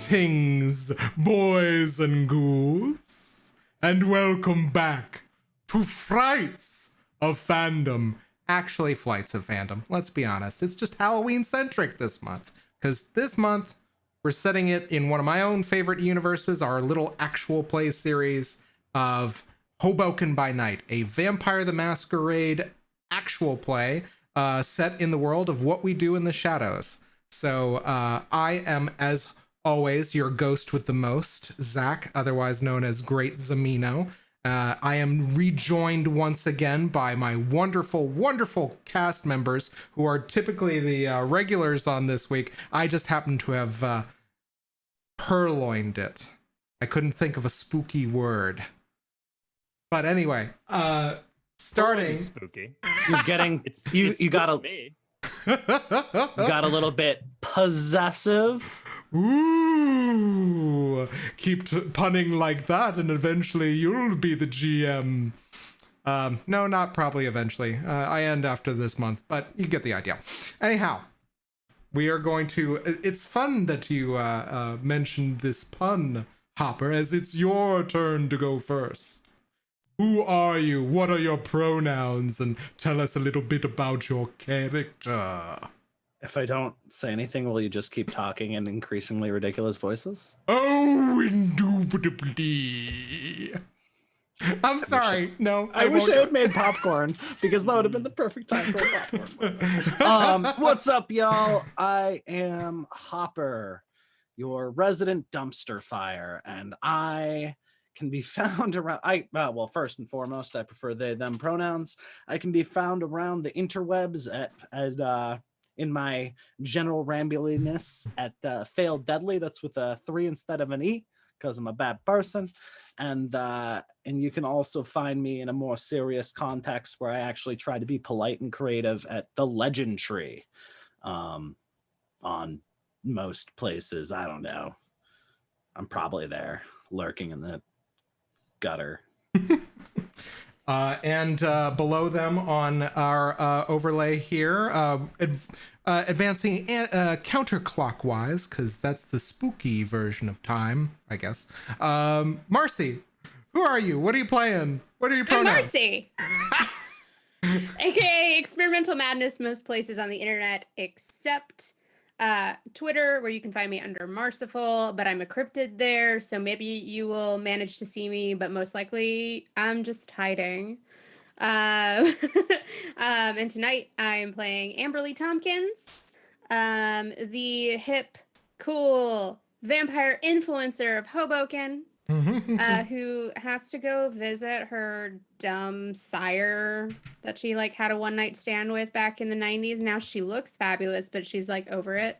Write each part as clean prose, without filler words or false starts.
Greetings, boys and ghouls, and welcome back to Flights of Fandom. Actually, Flights of Fandom, let's be honest. It's just Halloween-centric this month, because this month, we're setting it in one of my own favorite universes, our little actual play series of Hoboken by Night, a Vampire the Masquerade actual play set in the world of What We Do in the Shadows. So I am, as always, your ghost with the most, Zach, otherwise known as Great Zamino. I am rejoined once again by my wonderful, wonderful cast members who are typically the regulars on this week. I just happen to have purloined it. I couldn't think of a spooky word. But anyway, starting. Spooky. You're getting you got a little bit possessive. Ooh, keep punning like that and eventually you'll be the GM. No, not probably eventually. I end after this month, but you get the idea. Anyhow, we are going to, it's fun that you mentioned this pun, Hopper, as it's your turn to go first. Who are you? What are your pronouns? And tell us a little bit about your character. If I don't say anything, will you just keep talking in increasingly ridiculous voices? Oh, indubitably. I'm sorry. I wish I had made popcorn because that would have been the perfect time for a popcorn. What's up, y'all? I am Hopper, your resident dumpster fire, and I can be found around. Well, first and foremost, I prefer they them pronouns. I can be found around the interwebs at in my general rambuliness at Failed Deadly. That's with a 3 instead of an E because I'm a bad person. And you can also find me in a more serious context where I actually try to be polite and creative at the Legend Tree. On most places, I don't know. I'm probably there, lurking in the gutter. And below them on our overlay here, advancing counterclockwise, because that's the spooky version of time, I guess. Marcy, who are you? What are you playing? What are your pronouns? I'm Marcy. AKA Experimental Madness most places on the internet except Twitter, where you can find me under Marciful, but I'm a cryptid there, so maybe you will manage to see me, but most likely I'm just hiding. And tonight I'm playing Amberlee Tompkins, the hip, cool vampire influencer of Hoboken, who has to go visit her dumb sire that she like had a one night stand with back in the 90s. Now she looks fabulous, but she's like over it.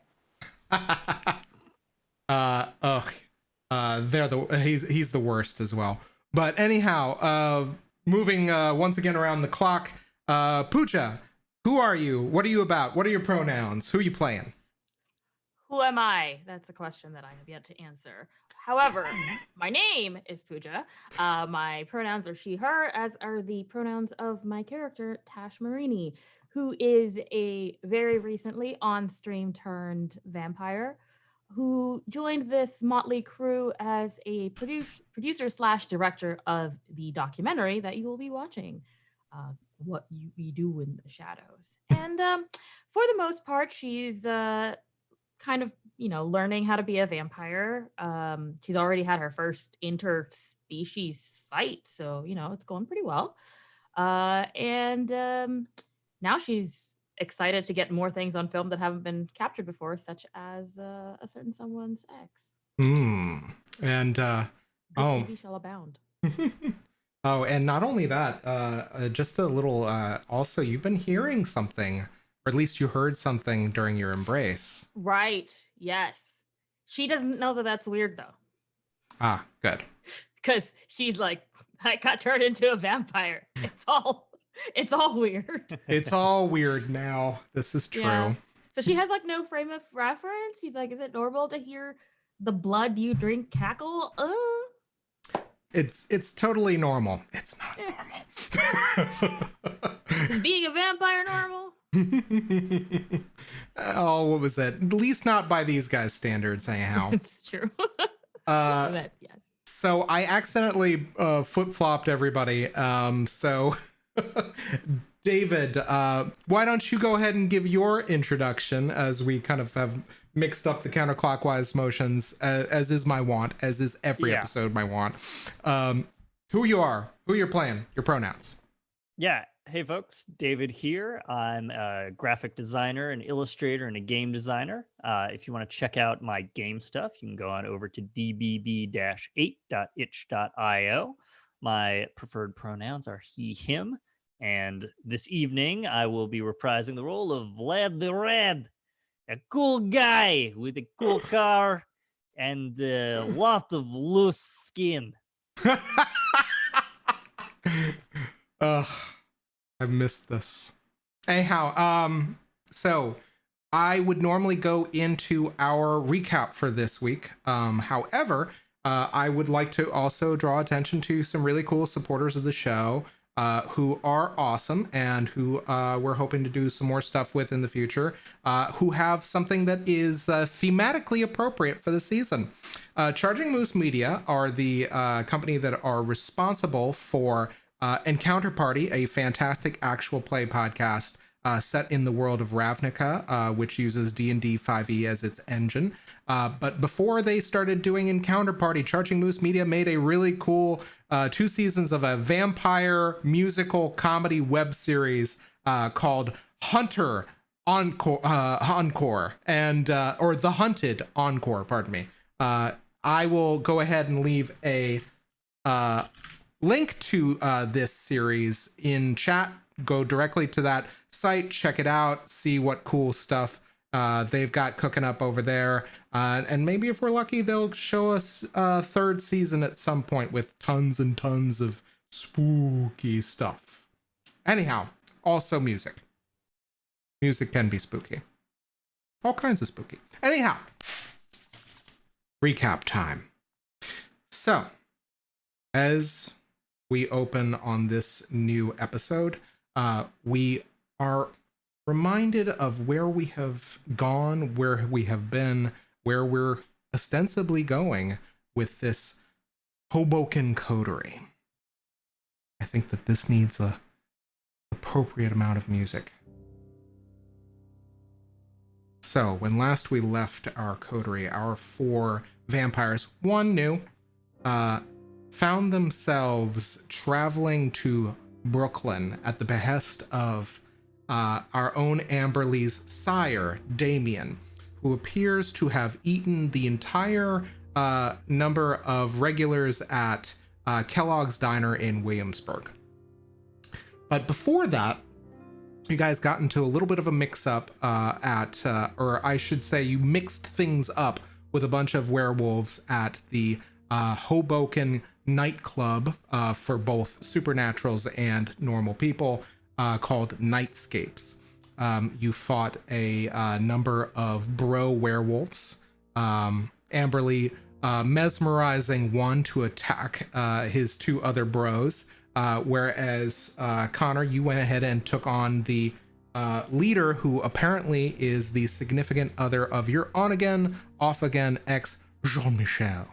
He's the worst as well. But anyhow, moving once again around the clock, Puja, who are you? What are you about? What are your pronouns? Who are you playing? Who am I? That's a question that I have yet to answer. However, my name is Puja. My pronouns are she, her, as are the pronouns of my character, Tash Marini, who is a very recently on-stream turned vampire who joined this motley crew as a producer slash director of the documentary that you will be watching, What We Do in the Shadows. And for the most part, she's kind of, learning how to be a vampire. She's already had her first interspecies fight, so, it's going pretty well. And now she's excited to get more things on film that haven't been captured before, such as A Certain Someone's Ex. And TV shall abound. Oh, and not only that, just a little, also, you've been hearing something, or at least you heard something during your embrace. Right. Yes. She doesn't know that that's weird, though. Ah, good. Because she's like, I got turned into a vampire. It's all weird. It's all weird now. This is true. Yeah. So she has like no frame of reference. She's like, is it normal to hear the blood you drink cackle? It's totally normal. It's not normal. Is being a vampire normal? Oh, what was that? At least not by these guys' standards, anyhow. It's true. Uh, Yes. So I accidentally flip-flopped everybody. So David, why don't you go ahead and give your introduction as we kind of have mixed up the counterclockwise motions, as is my want, as is every episode my want. Who you are, who you're playing, your pronouns. Yeah. Hey, folks. David here. I'm a graphic designer, an illustrator, and a game designer. If you want to check out my game stuff, you can go on over to dbb-8.itch.io. My preferred pronouns are he, him. And this evening, I will be reprising the role of Vlad the Red, a cool guy with a cool car and a lot of loose skin. I missed this. Anyhow, so I would normally go into our recap for this week. However, I would like to also draw attention to some really cool supporters of the show who are awesome and who we're hoping to do some more stuff with in the future, who have something that is thematically appropriate for the season. Charging Moose Media are the company that are responsible for Encounter Party, a fantastic actual play podcast set in the world of Ravnica, which uses D&D 5e as its engine. But before they started doing Encounter Party, Charging Moose Media made a really cool 2 seasons of a vampire musical comedy web series called Hunter Encore, and or The Hunted Encore, pardon me. I will go ahead and leave a link to this series in chat. Go directly to that site, check it out, see what cool stuff they've got cooking up over there, and maybe if we're lucky, they'll show us a 3rd season at some point with tons and tons of spooky stuff. Anyhow, also music can be spooky, all kinds of spooky. Anyhow, recap time. So as we open on this new episode, we are reminded of where we have gone, where we have been, where we're ostensibly going with this Hoboken coterie. I think that this needs a appropriate amount of music. So when last we left our coterie, our 4 vampires, 1 new, found themselves traveling to Brooklyn at the behest of our own Amberlee's sire, Damian, who appears to have eaten the entire number of regulars at Kellogg's Diner in Williamsburg. But before that, you guys got into a little bit of a mix-up or I should say you mixed things up with a bunch of werewolves at the Hoboken nightclub for both supernaturals and normal people called Nightscapes. You fought a number of bro werewolves. Amberlee mesmerizing one to attack his 2 other bros, whereas Conor, you went ahead and took on the leader, who apparently is the significant other of your on-again, off-again ex Jean-Michel.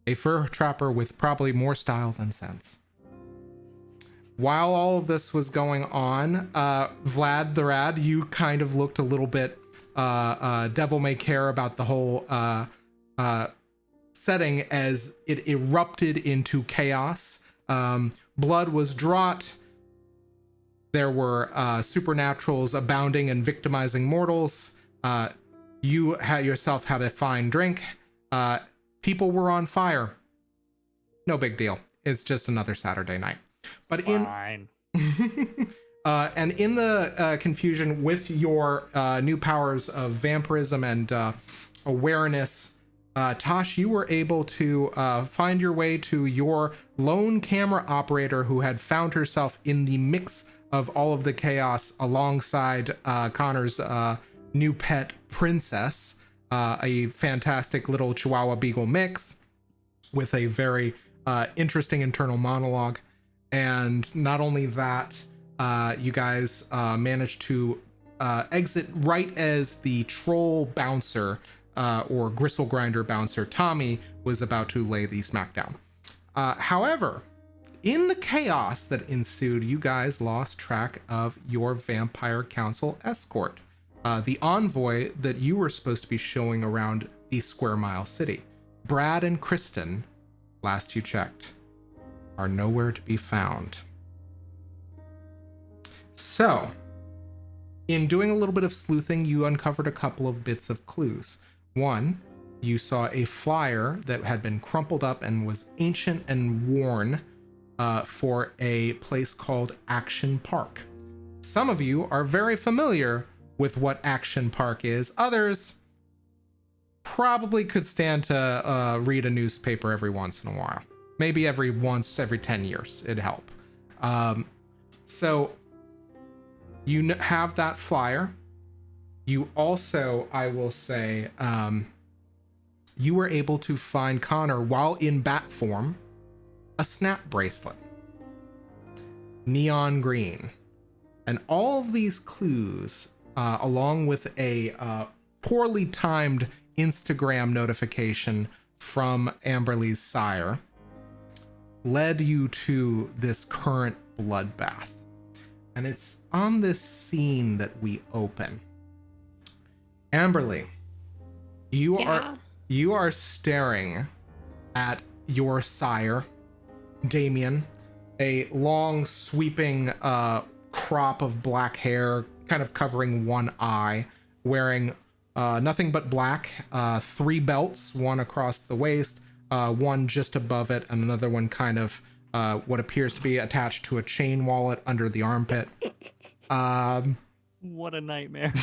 A fur trapper with probably more style than sense. While all of this was going on, Vlad the Rad, you kind of looked a little bit devil may care about the whole setting as it erupted into chaos. Blood was draught. There were supernaturals abounding and victimizing mortals. You yourself had a fine drink. People were on fire. No big deal. It's just another Saturday night. But Fine. And in the confusion with your new powers of vampirism and awareness, Tash, you were able to find your way to your lone camera operator who had found herself in the mix of all of the chaos alongside Conor's new pet, Princess, a fantastic little Chihuahua Beagle mix with a very interesting internal monologue. And not only that, you guys managed to exit right as the troll bouncer or gristle grinder bouncer Tommy was about to lay the smackdown. However, in the chaos that ensued, you guys lost track of your Vampire Council escort, the envoy that you were supposed to be showing around the Square Mile City. Brad and Kristen, last you checked, are nowhere to be found. So, in doing a little bit of sleuthing, you uncovered a couple of bits of clues. One, you saw a flyer that had been crumpled up and was ancient and worn for a place called Action Park. Some of you are very familiar with what Action Park is. Others probably could stand to read a newspaper every once in a while. Maybe every 10 years, it'd help. So you have that flyer. You also, I will say, you were able to find Conor while in bat form, a snap bracelet, neon green, and all of these clues, along with a poorly timed Instagram notification from Amberlee's sire, led you to this current bloodbath. And it's on this scene that we open. Amberlee, you are staring at your sire, Damian, a long sweeping crop of black hair, kind of covering one eye, wearing nothing but black, 3 belts, one across the waist, one just above it, and another one kind of what appears to be attached to a chain wallet under the armpit. What a nightmare.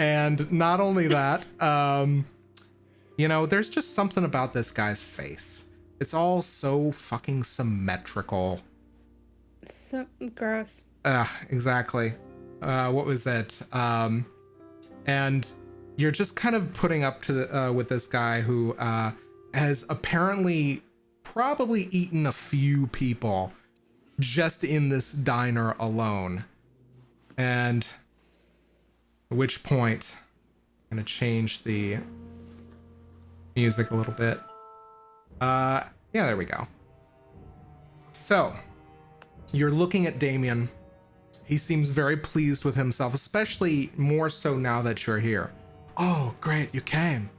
And not only that, there's just something about this guy's face. It's all so fucking symmetrical. So gross. Exactly. What was it? And you're just kind of putting up to the, with this guy who has apparently probably eaten a few people just in this diner alone. And at which point, I'm gonna change the music a little bit. Yeah, there we go. So, you're looking at Damian. He seems very pleased with himself, especially more so now that you're here. Oh, great, you came.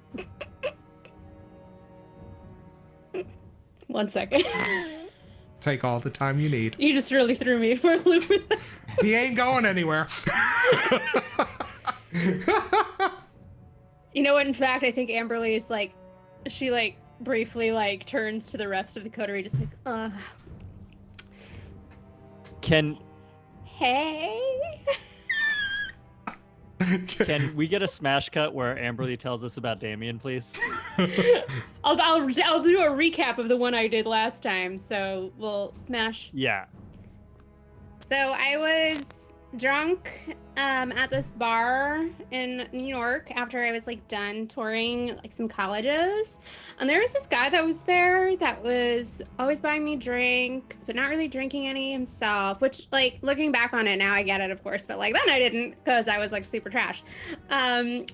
1 second. Take all the time you need. You just really threw me for a loop with that. He ain't going anywhere. You know what? In fact, I think Amberlee is like, she like briefly like turns to the rest of the coterie, just like, Can we get a smash cut where Amberlee tells us about Damian, please? I'll do a recap of the one I did last time. So we'll smash. Yeah. So I was drunk at this bar in New York after I was like done touring like some colleges, and there was this guy that was there that was always buying me drinks but not really drinking any himself, which like looking back on it now I get it, of course, but like then I didn't because I was like super trash. It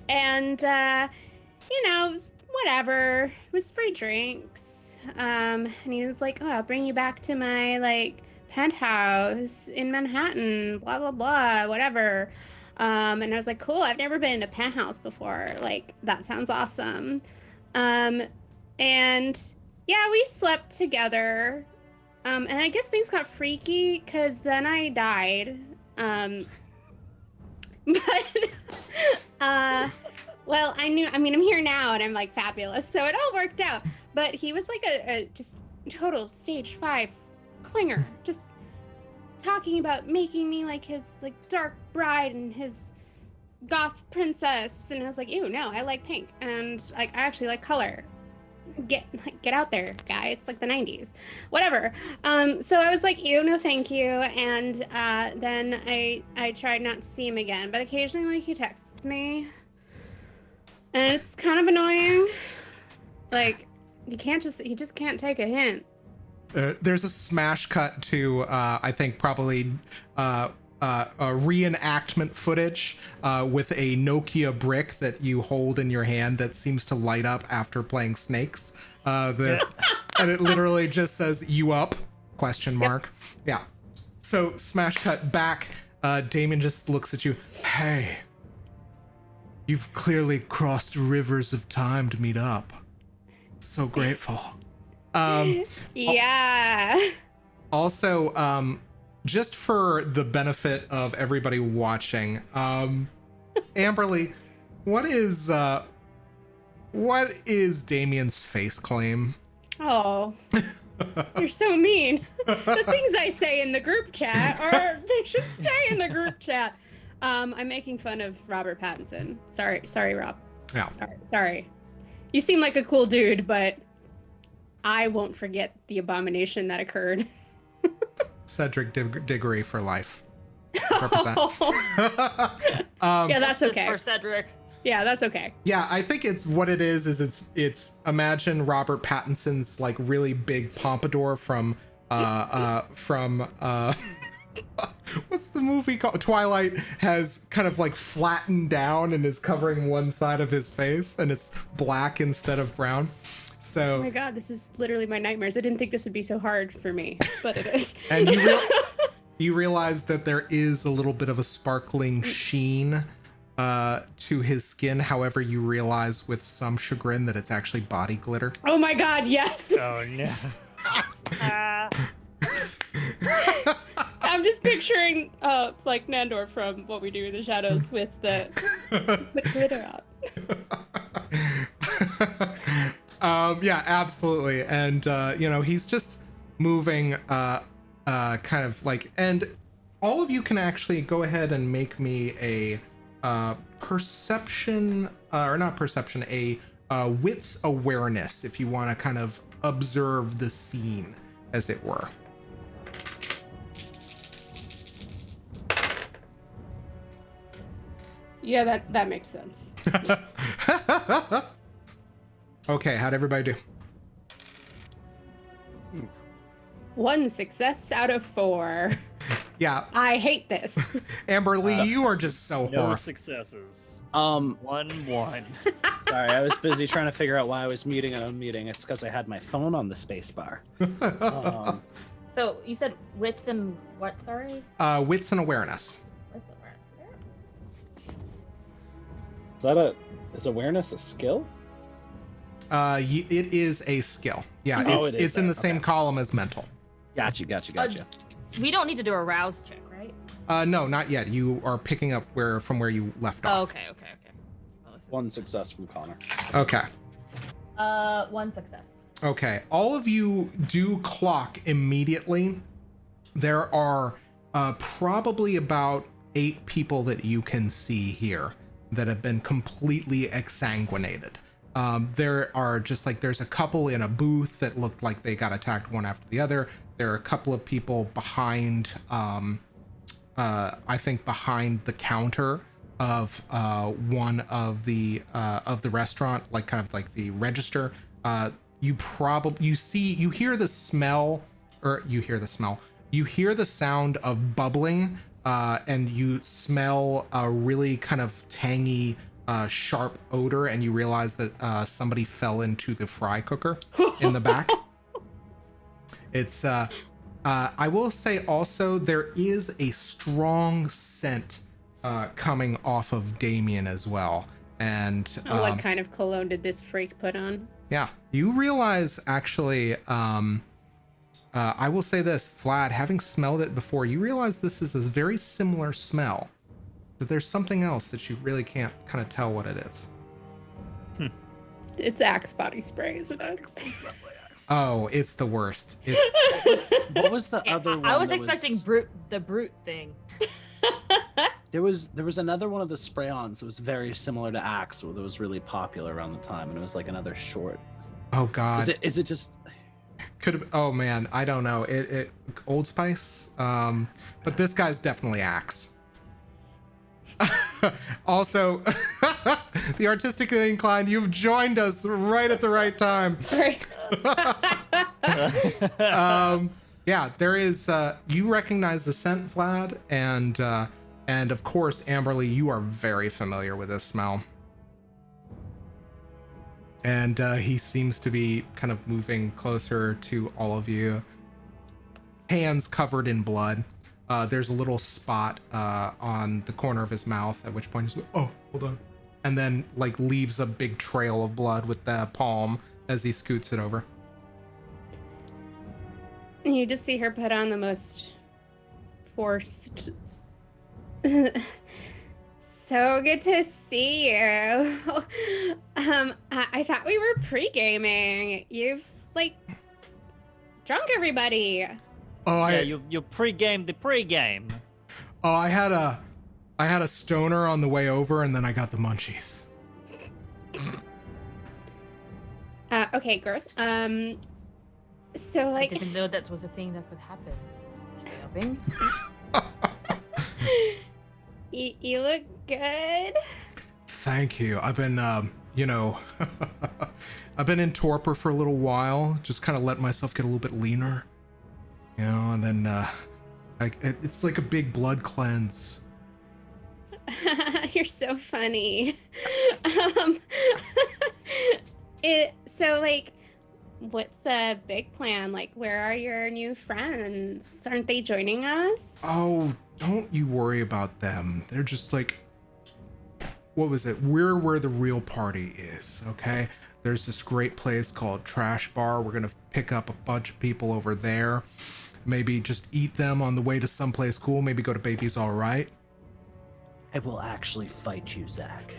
was whatever, it was free drinks, and he was like, oh, I'll bring you back to my like penthouse in Manhattan, blah blah blah, whatever. And I was like, cool, I've never been in a penthouse before, like that sounds awesome. And yeah, we slept together, and I guess things got freaky because then I died. Well, I'm here now and I'm like fabulous, so it all worked out. But he was like a just total stage 5 clinger, just talking about making me like his like dark bride and his goth princess, and I was like, ew, no, I like pink, and like I actually like color. Get out there, guy. It's like the 90s, whatever. So I was like, ew, no thank you. And then I tried not to see him again, but occasionally like he texts me and it's kind of annoying. Like he just can't take a hint. There's a smash cut to I think probably reenactment footage with a Nokia brick that you hold in your hand that seems to light up after playing snakes. And it literally just says "you up?" ? Yeah. So smash cut back. Damian just looks at you. Hey, you've clearly crossed rivers of time to meet up. So grateful. Yeah. Also, just for the benefit of everybody watching, Amberlee, what is Damian's face claim? Oh, you're so mean. The things I say in the group chat they should stay in the group chat. I'm making fun of Robert Pattinson. Sorry, Rob. Yeah. Sorry. You seem like a cool dude, but I won't forget the abomination that occurred. Cedric Diggory for life. Represent. Yeah, that's Justice okay. for Cedric. Yeah, that's okay. Yeah, I think it's what it is it's imagine Robert Pattinson's like really big pompadour from what's the movie called? Twilight has kind of like flattened down and is covering one side of his face, and it's black instead of brown. So Oh my god, this is literally my nightmares. I didn't think this would be so hard for me, but it is. and you realize that there is a little bit of a sparkling sheen to his skin. However, you realize with some chagrin that it's actually body glitter. Oh my god, yes. Oh no. I'm just picturing like Nandor from What We Do in the Shadows with the glitter on. Yeah, absolutely. And he's just moving kind of like, and all of you can actually go ahead and make me a perception, or not perception, a wits awareness if you want to kind of observe the scene, as it were. Yeah, that makes sense. Okay, how'd everybody do? 1 success out of 4. Yeah, I hate this. Amberlee, you are just so No horrible. successes. 1-1. Sorry, I was busy trying to figure out why I was muting and unmuting. It's because I had my phone on the space bar. So you said wits and what? Sorry. Wits and awareness. Wits and Is awareness a skill? It is a skill. Yeah, Oh, it's it is in the that. same Okay. column as mental. Gotcha. We don't need to do a rouse check, right? No, not yet. You are picking up from where you left off. Oh, okay. Well, this is- 1 success from Conor. Okay. 1 success. Okay. All of you do clock immediately. There are probably about 8 people that you can see here that have been completely exsanguinated. There are just like, there's a couple in a booth that looked like they got attacked one after the other. There are a couple of people behind, I think behind the counter of one of the restaurant, like kind of like the register. You hear the sound of bubbling, and you smell a really kind of tangy, sharp odor, and you realize that somebody fell into the fry cooker in the back. It's I will say also there is a strong scent coming off of Damian as well. And What kind of cologne did this freak put on? yeah, you realize actually, I will say this, Vlad, having smelled it before, you realize this is a very similar smell, but there's something else that you really can't kind of tell what it is. It's Axe body spray, isn't it? Oh, it's the worst. What was the Yeah, other one? I was that expecting the brute thing. There was another one of the spray-ons that was very similar to Axe, that was really popular around the time, and it was like another short. Oh God. Is it just? Oh man, I don't know. It Old Spice. But this guy's definitely Axe. Also, the artistically inclined, you've joined us right at the right time. Right. Yeah, there is. You recognize the scent, Vlad, and of course, Amberlee, you are very familiar with this smell. And he seems to be kind of moving closer to all of you. Hands covered in blood. There's a little spot on the corner of his mouth, at which point he's like, oh, hold on. And then like leaves a big trail of blood with the palm as he scoots it over. And you just see her put on the most forced. So good to see you. I thought we were pre-gaming. You've like drunk everybody. Oh, Yeah, you pre-gamed the pre-game. Oh, I had a stoner on the way over, and then I got the munchies. Okay, gross. So I like, didn't know that was a thing that could happen. It's disturbing. you look good. Thank you. I've been, I've been in torpor for a little while, just kind of let myself get a little bit leaner, and then, it's like a big blood cleanse. You're so funny. So like, what's the big plan? Like, where are your new friends? Aren't they joining us? Oh, don't you worry about them. They're just like, what was it? We're where the real party is, okay? There's this great place called Trash Bar. We're gonna pick up a bunch of people over there. Maybe just eat them on the way to someplace cool. Maybe go to Baby's All Right. I will actually fight you, Zach.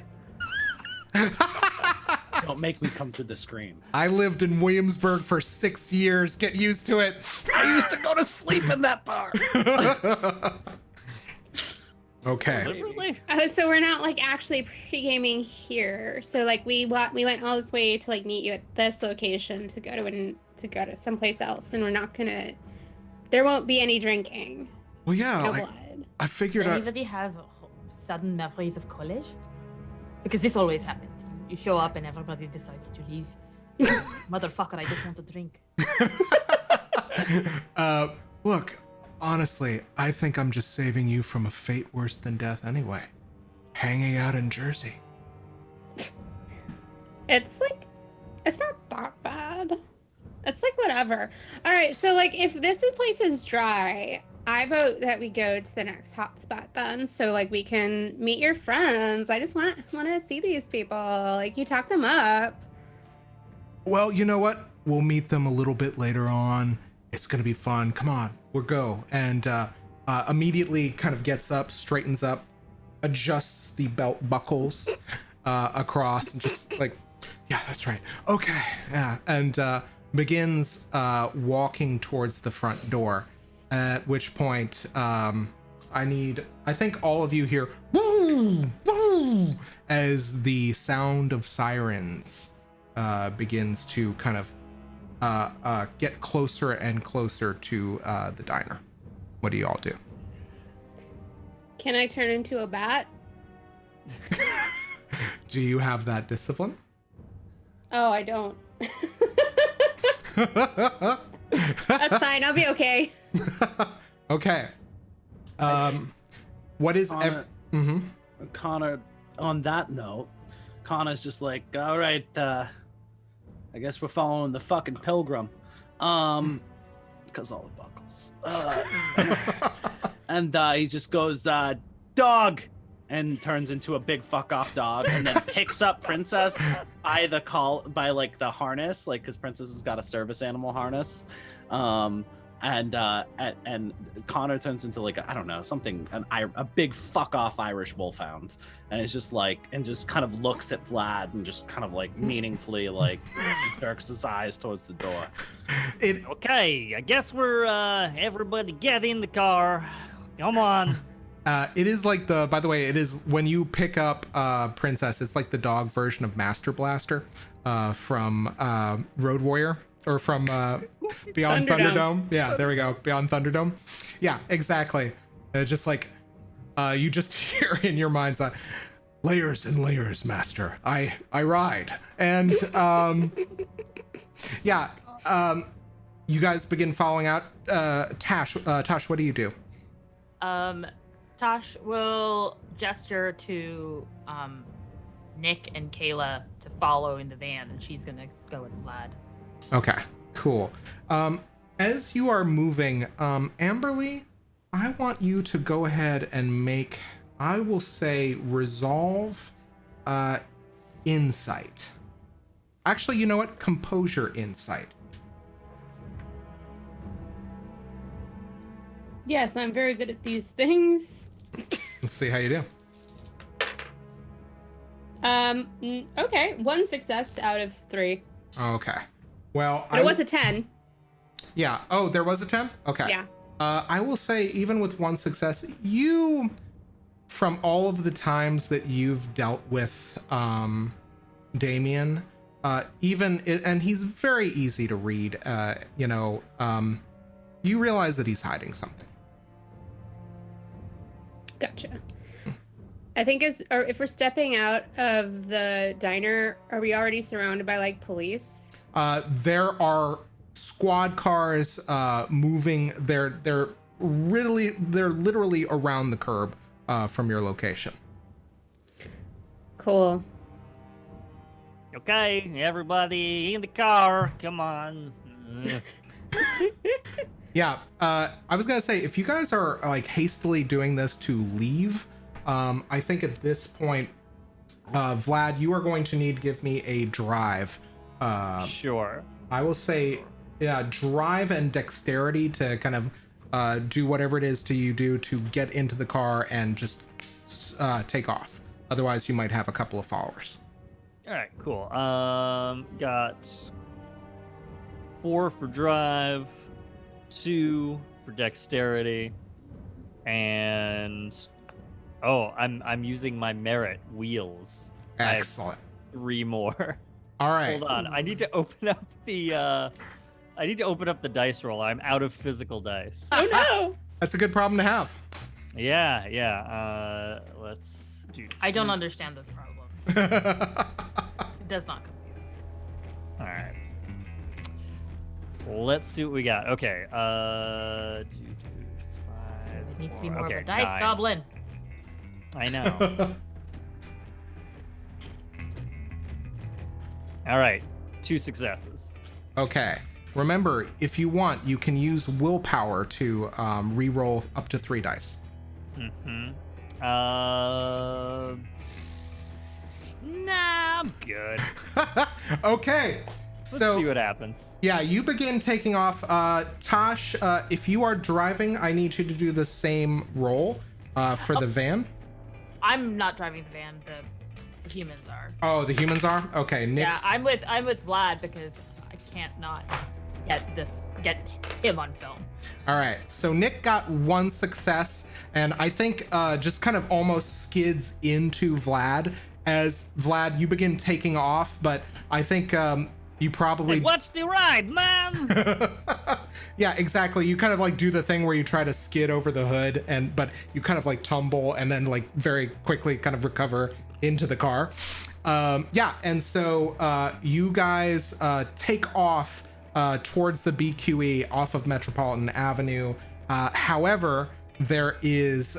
Don't make me come to the scream. I lived in Williamsburg for 6 years. Get used to it. I used to go to sleep in that bar. Okay. Deliberately? Oh, so we're not like actually pre-gaming here. So like we went all this way to like meet you at this location to go to someplace else, and we're not gonna. There won't be any drinking. Well, yeah, No like, blood. I figured Does out. anybody have sudden memories of college? Because this always happened. You show up and everybody decides to leave. Motherfucker, I just want to drink. Look, honestly, I think I'm just saving you from a fate worse than death anyway. Hanging out in Jersey. It's not that bad. It's like whatever. All right, so like if place is dry, I vote that we go to the next hotspot then, so like we can meet your friends. I just want to see these people. Like you talk them up. Well, you know what? We'll meet them a little bit later on. It's gonna be fun. Come on, we'll go. And immediately kind of gets up, straightens up, adjusts the belt buckles across, and just like, yeah, that's right. Okay, yeah, and begins walking towards the front door. At which point, I think all of you hear woo, woo, as the sound of sirens begins to kind of get closer and closer to the diner. What do you all do? Can I turn into a bat? Do you have that discipline? Oh, I don't. That's fine. I'll be okay. Okay. What is Conor, on that note, Connor's just like, all right, I guess we're following the fucking pilgrim. Because all the buckles. And he just goes, dog, and turns into a big fuck off dog, and then picks up Princess by the harness, like, because Princess has got a service animal harness. And Conor turns into like a big fuck off Irish wolfhound, and it's just like, and just kind of looks at Vlad and just kind of like meaningfully like jerks his eyes towards the door. Okay, I guess we're everybody get in the car. Come on. It is like by the way, it is when you pick up Princess, it's like the dog version of Master Blaster from Road Warrior. Or from Beyond Thunderdome. Yeah, there we go. Beyond Thunderdome. Yeah, exactly. Just like, you just hear in your mind's eye, layers and layers, master. I ride. And, yeah, you guys begin following out. Tash, what do you do? Tash will gesture to Nick and Kayla to follow in the van, and she's gonna go with Vlad. Okay, cool. As you are moving, Amberlee, I want you to go ahead and make, I will say, resolve insight. Actually, you know what? Composure insight. Yes, I'm very good at these things. Let's see how you do. Okay, 1 success out of 3. Okay. Well, But it was a 10. Yeah. Oh, there was a 10? Okay. Yeah. I will say, even with 1 success, you, from all of the times that you've dealt with Damian, and he's very easy to read, you realize that he's hiding something. Gotcha. I think if we're stepping out of the diner, are we already surrounded by like police? There are squad cars moving. They're literally around the curb from your location. Cool. Okay, everybody in the car. Come on. Yeah, I was gonna say, if you guys are like hastily doing this to leave, I think at this point, Vlad, you are going to need to give me a drive. Sure. I will say, yeah, drive and dexterity to kind of do whatever it is you do to get into the car and just take off. Otherwise, you might have a couple of followers. All right, cool. Got 4 for drive, 2 for dexterity, and I'm using my merit wheels. Excellent. 3 more. All right. Hold on. I need to open up the dice roll. I'm out of physical dice. Oh no! That's a good problem to have. Yeah. Let's do. I don't understand this problem. It does not compute. All right. Let's see what we got. Okay. 2, 5. It needs to be 4. more Okay, of a dice 9. goblin. I know. All right. 2 successes. Okay. Remember, if you want, you can use willpower to re-roll up to 3 dice. Mm-hmm. Nah, I'm good. Okay. Let's So see what happens. yeah, you begin taking off. Tash, if you are driving, I need you to do the same roll for the van. I'm not driving the van. The humans are. Oh, the humans are? Okay, Nick's. Yeah, I'm with Vlad because I can't not get him on film. All right, so Nick got 1 success, and I think just kind of almost skids into Vlad as Vlad, you begin taking off, but I think you probably... Hey, watch the ride, man! Yeah, exactly. You kind of like do the thing where you try to skid over the hood, but you kind of like tumble and then like very quickly kind of recover into the car. Yeah, and so you guys take off towards the BQE off of Metropolitan Avenue. However, there is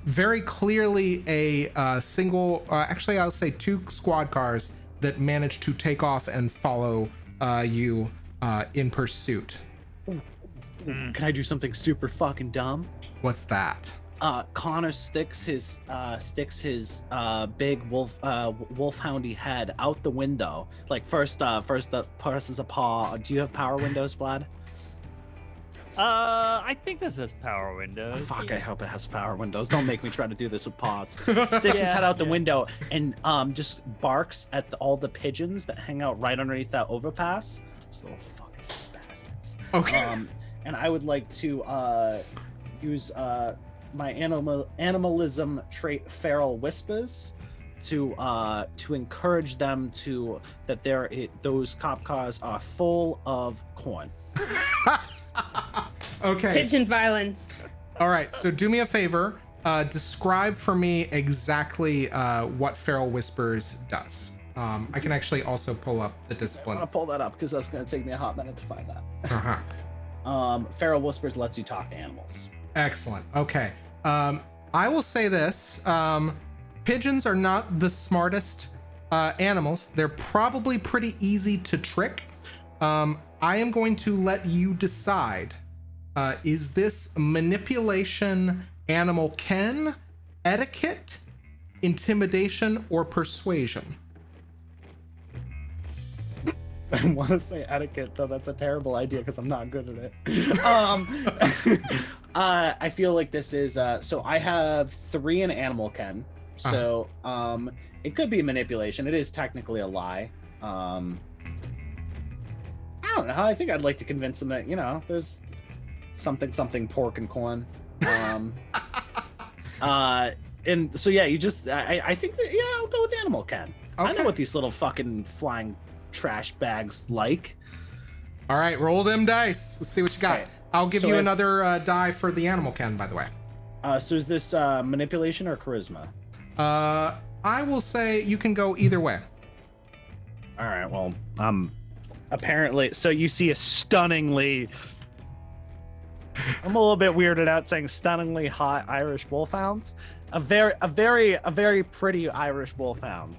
very clearly a single, actually I would say 2 squad cars that manage to take off and follow you in pursuit. Can I do something super fucking dumb? What's that? Conor sticks his big wolfhoundy head out the window. Like first presses a paw. Do you have power windows, Vlad? I think this has power windows. Fuck, yeah. I hope it has power windows. Don't make me try to do this with paws. Sticks his head out the window and just barks at all the pigeons that hang out right underneath that overpass. Those little fucking bastards. Okay. And I would like to use my animalism trait, feral whispers, to encourage them those cop cars are full of corn. Okay. Pigeon violence. All right, so do me a favor. Describe for me exactly what Feral Whispers does. I can actually also pull up the I'm disciplines. gonna pull that up because that's gonna take me a hot minute to find that. Uh-huh. Feral Whispers lets you talk to animals. Excellent. Okay. I will say this. Pigeons are not the smartest animals. They're probably pretty easy to trick. I am going to let you decide. Is this manipulation, animal ken, etiquette, intimidation, or persuasion? I want to say etiquette, though that's a terrible idea because I'm not good at it. I feel like this is so I have 3 in animal ken. So it could be manipulation. It is technically a lie. I don't know. I think I'd like to convince them that, there's something pork and corn. And so yeah, you just I think that I'll go with animal ken. Okay. I know what these little fucking flying trash bags like. All right, roll them dice. Let's see what you got. Okay. I'll give So you if- another die for the animal ken, by the way. So is this manipulation or charisma? I will say you can go either way. All right, well, apparently, so you see a stunningly, I'm a little bit weirded out saying stunningly hot Irish wolfhound, a very pretty Irish wolfhound,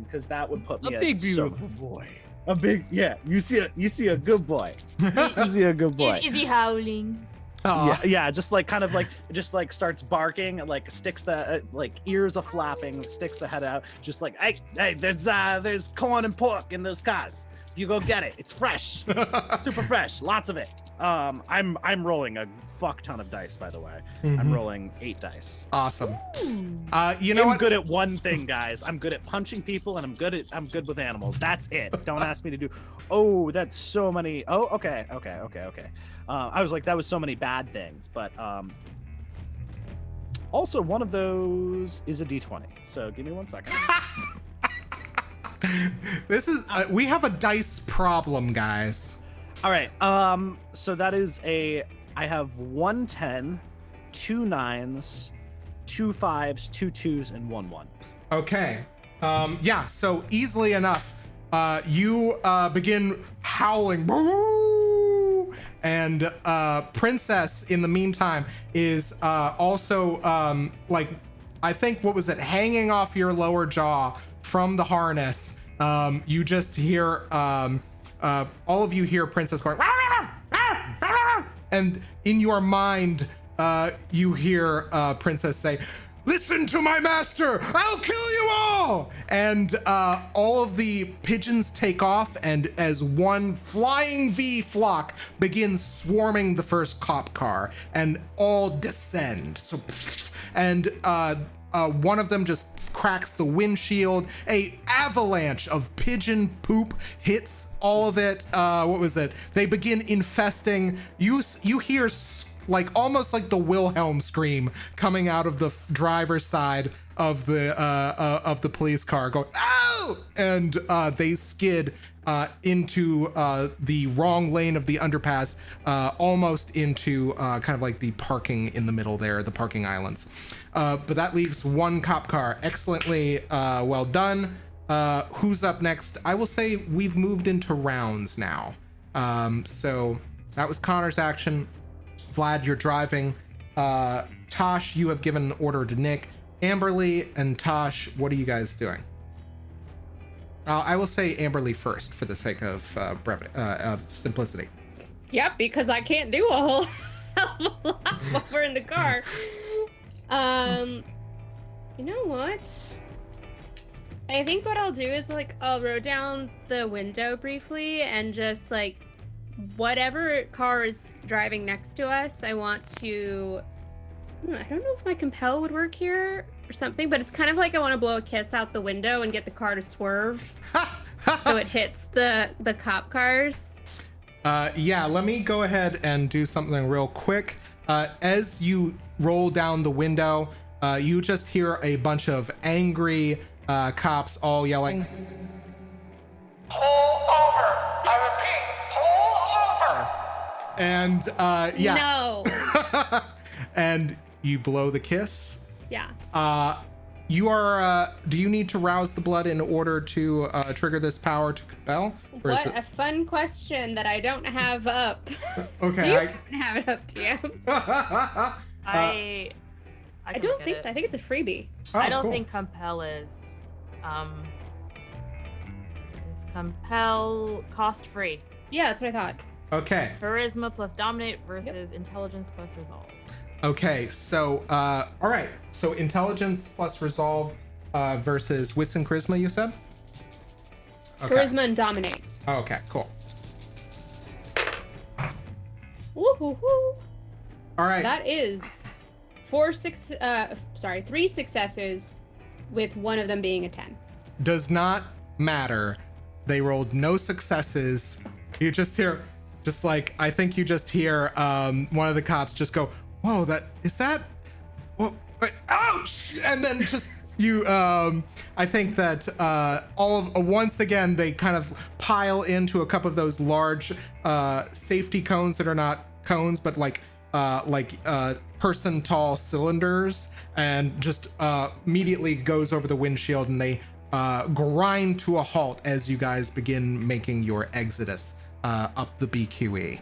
because that would put me A at big, so- beautiful boy. a big, yeah, you see a good boy. You see a good boy. Is he howling? Yeah, just starts barking, like sticks the ears are flapping, sticks the head out, just like, hey, there's corn and pork in those cars. You go get it. It's fresh, super fresh, lots of it. I'm rolling a fuck ton of dice, by the way. I'm rolling 8 dice. Awesome. You know I'm what? good at one thing, guys. I'm good at punching people, and I'm good with animals. That's it. Don't ask me to do. Oh, that's so many. Oh, okay. I was like, that was so many bad things, but also one of those is a D20. So give me 1 second. This is we have a dice problem, guys. All right. So that is I have 1 10, 2 9s, 2 5s, 2 2s, and 1 1. Okay. Yeah, so easily enough, you begin howling. Boo! And Princess, in the meantime, is also like, I think, what was it, hanging off your lower jaw from the harness. You just hear, all of you hear Princess going, and in your mind, you hear Princess say, "Listen to my master! I'll kill you all!" And all of the pigeons take off, and as one flying V flock begins swarming the first cop car, and all descend. So, and one of them just cracks the windshield. A avalanche of pigeon poop hits all of it. What was it? They begin infesting. You hear like almost like the Wilhelm scream coming out of the driver's side of the police car, going "Ow!" And they skid into the wrong lane of the underpass, almost into kind of like the parking in the middle there, the parking islands. But that leaves 1 cop car. Excellently well done. Who's up next? I will say we've moved into rounds now. So that was Connor's action. Vlad, you're driving. Tash, you have given an order to Nick. Amberlee and Tash, what are you guys doing? I will say Amberlee first for the sake of brevity, of simplicity. Yep, because I can't do a whole hell of a lot while we're in the car. You know what? I think what I'll do is like I'll roll down the window briefly and just like whatever car is driving next to us, I want to. I don't know if my compel would work here or something, but it's kind of like I want to blow a kiss out the window and get the car to swerve so it hits the cop cars. Yeah, let me go ahead and do something real quick. As you roll down the window, you just hear a bunch of angry cops all yelling, "Pull over! I repeat, pull over!" And yeah. No. And you blow the kiss. Yeah. you are. Do you need to rouse the blood in order to trigger this power to compel? Or is What a fun question that I don't have up. Okay. Do you have it up, TM? I I don't think so. I think it's a freebie. I don't cool. think compel is compel cost free. Yeah, that's what I thought. Okay. Charisma plus dominate versus intelligence plus resolve. Okay. So, all right. So intelligence plus resolve versus wits and charisma. You said. It's charisma and dominate. Oh, okay. Cool. Woo-hoo-hoo. All right. That is 3 successes with one of them being a 10. Does not matter. They rolled no successes. You just hear, I think you just hear one of the cops just go, "Whoa, whoa, wait, ouch!" And then just you, I think that once again they kind of pile into a couple of those large safety cones that are not cones, but like person tall cylinders, and just immediately goes over the windshield, and they grind to a halt as you guys begin making your exodus up the BQE.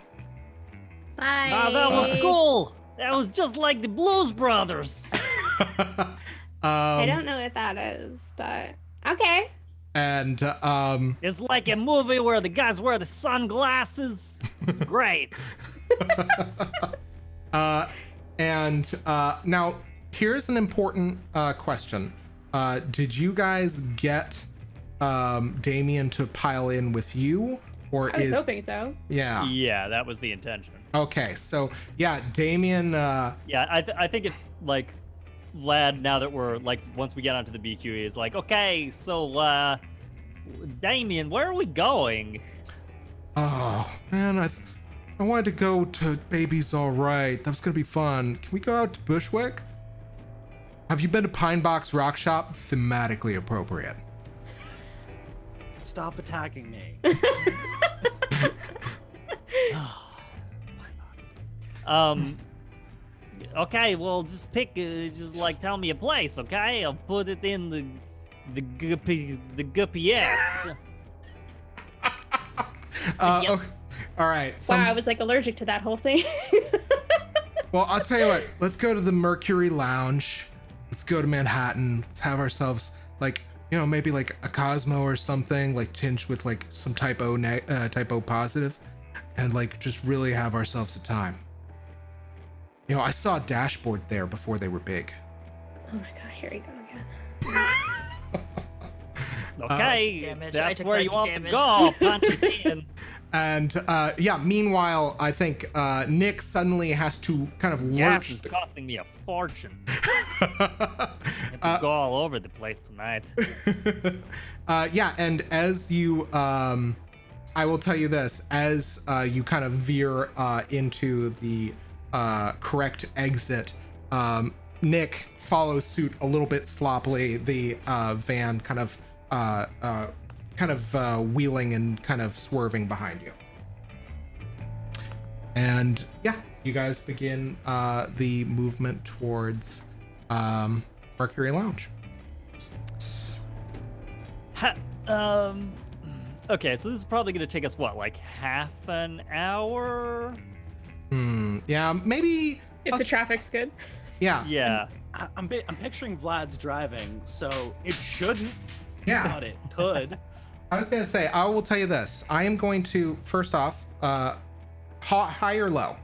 Bye. Ah, that was cool. That was just like the Blues Brothers. I don't know what that is, but okay. And It's like a movie where the guys wear the sunglasses. It's great. and now here's an important question. Did you guys get Damian to pile in with you, or I was hoping so. Yeah. Yeah, that was the intention. Okay, so yeah, Damian. Yeah, I think it's like Vlad. Now that we're like, once we get onto the BQE, is like, okay, so Damian, where are we going? Oh man, I wanted to go to Baby's All Right. That was gonna be fun. Can we go out to Bushwick? Have you been to Pine Box Rock Shop? Thematically appropriate. Stop attacking me. Okay, well, just pick, just like tell me a place, okay? I'll put it in the guppy ass. Okay, all right. Wow, I was like allergic to that whole thing. Well, I'll tell you what. Let's go to the Mercury Lounge. Let's go to Manhattan. Let's have ourselves like, maybe like a Cosmo or something, like tinged with like some typo positive, and like just really have ourselves a time. I saw a dashboard there before they were big. Oh my god, here we go again. Okay, Damage. that's I took where you psychic want damage. to go. Punch it in. And yeah, meanwhile, I think Nick suddenly has to kind of Gas lurch. is costing me a fortune. I have to go all over the place tonight. Yeah, and as you, I will tell you this, as you kind of veer into the correct exit, Nick follows suit a little bit sloppily, the van kind of wheeling and kind of swerving behind you. And yeah, you guys begin the movement towards Mercury Lounge. Okay, so this is probably going to take us, what, like half an hour? Yeah, maybe. If the traffic's good. Yeah. Yeah. I'm picturing Vlad's driving, so it shouldn't, Yeah. but it could. I was going to say, I will tell you this. I am going to, first off, high or low?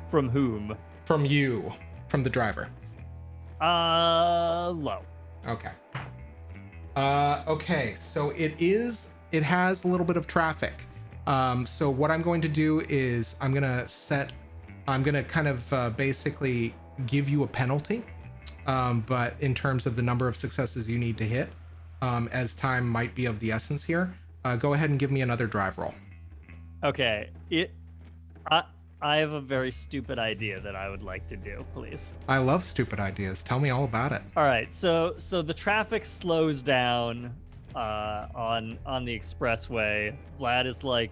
From whom? From you. From the driver. Low. Okay. Okay, so it has a little bit of traffic. So what I'm going to do is I'm gonna kind of basically give you a penalty. But in terms of the number of successes you need to hit, as time might be of the essence here, go ahead and give me another drive roll. Okay. I have a very stupid idea that I would like to do, please. I love stupid ideas. Tell me all about it. All right, so the traffic slows down on the expressway. Vlad is like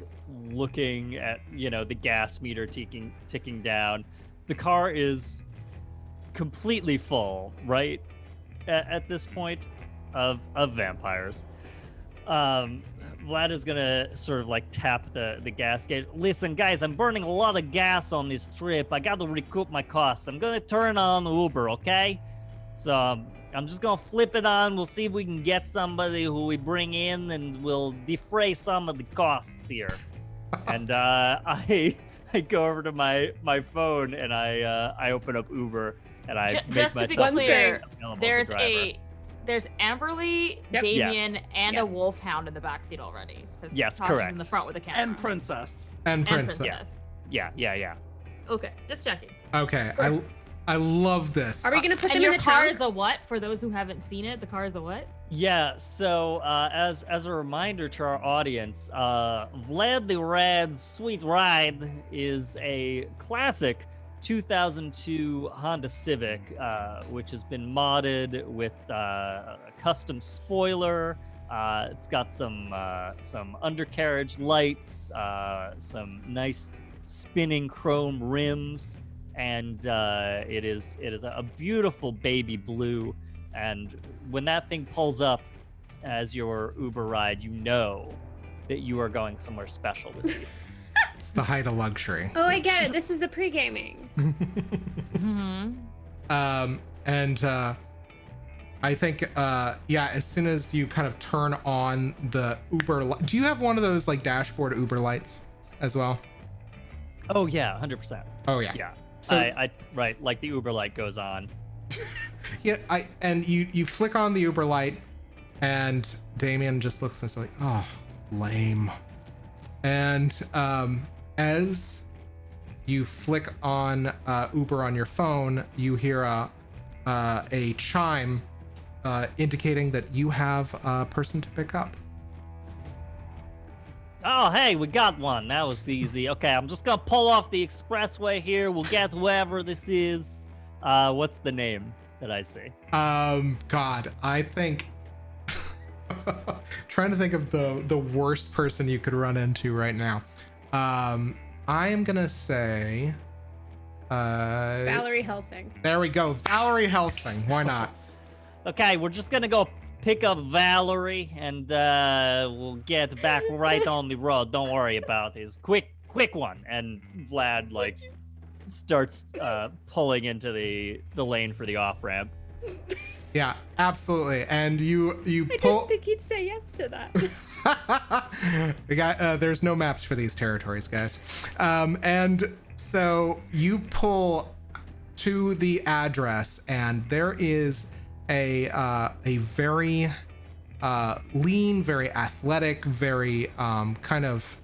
looking at the gas meter ticking down. The car is completely full, right? At this point of vampires. Vlad is gonna sort of like tap the gas gauge. Listen, guys, I'm burning a lot of gas on this trip. I gotta recoup my costs. I'm gonna turn on Uber, okay? So I'm just gonna flip it on. We'll see if we can get somebody who we bring in, and we'll defray some of the costs here. And I go over to my phone and I open up Uber and I make Just to be myself clear, available as a driver. there's Amberlee, Yep. Damian, Yes. and Yes. a wolfhound in the backseat already. 'Cause Yes, Tash is correct. in the front with the camera. And princess. And And princess. Yeah. Okay, just checking. Okay, I love this. Are we gonna put And them your in the car trunk? is a what? For those who haven't seen it, the car is a what? Yeah, so as a reminder to our audience, Vlad the Rad's Sweet Ride is a classic 2002 Honda Civic, which has been modded with a custom spoiler. It's got some undercarriage lights, some nice spinning chrome rims, and it is a beautiful baby blue. And when that thing pulls up as your Uber ride, you know that you are going somewhere special this evening. It's the height of luxury. Oh, I get it. This is the pre-gaming. Mm-hmm. I think as soon as you kind of turn on the Uber do you have one of those like dashboard Uber lights as well? Oh yeah, 100%. Oh yeah. Yeah. So I right, like the Uber light goes on. yeah, you flick on the Uber light and Damian just looks and is like, oh, lame. And as you flick on Uber on your phone, you hear a chime indicating that you have a person to pick up. Oh, hey, we got one. That was easy. Okay, I'm just gonna pull off the expressway here. We'll get whoever this is. What's the name that I see? God, I think trying to think of the worst person you could run into right now. I am gonna say Valerie Helsing. there we go, Valerie Helsing. Why not? Okay, we're just gonna go pick up Valerie, and we'll get back right on the road. Don't worry about this. Quick one. And Vlad like starts pulling into the lane for the off ramp. Yeah, absolutely. And you I pull. didn't think he'd say yes to that. There's no maps for these territories, guys. And so you pull to the address, and there is a very lean, very athletic, very kind of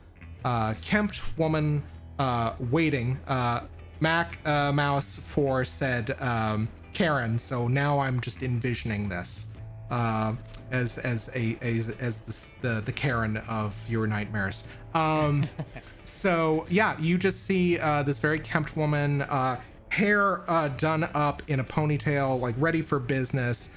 kempt woman waiting. Mac Mouse 4 said Karen, so now I'm just envisioning this as the Karen of your nightmares. So yeah, you just see this very kempt woman, hair done up in a ponytail, like ready for business.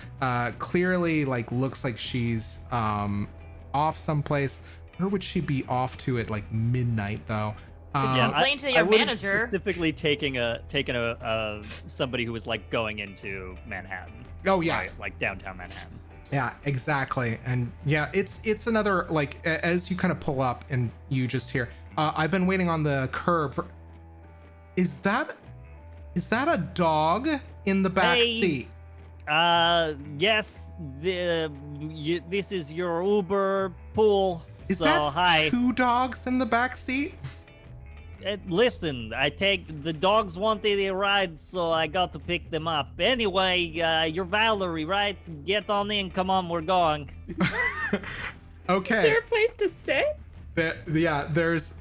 Clearly, like looks like she's off someplace. Where would she be off to at like midnight though? Complain to your I would've manager. specifically taken a somebody who was like going into Manhattan. Oh yeah, Right, like downtown Manhattan. yeah, exactly. And yeah, it's another like as you kind of pull up and you just hear, I've been waiting on the curb for. Is that a dog in the back Hey. seat? Yes. This is your Uber pool. Is so that hi. 2 dogs in the back seat? Listen, the dogs wanted a ride, so I got to pick them up. Anyway, you're Valerie, right? Get on in. Come on, we're going. Is Okay. there a place to sit? Yeah, there's.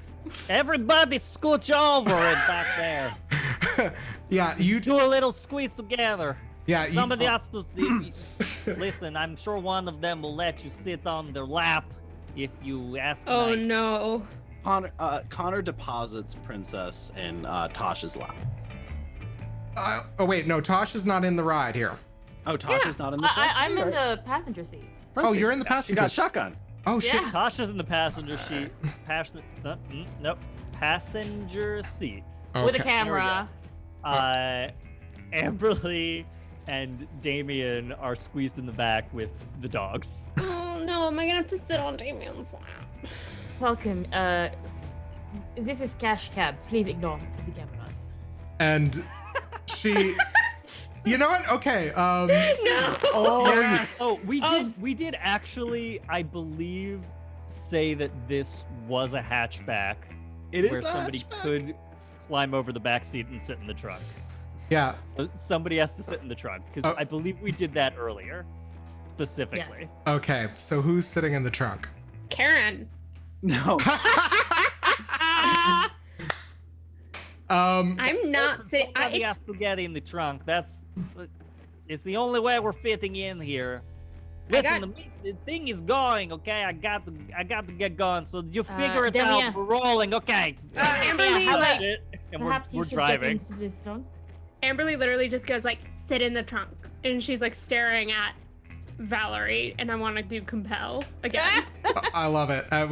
Everybody scooch over it back there. Yeah, you. Do a little squeeze together. Yeah, you. Somebody else to listen. I'm sure one of them will let you sit on their lap if you ask. Oh nice. no. Conor deposits Princess in Tasha's lap. Oh wait, no, Tosh is not in the ride here. Oh, Tasha's not in this one? I'm in the passenger seat. Front Oh, seat. you're in the You passenger. got shotgun. Oh shit. Yeah. Tasha's in the passenger seat. Nope. Passenger seat. With a Okay. camera. Amberlee and Damian are squeezed in the back with the dogs. Oh no, am I gonna have to sit on Damian's lap? Welcome. This is Cash Cab. Please ignore the cameras. And she, you know what? Okay. No. Oh, yes. Oh, we did actually, I believe, say that this was a hatchback. It is where a somebody hatchback. could climb over the back seat and sit in the trunk. Yeah. So somebody has to sit in the trunk because Oh. I believe we did that earlier, specifically. Yes. Okay. So who's sitting in the trunk? Karen. No. I'm not Listen, sitting. somebody has to get in the trunk. It's the only way we're fitting in here. Listen, the thing is going, okay? I got to get going. So you figure it Damian. out. We're rolling, okay? Amberlee, how like- about- And Perhaps we're you should driving. get into this trunk. Amberlee literally just goes like, sit in the trunk, and she's like staring at Valerie, and I want to do compel again. I love it. At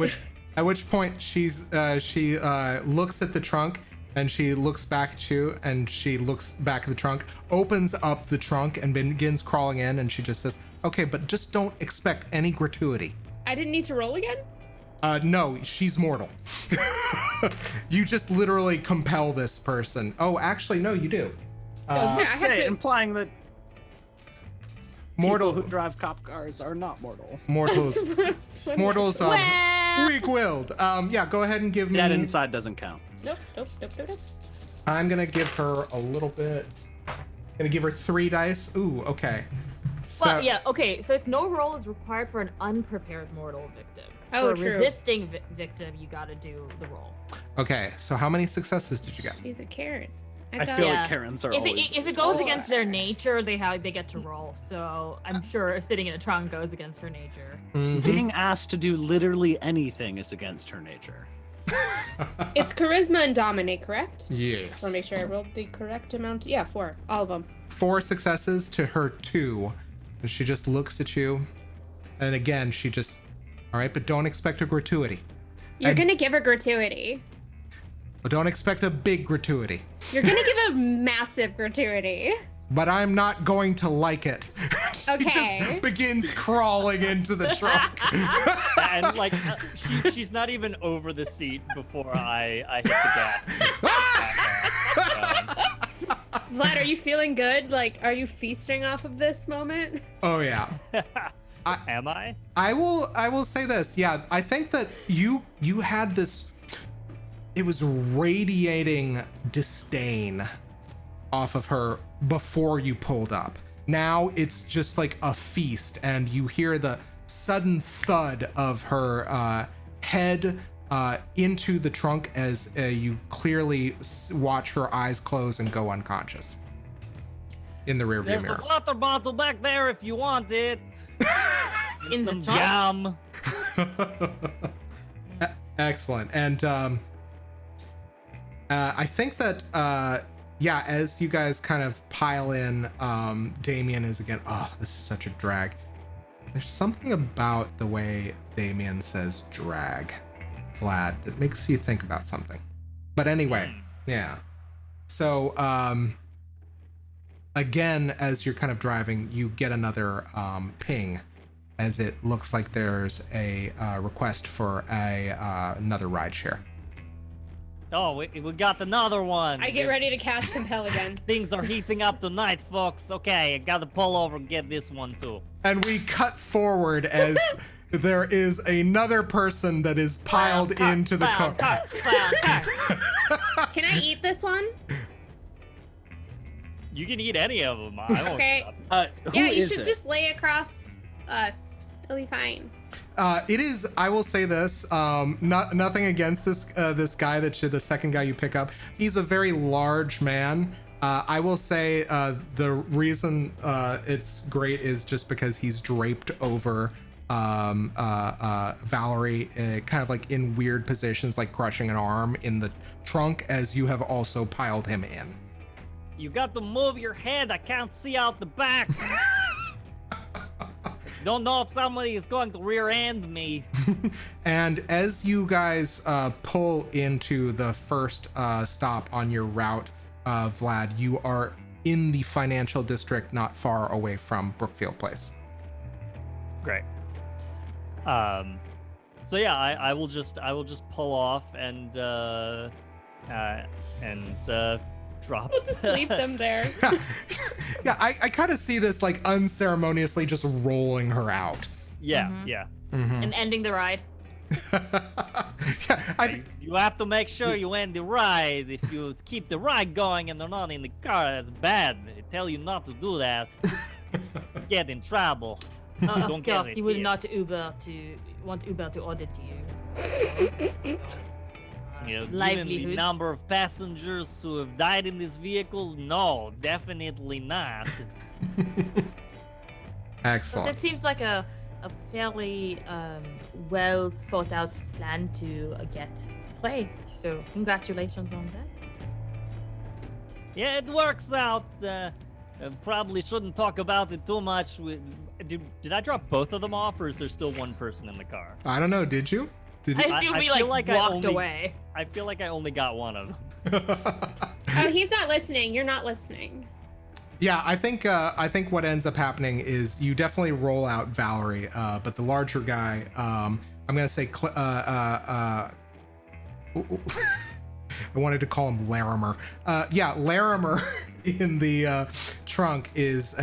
which point she looks at the trunk and she looks back at you and she looks back at the trunk, opens up the trunk and begins crawling in, and she just says, "Okay, but just don't expect any gratuity." I didn't need to roll again. No, she's mortal. You just literally compel this person. Oh, actually, no, you do. I was about I to had say, to- implying that Mortal, people who drive cop cars are not mortal. mortals, mortals are Well- weak-willed. Yeah, go ahead and give me. That inside doesn't count. Nope. I'm gonna give her a little bit. Gonna give her 3 dice. Ooh, okay. So, Well, yeah, okay, so it's no roll is required for an unprepared mortal victim. Oh, for a true. resisting victim, you gotta do the roll. Okay, so how many successes did you get? She's a Karen. I thought- feel Yeah. like Karens are If always. it goes against their nature, they get to roll. So I'm sure if sitting in a trunk goes against her nature. Mhm. Being asked to do literally anything is against her nature. It's charisma and dominate, correct? Yes. Just want to make sure I rolled the correct amount. Yeah, 4. All of them. 4 successes to her 2. And she just looks at you. And again, she just, all right, but don't expect a gratuity. You're And- gonna give a gratuity. But don't expect a big gratuity. You're gonna give a massive gratuity. But I'm not going to like it. She Okay. just begins crawling into the trunk. And like, she's not even over the seat before I hit the gas. Vlad, are you feeling good? Like, are you feasting off of this moment? Oh yeah. Am I? I will say this. Yeah, I think that you had this, it was radiating disdain off of her before you pulled up. Now it's just like a feast, and you hear the sudden thud of her head into the trunk as you clearly watch her eyes close and go unconscious in the rearview There's mirror. a water bottle back there if you want it. In the Some trunk? jam. Excellent. And I think that yeah, as you guys kind of pile in, Damian is again, oh, this is such a drag. There's something about the way Damian says drag, Vlad, that makes you think about something. But anyway, yeah. So again, as you're kind of driving, you get another ping, as it looks like there's a request for another rideshare. Oh, we got another one. I get ready to cast compel again. Things are heating up tonight, folks. Okay, I gotta pull over and get this one too. And we cut forward as there is another person that is piled into the car. Car. Can I eat this one? You can eat any of them. I won't Okay. stop. Who Yeah, you is should it? just lay across us. It'll be fine. It is. I will say this. Nothing against this guy the second guy you pick up. He's a very large man. I will say the reason it's great is just because he's draped over Valerie, kind of like in weird positions, like crushing an arm in the trunk, as you have also piled him in. You got to move your head. I can't see out the back. Don't know if somebody is going to rear end me. And as you guys pull into the first stop on your route, Vlad, you are in the financial district not far away from Brookfield Place. Great. So yeah, I will just pull off and drop. We'll just leave them there. Yeah, I kind of see this like unceremoniously just rolling her out. Yeah, Mhm. yeah. And ending the ride. Yeah, You have to make sure you end the ride. If you keep the ride going and they're not in the car, that's bad. They tell you not to do that. Get in trouble. Of Don't get course, it you would here. not want Uber to order to you. You know, given the Livelihoods. number of passengers who have died in this vehicle, no, definitely not. excellent. That seems like a fairly well thought out plan to get play. So congratulations on that. Yeah, it works out. Probably shouldn't talk about it too much. Did I drop both of them off, or is there still one person in the car? I don't know. Did you? Did you? I assume we feel like like I walked only- away. I feel like I only got one of them. Oh, he's not listening. You're not listening. Yeah, I think what ends up happening is you definitely roll out Valerie, but the larger guy, I'm gonna say, I wanted to call him Larimer. Yeah, Larimer in the trunk is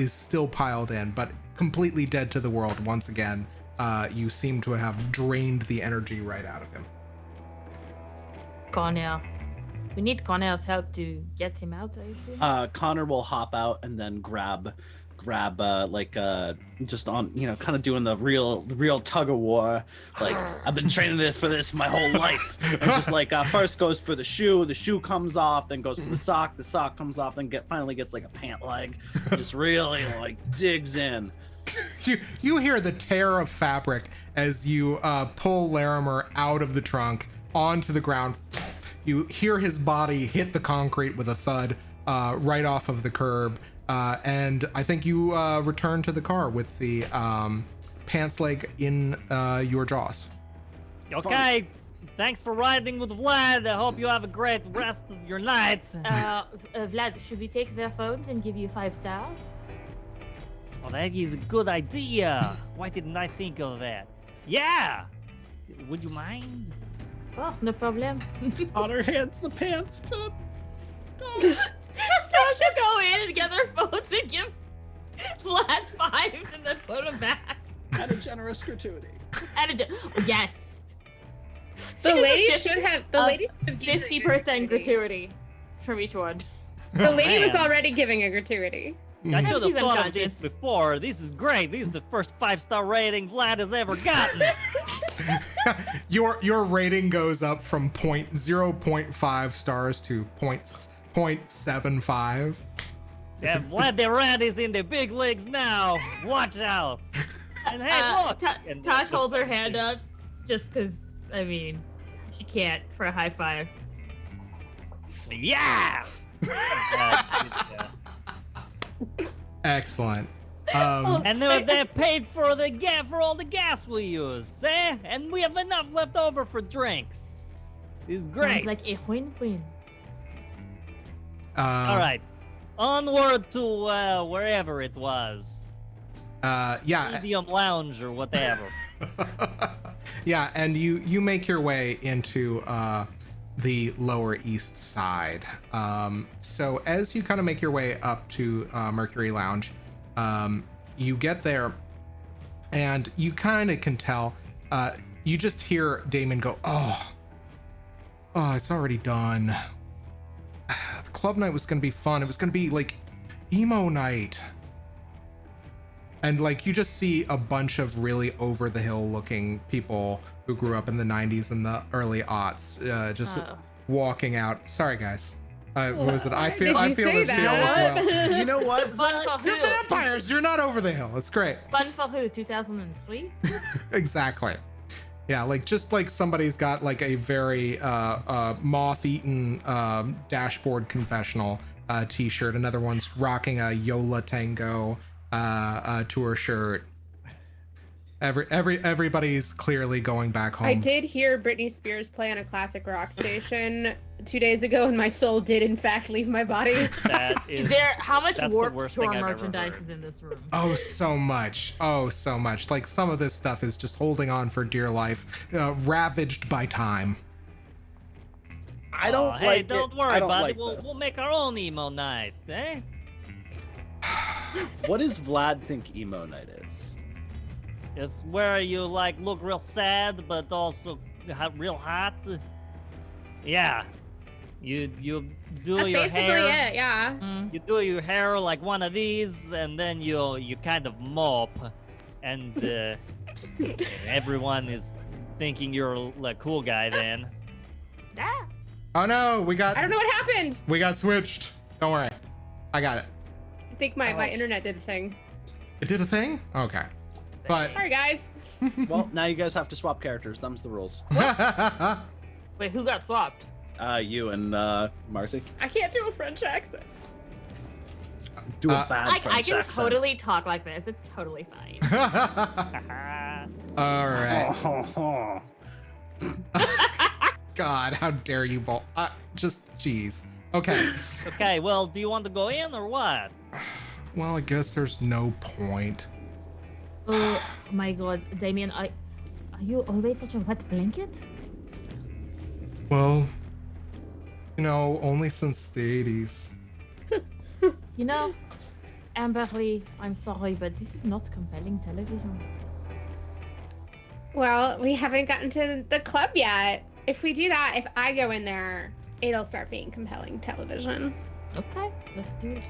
still piled in, but completely dead to the world once again. You seem to have drained the energy right out of him. Conor. We need Conor's help to get him out, I assume. Conor will hop out and then grab just on, kind of doing the real tug of war. Like, I've been training for this my whole life. And it's just like first goes for the shoe comes off, then goes for the sock comes off, then finally gets like a pant leg. Just really like digs in. You hear the tear of fabric as you pull Larimer out of the trunk onto the ground. You hear his body hit the concrete with a thud right off of the curb, and I think you return to the car with the pants leg in your jaws. Okay, thanks for riding with Vlad. I hope you have a great rest of your night. Vlad, should we take their phones and give you 5 stars? Oh, that is a good idea. Why didn't I think of that? Yeah! Would you mind? Oh, no problem. Conor hands the pants to Tash will go in and get their phones and give Vlad 5s and then put them back. at a generous gratuity. Yes. The lady should have. The lady should give her 50% gratuity from each one. The lady was Man. already giving a gratuity. I should have She's thought of unconscious. this before. This is great. This is the first 5-star rating Vlad has ever gotten. Your rating goes up from 0.5 stars to 0.75. Yeah, Vlad the Rat is in the big leagues now. Watch out. And hey, look. And Tash holds her hand up just because, I mean, she can't for a high five. Yeah. Excellent. And they paid for for all the gas we use, eh? And we have enough left over for drinks. This is great. Sounds like a win-win. All right, onward to wherever it was, Yeah. Medium Lounge or whatever. Yeah, and you make your way into the Lower East Side. So as you kind of make your way up to Mercury Lounge, you get there, and you kind of can tell. You just hear Damian go, "Oh, it's already done. The club night was gonna be fun. It was gonna be like emo night." And like you just see a bunch of really over the hill looking people who grew up in the 90s and the early aughts, just walking out. Sorry guys. What was it? I feel Did you say this feel as that? well. You know what? Fun for You're who? vampires. You're not over the hill. It's great. Fun for who? 2003? Exactly. Yeah, like just like somebody's got like a very moth-eaten dashboard confessional t-shirt. Another one's rocking a Yola Tango tour shirt. Everybody's clearly going back home. I did hear Britney Spears play on a classic rock station 2 days ago, and my soul did in fact leave my body. That Is there how much that's the warped worst tour thing I've ever merchandise heard. is in this room? Oh, so much. Oh, so much. Like, some of this stuff is just holding on for dear life, ravaged by time. I don't Hey, like don't it. worry, I don't buddy. like We'll this. make our own emo night, eh? What does Vlad think emo night is? It's where you like look real sad, but also real hot. Yeah, you do That's your basically hair. it, yeah. Mm. You do your hair like one of these, and then you kind of mop, and everyone is thinking you're a cool guy. Then Ah, Oh no, I don't know what happened. we got switched. Don't worry, I got it. I think my Ouch. internet did a thing. It did a thing. Okay, but Sorry, guys. Well, now you guys have to swap characters. Them's the rules. wait, who got swapped? You and Marcy. I can't do a French accent. Do a bad I French can accent. totally talk like this. It's totally fine. all right. Oh, God, how dare you, Bolt? Just jeez. Okay. okay, well, do you want to go in or what? Well, I guess there's no point. Oh my god, Damian, are you always such a wet blanket? Well, you know, only since the 80s. You know, Amberlee, I'm sorry, but this is not compelling television. Well, we haven't gotten to the club yet. If we do that, if I go in there, it'll start being compelling television. Okay, let's do it.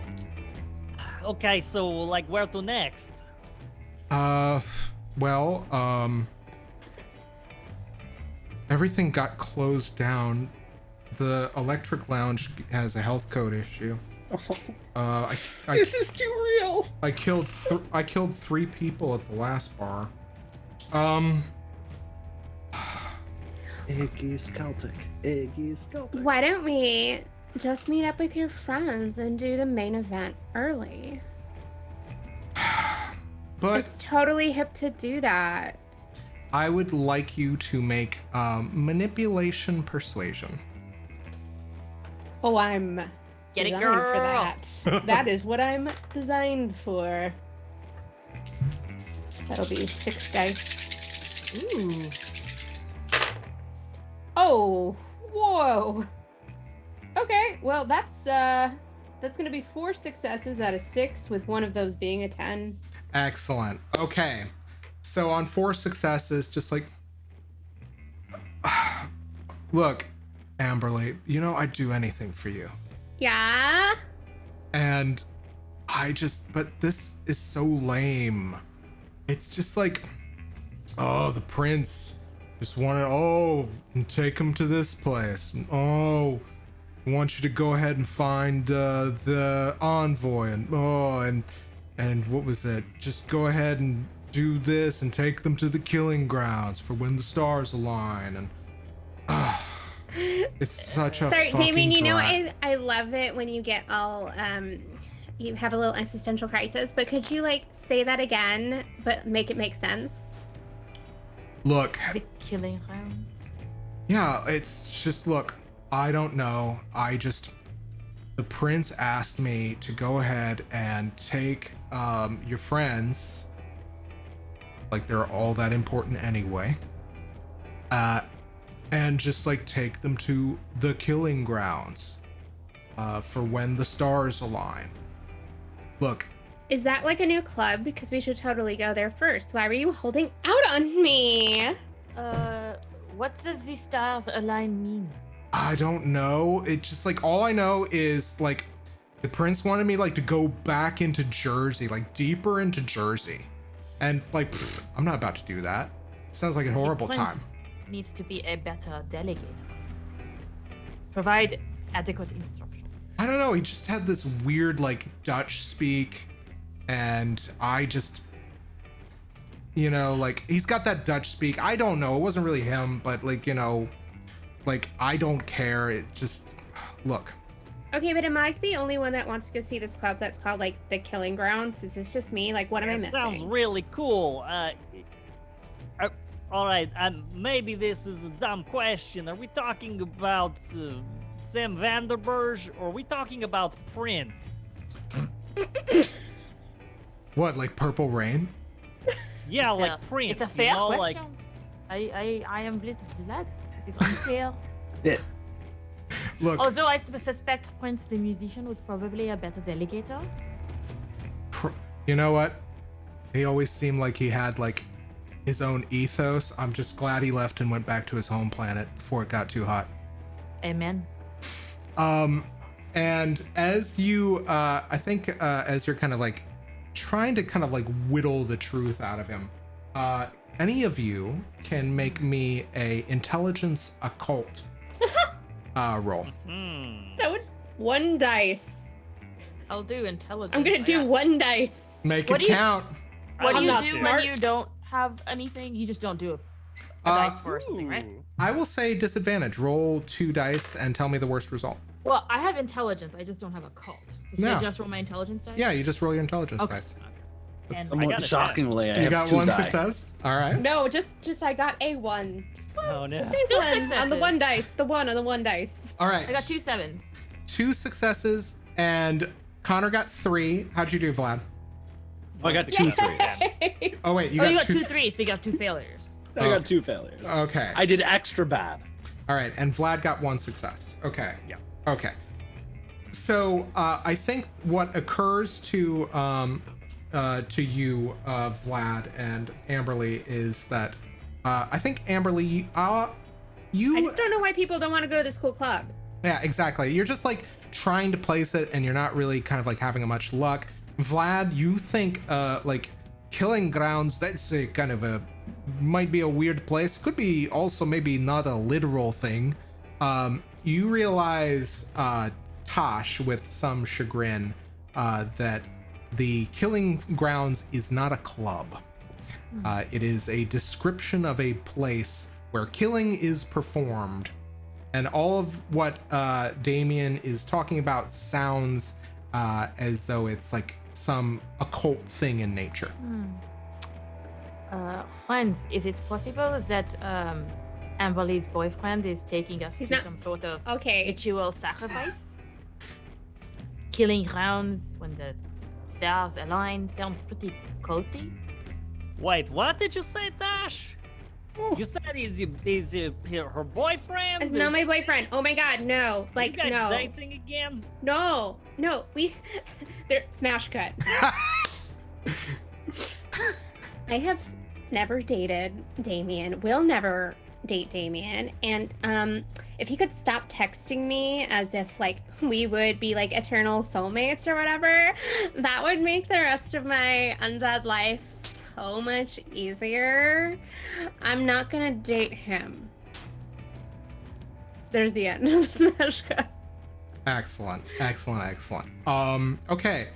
Okay, so like where to next? Well, everything got closed down. The Electric Lounge has a health code issue. I this is too real. I killed 3 people at the last bar. Iggy's Celtic. Iggy's Celtic. Why don't we just meet up with your friends and do the main event early? But It's totally hip to do that. I would like you to make manipulation persuasion. Oh, I'm Get it, designed girl. for that. That is what I'm designed for. That'll be 6 dice. Ooh. Oh, whoa. Okay, well that's gonna be 4 successes out of 6, with one of those being a 10. Excellent. Okay. So on 4 successes, just like, look, Amberlee, you know I'd do anything for you. Yeah. And but this is so lame. It's just like, oh, the prince just wanted, take him to this place. Oh, I want you to go ahead and find the envoy, and what was it? Just go ahead and do this and take them to the killing grounds for when the stars align. And it's such a Sorry, fucking Damian, you know drag. I love it when you get all you have a little existential crisis, but could you like say that again but make it make sense? Look, The killing rounds. yeah, it's just, look, I don't know. The prince asked me to go ahead and take your friends, like they're all that important anyway, and just like take them to the killing grounds for when the stars align. Look, Is that like a new club? Because we should totally go there first. Why were you holding out on me? What does the stars align mean? I don't know. It just like, all I know is like the prince wanted me like to go back into Jersey, like deeper into Jersey. And like, I'm not about to do that. Sounds like a horrible the time. prince needs to be a better delegate or something. Provide adequate instructions. I don't know. He just had this weird like Dutch speak, and I just, like he's got that Dutch speak. I don't know. It wasn't really him, but like, like I don't care. It just, look. Okay, but am I like the only one that wants to go see this club that's called like the Killing Grounds? Is this just me? Like, what am I It missing? sounds really cool. All right, maybe this is a dumb question. Are we talking about Sam Vanderburg, or are we talking about Prince? What, like Purple Rain? Yeah, It's like a- Prince. It's a fair you know, question. I am Vlad. It is unfair. Look, Although I suspect Prince the musician was probably a better delegator. you know what? He always seemed like he had like his own ethos. I'm just glad he left and went back to his home planet before it got too hot. Amen. And as you, I think, as you're kind of like trying to kind of like whittle the truth out of him, any of you can make me a intelligence occult roll. That would one dice. I'll do intelligence. I'm gonna I do got- one dice. Make What it do you- count. What do I'm you not do smart. when you don't have anything? You just don't do a dice for or something, right? I will say disadvantage. Roll 2 dice and tell me the worst result. Well, I have intelligence. I just don't have a cult. So should No. I just roll my intelligence dice? Yeah, you just roll your intelligence Okay. dice. And I got a check. Shockingly, I You have got 2 one die. success. All right. No, just I got a one. Just one. Oh, no. Just a Two one on the one successes. dice. The one on the one dice. All right. I got 2 sevens. 2 successes and Connor got 3. How'd you do, Vlad? I got 2 threes. Oh wait, you Oh, got you got 2. 2 threes, so you got 2 failures. I got 2 failures. Okay. I did extra bad. All right, and Vlad got 1 success. Okay. Yeah. Okay. So I think what occurs to you, Vlad and Amberlee, is that I think Amberlee, you. I just don't know why people don't want to go to the school club. Yeah, exactly. You're just like trying to place it, and you're not really kind of like having much luck. Vlad, you think like Killing Grounds? That's a kind of a might be a weird place. Could be also maybe not a literal thing. You realize, Tash, with some chagrin, that the Killing Grounds is not a club. It is a description of a place where killing is performed. And all of what Damian is talking about sounds as though it's like some occult thing in nature. Friends, is it possible that Amberlee's boyfriend is taking us He's to not- some sort of Okay. ritual sacrifice? Killing grounds when the stars align sounds pretty culty. Wait, what did you say, Tash? You said he's her boyfriend? It's not my boyfriend. Oh my god, no. Like, you guys no. dating again? No. We they're smash cut. I have never dated Damian. Will never date Damian. And if he could stop texting me as if like we would be like eternal soulmates or whatever, that would make the rest of my undead life so much easier. I'm not gonna date him. There's the end of the smash cut. Excellent. Okay.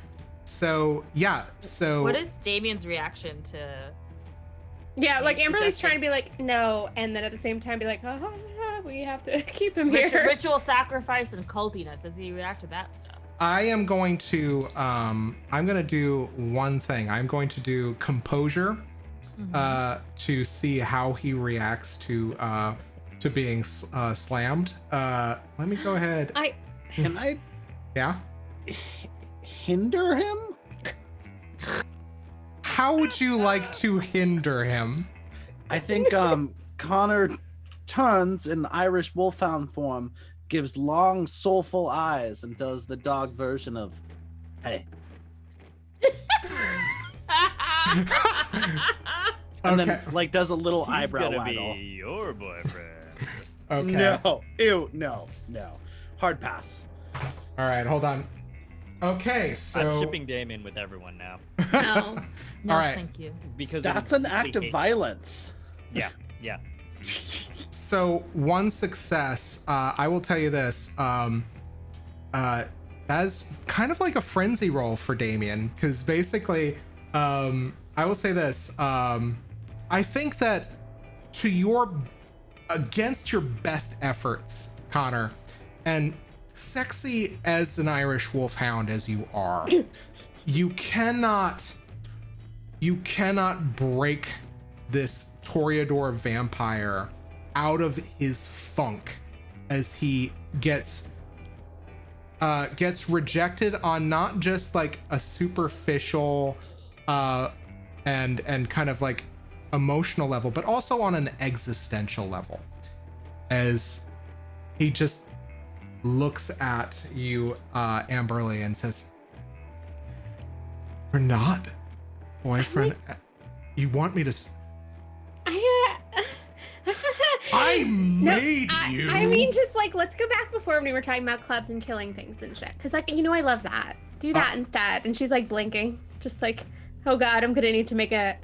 So yeah. So What is Damian's reaction to? Yeah, like Yes, Amberlee's trying to be suggestions. like, no, and then at the same time be like, oh, we have to keep him Ritual, here. ritual sacrifice and cultiness. Does he react to that stuff? I am going to I'm gonna do one thing. I'm going to do composure to see how he reacts to being slammed. Let me go ahead. Can I Yeah. hinder him? How would you like to hinder him? I think Conor turns in Irish wolfhound form, gives long, soulful eyes, and does the dog version of, hey. And Okay. then like does a little He's eyebrow gonna waggle. be your boyfriend. Okay. No. Ew, no. Hard pass. All right, hold on. Okay, so I'm shipping Damian with everyone now No. No, All right. thank you. because That's we an act of hate- violence. Yeah. So one success. I will tell you this. That's kind of like a frenzy roll for Damian, because basically, I will say this. I think that against your best efforts, Conor, and sexy as an Irish wolfhound as you are, you cannot break this Toreador vampire out of his funk as he gets rejected on not just like a superficial and kind of like emotional level, but also on an existential level, as he just looks at you, Amberlee, and says, "We're not boyfriend. You want me to I made you." I mean, just like, let's go back before when we were talking about clubs and killing things and shit. Cause like, I love that. Do that instead. And she's like blinking, just like, oh God, I'm gonna need to make a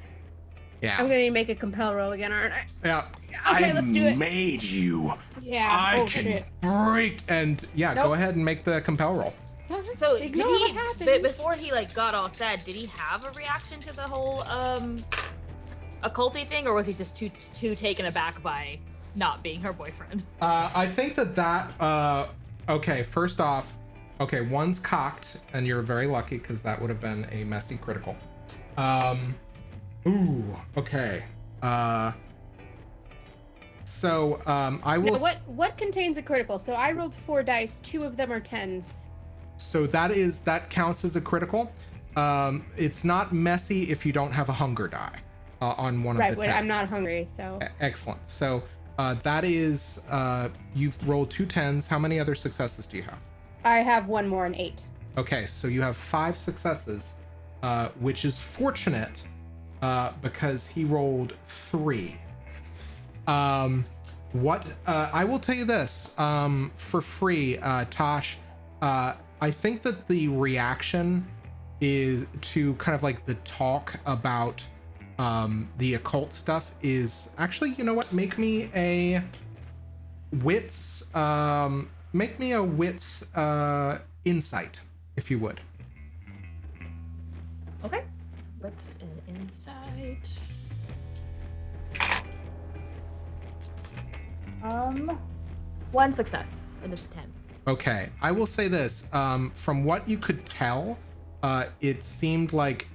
compel roll again, aren't I? Yeah. Okay, let's do it. Made you. Yeah. I can break. And yeah, go ahead and make the compel roll. So Ignore what happened. before he like got all sad, did he have a reaction to the whole occulty thing, or was he just too taken aback by not being her boyfriend? I think that okay, first off, okay, one's cocked, and you're very lucky because that would have been a messy critical. Ooh, okay. So I will. Now, what contains a critical? So I rolled 4 dice. 2 of them are 10s. So that counts as a critical. It's not messy if you don't have a hunger die on one of the 10s. I'm not hungry, so. Excellent. So that is you've rolled 2 10s. How many other successes do you have? I have 1 more, and 8. Okay, so you have 5 successes, which is fortunate because he rolled 3. What I will tell you this for free, Tash. I think that the reaction is to kind of like the talk about the occult stuff is actually, you know what? Make me a wits. Make me a wits insight, if you would. Okay. What's an insight? 1 success, and it's 10. Okay, I will say this. From what you could tell, it seemed like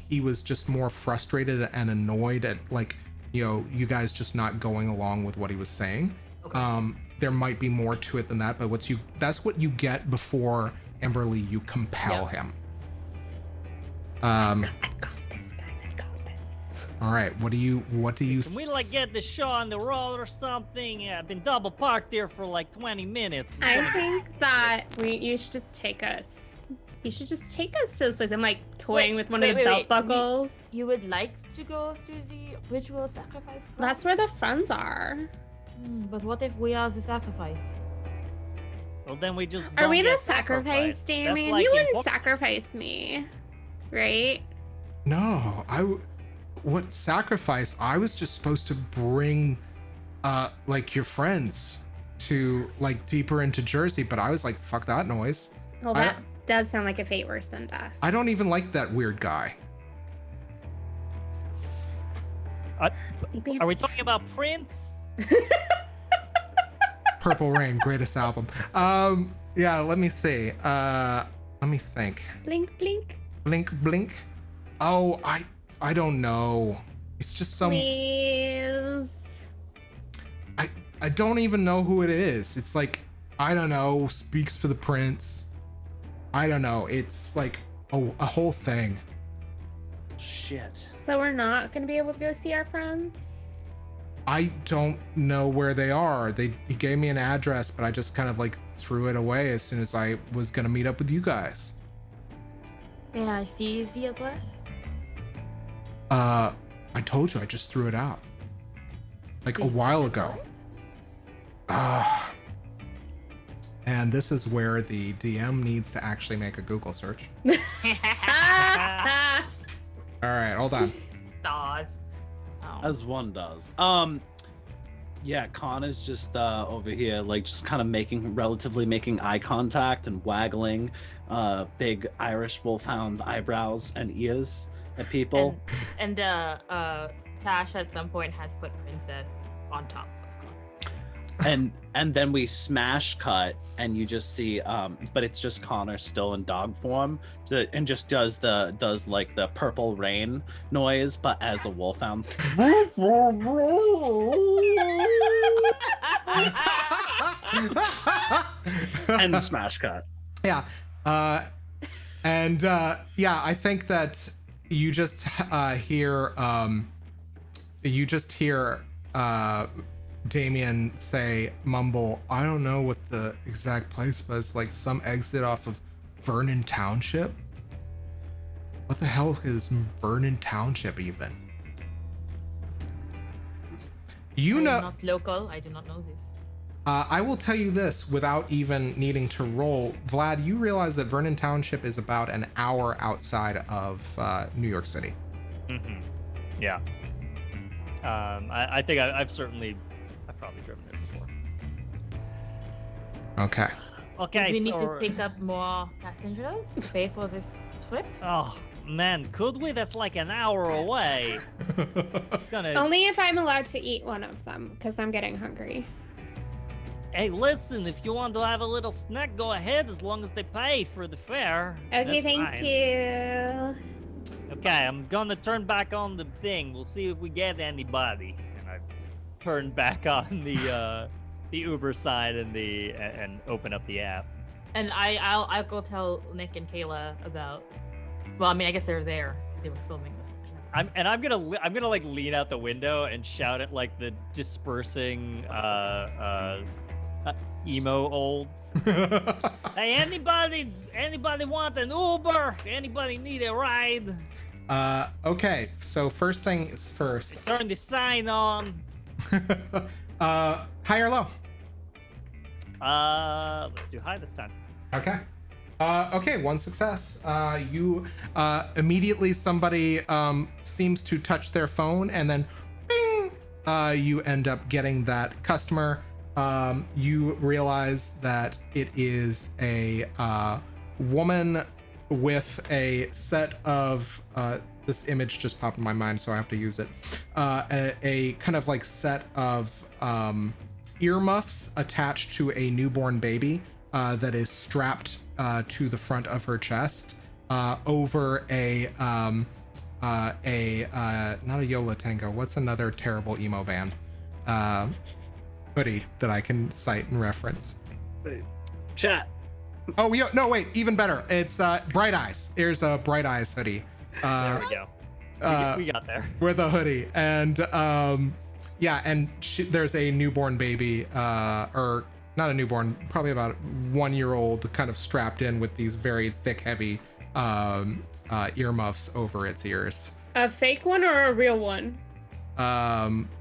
he was just more frustrated and annoyed at, like, you guys just not going along with what he was saying. Okay. There might be more to it than that, but that's what you get before Amberlee, you compel him. I got this, guys. I got this. All right, what do you Can we like get the show on the roll or something? Yeah, I've been double parked here for like 20 minutes. I think that you should just take us. You should just take us to this place. I'm like toying with one of the belt buckles. You would like to go to the ritual sacrifice club? That's where the friends are. But what if we are the sacrifice? Well, then we just Are don't we the get sacrifice, sacrificed. Damian? That's like You wouldn't in sacrifice me, right? No, what sacrifice? I was just supposed to bring like your friends to like deeper into Jersey, but I was like, fuck that noise. Well, that does sound like a fate worse than death. I don't even like that weird guy. Are we talking about Prince? Purple Rain, greatest album. Yeah, let me see. Let me think. Blink, blink. Blink, blink. Oh, I don't know. It's just some. Please. I don't even know who it is. It's like, I don't know, speaks for the prince. I don't know. It's like a whole thing. Shit. So we're not gonna be able to go see our friends? I don't know where they are. He gave me an address, but I just kind of like threw it away as soon as I was gonna meet up with you guys. May I see the address? I told you I just threw it out. Like a while ago. And this is where the DM needs to actually make a Google search. All right, hold on. Stars. Oh. As one does. Yeah, Connor's just over here, like just kind of making eye contact and waggling big Irish wolfhound eyebrows and ears at people. And Tash at some point has put Princess on top of Conor. and then we smash cut, and you just see, but it's just Conor still in dog form, and just does like the purple rain noise, but as a wolfhound. And smash cut. Yeah. Yeah, I think that you just hear Damian mumble, I don't know what the exact place, but it's like some exit off of Vernon Township. What the hell is Vernon Township even? I am not local. I do not know this. I will tell you this without even needing to roll. Vlad, you realize that Vernon Township is about an hour outside of New York City. Mm-hmm. Yeah. I think I've probably driven it before. Okay. Okay, We need to pick up more passengers to pay for this trip. Oh, man, could we? That's like an hour away. It's gonna... Only if I'm allowed to eat one of them, because I'm getting hungry. Hey, listen, if you want to have a little snack, go ahead, as long as they pay for the fare. Okay, That's thank fine. you. Okay, I'm gonna turn back on the thing. We'll see if we get anybody. And I turn back on the Uber side and open up the app. And I'll go tell Nick and Kayla about. Well, I mean, I guess they're there because they were filming this. I'm gonna like lean out the window and shout at like the dispersing emo olds. Hey, anybody want an Uber? Anybody need a ride? Okay, so first things first. Turn the sign on. High or low? Let's do high this time. Okay. Okay, one success. You immediately somebody seems to touch their phone, and then bing, you end up getting that customer. You realize that it is a woman with a set of this image just popped in my mind, so I have to use it. A kind of like set of earmuffs attached to a newborn baby that is strapped to the front of her chest over a not a Yola Tango. What's another terrible emo band? Hoodie that I can cite and reference. Chat. Oh, no, wait, even better. It's Bright Eyes. Here's a Bright Eyes hoodie. There we go. We got there. With a hoodie. And yeah, and there's a newborn baby, or not a newborn, probably about 1 year old, kind of strapped in with these very thick, heavy earmuffs over its ears. A fake one or a real one?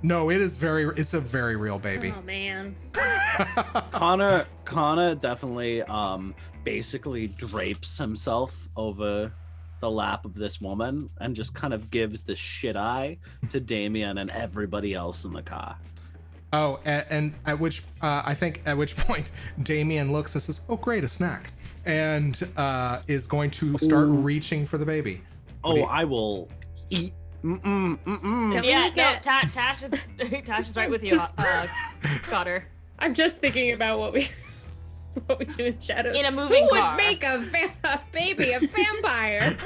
No, it's a very real baby. Oh man. Conor definitely basically drapes himself over the lap of this woman and just kind of gives the shit eye to Damian and everybody else in the car. Oh, and at which point Damian looks and says, "Oh, great, a snack," and is going to start reaching for the baby. I will eat. Can Yeah, we no, get... Tash is right with you, Conor. I'm just thinking about what we do in Shadows. In a moving Who car. would make a baby a vampire?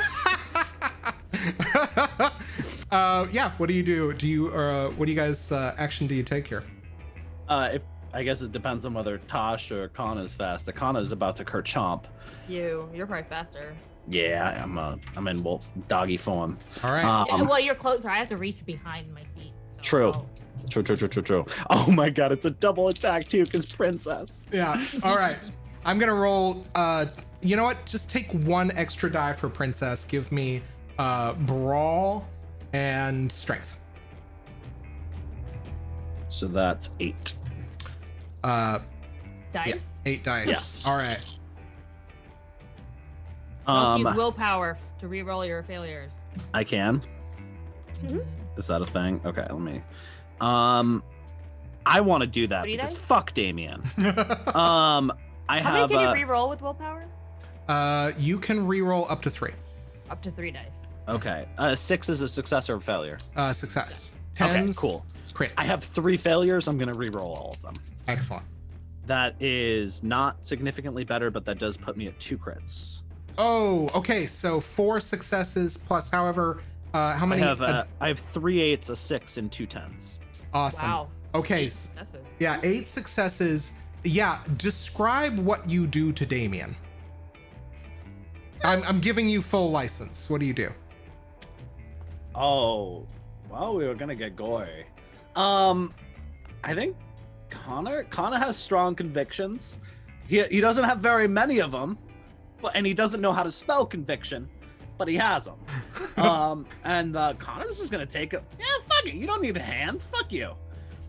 Yeah. What do you do? What do you guys action do you take here? I guess it depends on whether Tash or Connor's faster. Connor's about to kerchomp. You're probably faster. Yeah, I'm in wolf doggy form. All right. Well, you're closer. I have to reach behind my seat. So True. True. Oh my god, it's a double attack too, because princess. Yeah. All right. I'm gonna roll. You know what? Just take one extra die for princess. Give me brawl and strength. So that's 8. Dice? Yeah, 8 dice. Yes. All right. Must use willpower to reroll your failures. I can. Mhm. Is that a thing? Okay, let me. I want to do that What do you because dice? fuck Damian. I How have. many can you reroll with willpower? You can reroll up to 3. Up to 3 dice. Okay. 6 is a success or a failure. Success. Okay, 10s, cool. crits. I have 3 failures. I'm gonna reroll all of them. Excellent. That is not significantly better, but that does put me at 2 crits. Oh, okay. So 4 successes plus however, how many? I have 3 8s, a 6, and 2 10s. Awesome. Wow. Okay. 8 successes. Yeah, 8 successes. Yeah, describe what you do to Damian. I'm giving you full license. What do you do? Oh, well, we were gonna get gory. I think Conor has strong convictions. He doesn't have very many of them, and he doesn't know how to spell conviction, but he has them. And Conor's just gonna take it. Yeah, fuck it. You don't need a hand. Fuck you.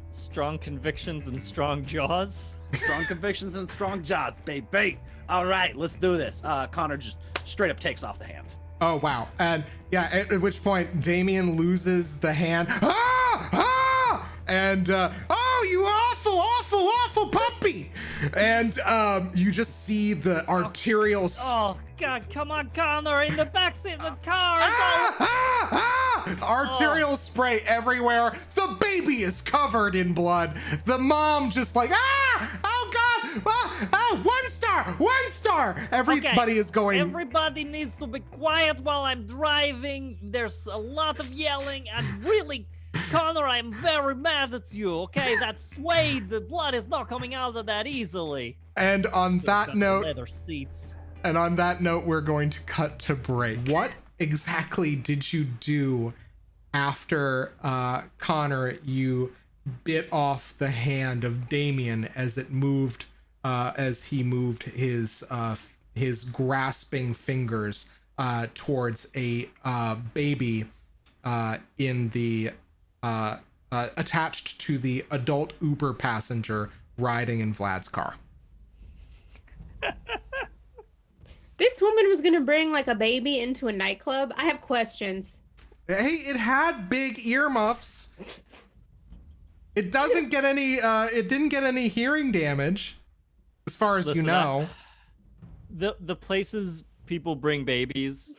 Strong convictions and strong jaws. Strong convictions and strong jaws, baby. All right, let's do this. Conor just straight up takes off the hand. Oh, wow. And yeah, at which point Damian loses the hand. Ah! Ah! And, oh, you awful puppy. And you just see the arterial... Oh, God, come on, Conor, in the backseat of the car. Arterial spray everywhere. The baby is covered in blood. The mom just like, oh God, 1 star. Everybody is going. Everybody needs to be quiet while I'm driving. There's a lot of yelling. And really, Conor, I'm very mad at you. Okay, that suede, the blood is not coming out of that easily. And on that note, leather seats. And on that note, we're going to cut to break. What exactly did you do after Conor, you bit off the hand of Damian as it moved, as he moved his grasping fingers towards a baby in the attached to the adult Uber passenger riding in Vlad's car? This woman was gonna bring like a baby into a nightclub. I have questions. Hey, it had big earmuffs. It doesn't get any, it didn't get any hearing damage, as far as you know. The places people bring babies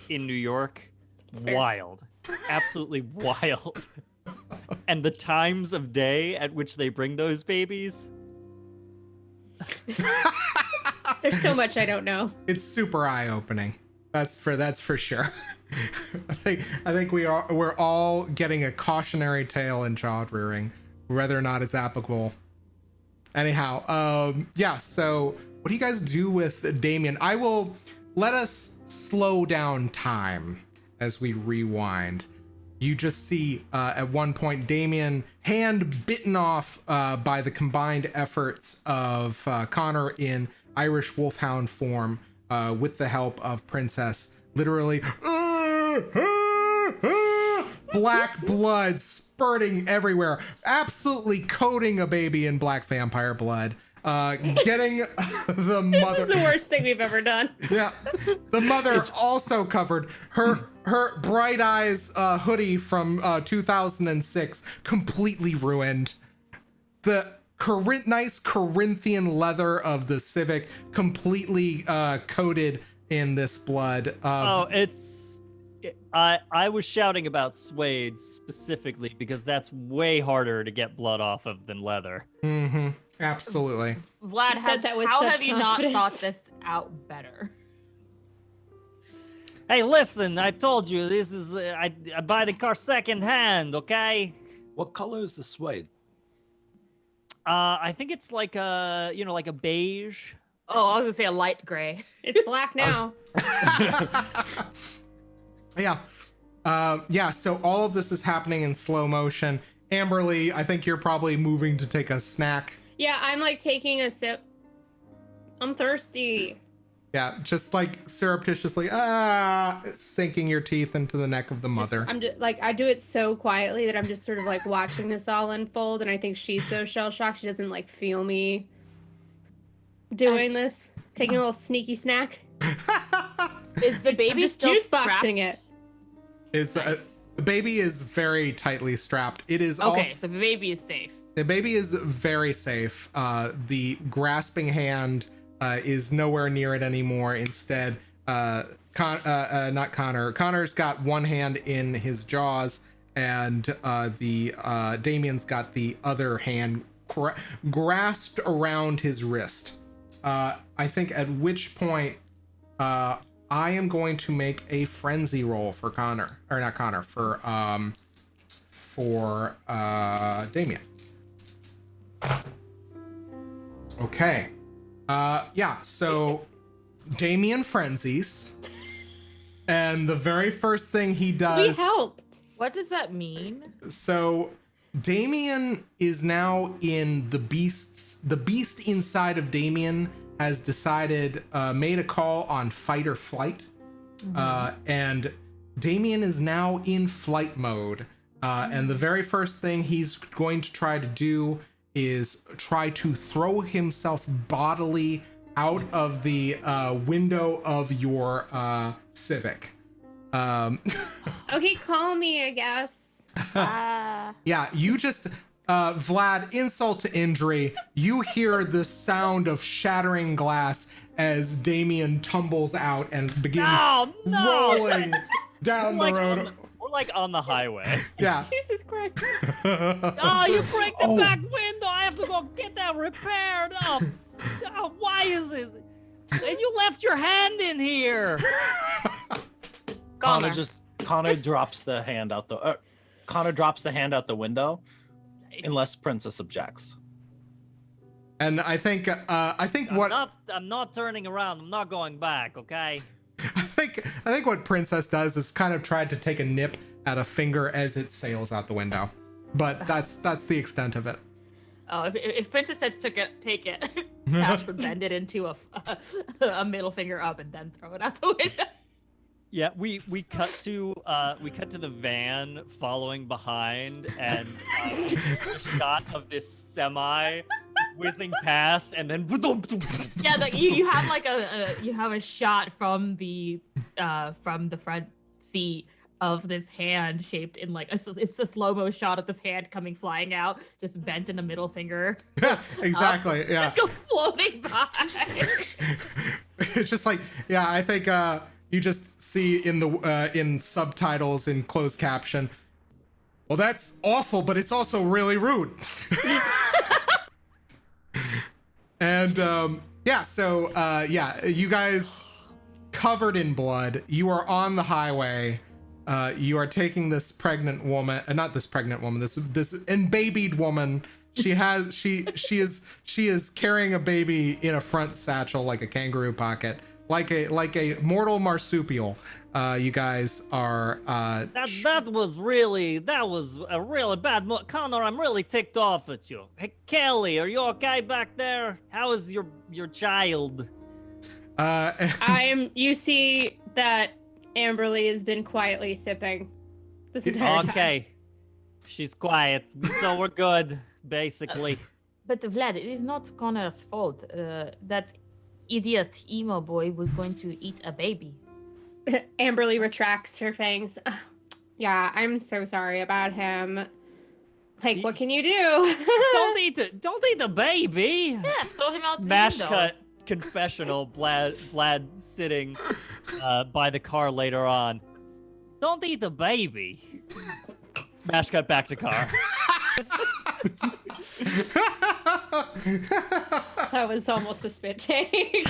in New York, wild. Absolutely wild. And the times of day at which they bring those babies. There's so much I don't know. It's super eye-opening. That's for sure. I think we're all getting a cautionary tale and jaw-rearing, whether or not it's applicable. Anyhow, yeah. So what do you guys do with Damian? Let us slow down time as we rewind. You just see at one point Damian hand bitten off by the combined efforts of Conor in Irish Wolfhound form with the help of Princess. Literally black blood spurting everywhere, absolutely coating a baby in black vampire blood. Getting the mother. This is the worst thing we've ever done. Yeah, the mother also covered. Her Bright Eyes hoodie from 2006 completely ruined. The nice Corinthian leather of the Civic completely coated in this blood. I was shouting about suede specifically because that's way harder to get blood off of than leather. Mm-hmm. Absolutely. Vlad, how have you not thought this out better? Hey, listen, I told you this is I buy the car secondhand, okay? What color is the suede? I think it's like a beige. Oh, I was gonna say a light gray. It's black now. Yeah. Yeah, so all of this is happening in slow motion. Amberlee, I think you're probably moving to take a snack. Yeah, I'm like taking a sip. I'm thirsty. Yeah, just like surreptitiously, sinking your teeth into the neck of the mother. I'm just like, I do it so quietly that I'm just sort of like watching this all unfold, and I think she's so shell shocked she doesn't like feel me doing this. Taking a little sneaky snack. Is the baby still juice strapped? boxing it? The baby is very tightly strapped. It is Okay, also, so the baby is safe. the baby is very safe. The grasping hand is nowhere near it anymore. Instead, not Conor. Conor's got one hand in his jaws, and the Damian's got the other hand grasped around his wrist. I think at which point I am going to make a frenzy roll for Conor, or not Conor, for Damian. Okay. So Damian frenzies, and the very first thing he does. We helped. What does that mean? So Damian is now in the beasts. The beast inside of Damian has decided, made a call on fight or flight. And Damian is now in flight mode. And the very first thing he's going to try to do is try to throw himself bodily out of the window of your Civic. Okay, call me, I guess. Yeah, you just, Vlad, insult to injury. You hear the sound of shattering glass as Damian tumbles out and begins rolling down the road. We're like on the highway. Yeah. Jesus Christ. Oh, you break the back window. I have to go get that repaired. Oh, why is this? And you left your hand in here. Conor drops the hand out the Conor drops the hand out the window, unless Princess objects. And I think I'm not turning around. I'm not going back. Okay. I think what Princess does is kind of tried to take a nip at a finger as it sails out the window, but that's the extent of it. Oh, if Princess said take it, Tash would bend it into a middle finger up and then throw it out the window. Yeah, we cut to the van following behind, and a shot of this semi whizzing past, and then Yeah, you have like a shot from the front seat of this hand shaped in like it's a slow-mo shot of this hand coming flying out, just bent in a middle finger. Exactly. Yeah. Just go floating by. It's just like, yeah, I think you just see in the in subtitles in closed caption, well, that's awful, but it's also really rude. And you guys covered in blood. You are on the highway. You are taking this pregnant woman, not this pregnant woman, this embabied woman. She is carrying a baby in a front satchel, like a kangaroo pocket, like a mortal marsupial. You guys are that was a really bad Conor, I'm really ticked off at you. Hey, Kelly, are you okay back there? How is your child? You see that Amberlee has been quietly sipping this entire time. Okay. She's quiet, so we're good, basically. But Vlad, it is not Connor's fault. That idiot emo boy was going to eat a baby. Amberlee retracts her fangs. Yeah, I'm so sorry about him. Like, what can you do? Don't eat the baby. Yeah, throw him out Smash the window. cut confessional. Vlad sitting by the car later on. Don't eat the baby. Smash cut back to car. That was almost a spit take.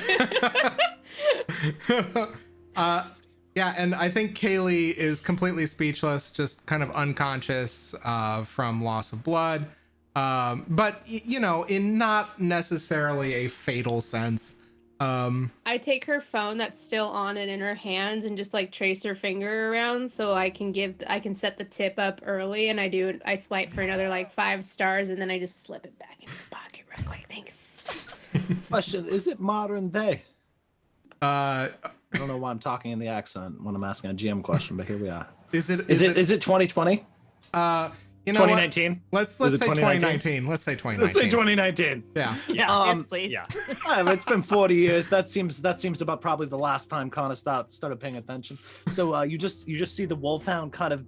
Yeah, and I think Kaylee is completely speechless, just kind of unconscious from loss of blood. But, in not necessarily a fatal sense. I take her phone that's still on and in her hands and just like trace her finger around so I can set the tip up early, and I swipe for another like 5 stars, and then I just slip it back in my pocket real quick. Thanks. Question: is it modern day? I don't know why I'm talking in the accent when I'm asking a GM question, but here we are. Is it 2020? 2019? Let's say 2019. Let's say 2019. Let's say 2019. Yeah. Yes, please. Yeah. It's been 40 years. That seems about probably the last time Conor started paying attention. So you just see the wolfhound kind of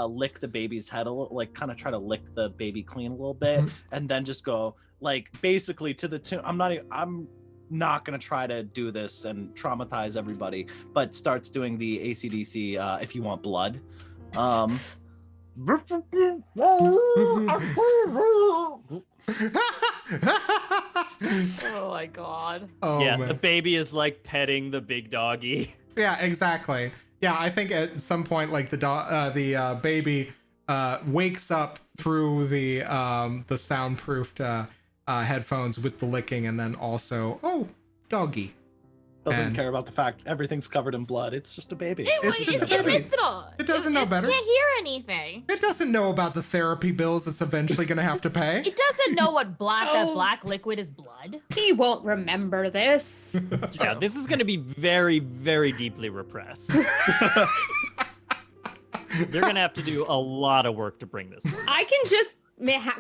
lick the baby's head a little, like kind of try to lick the baby clean a little bit, and then just go like basically to the tune. I'm not gonna try to do this and traumatize everybody, but starts doing the AC/DC if you want blood. Oh my god. Oh yeah, man. the baby is like petting the big doggy. Yeah, exactly. Yeah, I think at some point, like the baby wakes up through the soundproofed headphones with the licking, and then also, oh, doggy. Doesn't And- care about the fact everything's covered in blood. It's just a baby. It's just a It baby. missed it all. It doesn't know better. It can't hear anything. It doesn't know about the therapy bills it's eventually gonna have to pay. It doesn't know what that Oh. black liquid is blood. He won't remember this. Yeah, this is going to be very, very deeply repressed. They're going to have to do a lot of work to bring this forward. I can just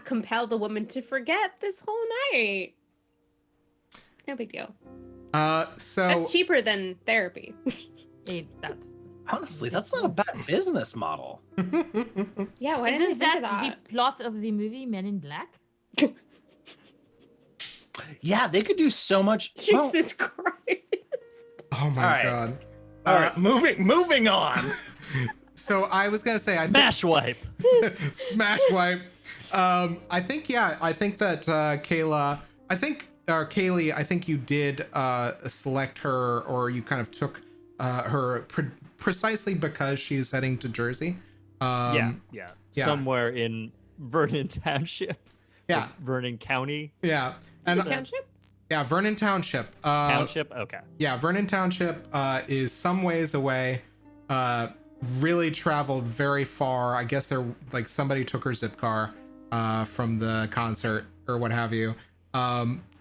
compel the woman to forget this whole night. It's no big deal. So That's cheaper than therapy. That's Honestly, that's not a bad business model. Yeah, why didn't I Isn't think of that that? the plot of the movie Men in Black? Yeah, they could do so much. Well, Jesus Christ. oh my All right. god. all right, moving on. So I was gonna say, I Smash wipe. Smash wipe. I think that Kaylee, I think you did select her, or you kind of took her precisely because she's heading to Jersey. Yeah. yeah. Somewhere in Vernon Township. Yeah. Or Vernon County. Yeah. And This township? yeah, Vernon Township. Township? Okay. Yeah, Vernon Township is some ways away. Really traveled very far. I guess they're like somebody took her zip car from the concert or what have you.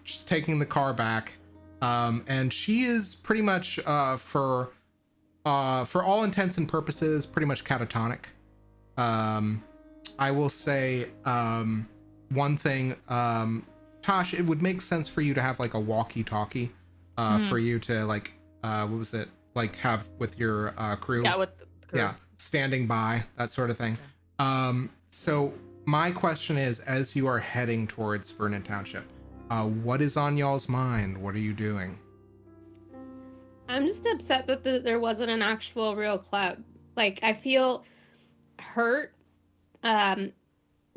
Just taking the car back, and she is pretty much for all intents and purposes pretty much catatonic. I will say one thing, Tosh, it would make sense for you to have like a walkie-talkie for you to like what was it, like have with your crew. Yeah, with the crew. Yeah, standing by, that sort of thing. So my question is, as you are heading towards Vernon Township, what is on y'all's mind? What are you doing? I'm just upset that there wasn't an actual real club. Like, I feel hurt,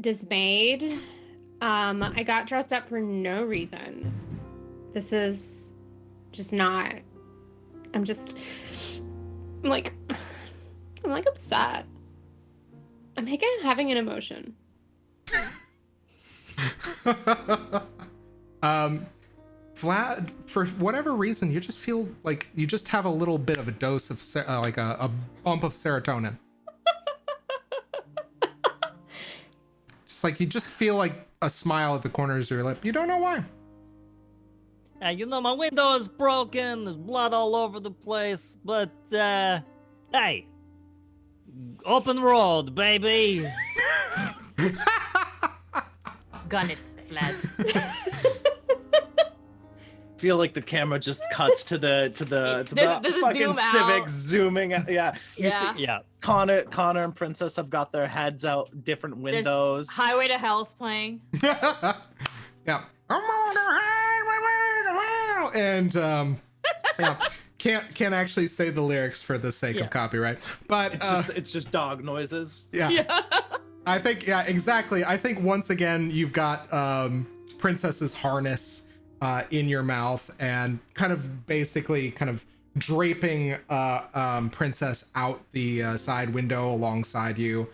dismayed. I got dressed up for no reason. This is just not. I'm like upset. I'm like having an emotion. Vlad, for whatever reason, you just feel like you just have a little bit of a dose of like a bump of serotonin. Just like you just feel like a smile at the corners of your lip. You don't know why. You know, my window is broken. There's blood all over the place. But, hey. Open road, baby. Gun it, Vlad. Feel like the camera just cuts to the There's a fucking zoom Civic out. zooming out. Yeah, you Yeah. see Yeah. Connor and Princess have got their heads out different windows. Highway to Hell's playing. Yeah. And yeah, can't actually say the lyrics for the sake Yeah. of copyright. But It's just dog noises. yeah. I think, yeah, exactly. I think once again you've got Princess's harness in your mouth and kind of basically kind of draping Princess out the side window alongside you.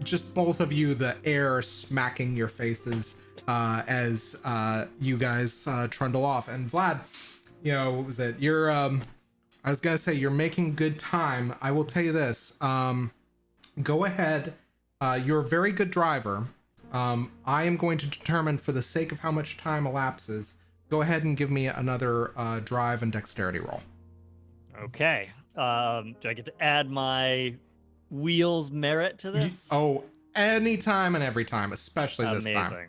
Just both of you, the air smacking your faces as you guys trundle off. And Vlad, you know, what was it? You're I was gonna say you're making good time. I will tell you this. Go ahead. You're a very good driver. I am going to determine, for the sake of how much time elapses, go ahead and give me another drive and dexterity roll. Okay. Do I get to add my wheels merit to this? Oh, anytime and every time, especially this time. Amazing.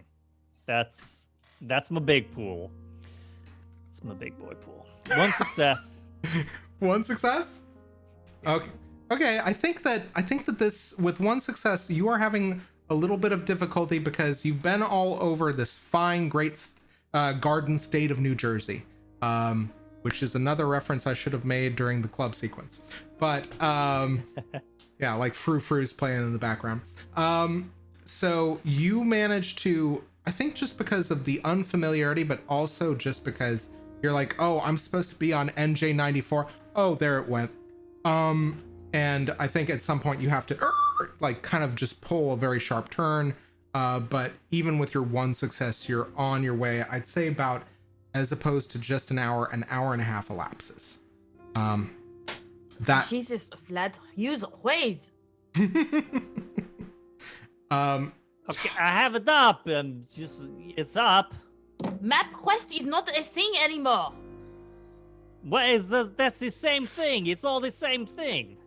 That's my big pool. It's my big boy pool. One success. One success? Okay. Okay, I think that this, with one success, you are having a little bit of difficulty because you've been all over this fine, great garden state of New Jersey, which is another reference I should have made during the club sequence. But yeah, like Frou Frou's playing in the background. So you managed to I think just because of the unfamiliarity, but also just because you're like, oh, I'm supposed to be on NJ94. Oh, there it went. And I think at some point you have to like kind of just pull a very sharp turn. But even with your one success, you're on your way. I'd say about, as opposed to just an hour and a half elapses. That Jesus, Vlad, use ways. Okay, I have it up, and just it's up. Map quest is not a thing anymore. What is this? That's the same thing. It's all the same thing.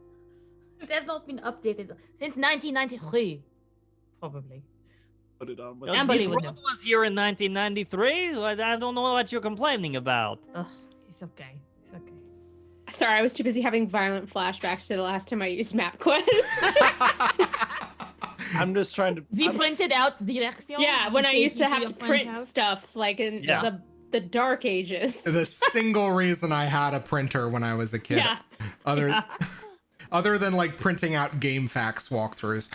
It has not been updated since 1993, probably. Put it on with Amberlee This would road know. was here in 1993. I don't know what you're complaining about. Ugh, it's okay. It's okay. Sorry, I was too busy having violent flashbacks to the last time I used MapQuest. I'm just trying to. They printed out directions. Yeah, when I take used to you have your to friend's print house. stuff like in Yeah. the dark ages. the single reason I had a printer when I was a kid. Yeah. Other than like printing out game facts walkthroughs.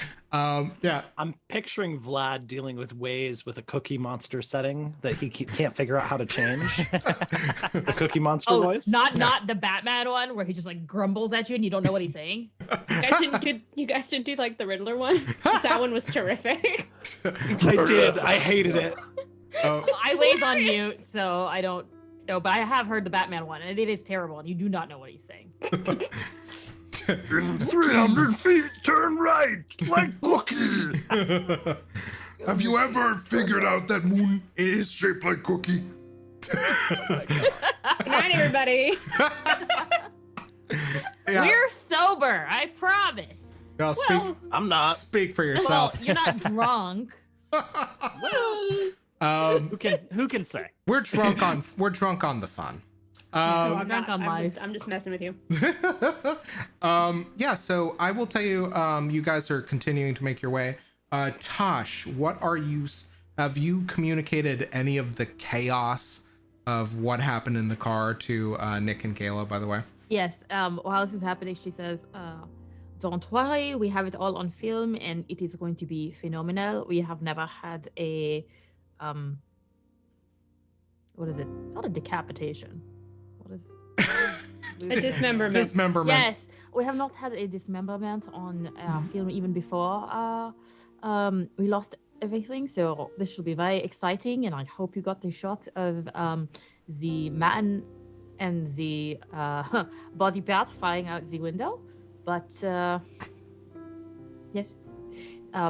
Yeah. I'm picturing Vlad dealing with Waze with a Cookie Monster setting that he can't figure out how to change. The Cookie Monster Oh, voice. not the Batman one where he just like grumbles at you and you don't know what he's saying. You guys didn't do like the Riddler one? 'Cause that one was terrific. I did. I hated it. Oh, I Waze on mute, so I don't know, but I have heard the Batman one, and it is terrible, and you do not know what he's saying. 300 feet, turn right, like Cookie. have you ever figured out that moon is shaped like cookie? Good night, everybody. Yeah. We're sober, I promise. Well, I'm not. speak for Well, yourself. you're not drunk. Who can say? We're drunk on the fun. I'm drunk on life. I'm just messing with you. Yeah, so I will tell you, you guys are continuing to make your way. Tash, have you communicated any of the chaos of what happened in the car to Nick and Kayla, by the way? Yes, while this is happening, she says, don't worry, we have it all on film, and it is going to be phenomenal. We have never had a, what is it? It's not a decapitation. What is... A dismemberment. Dismemberment. Yes, we have not had a dismemberment on film even before. We lost everything, so this should be very exciting, and I hope you got the shot of the man and the body part flying out the window. But yes,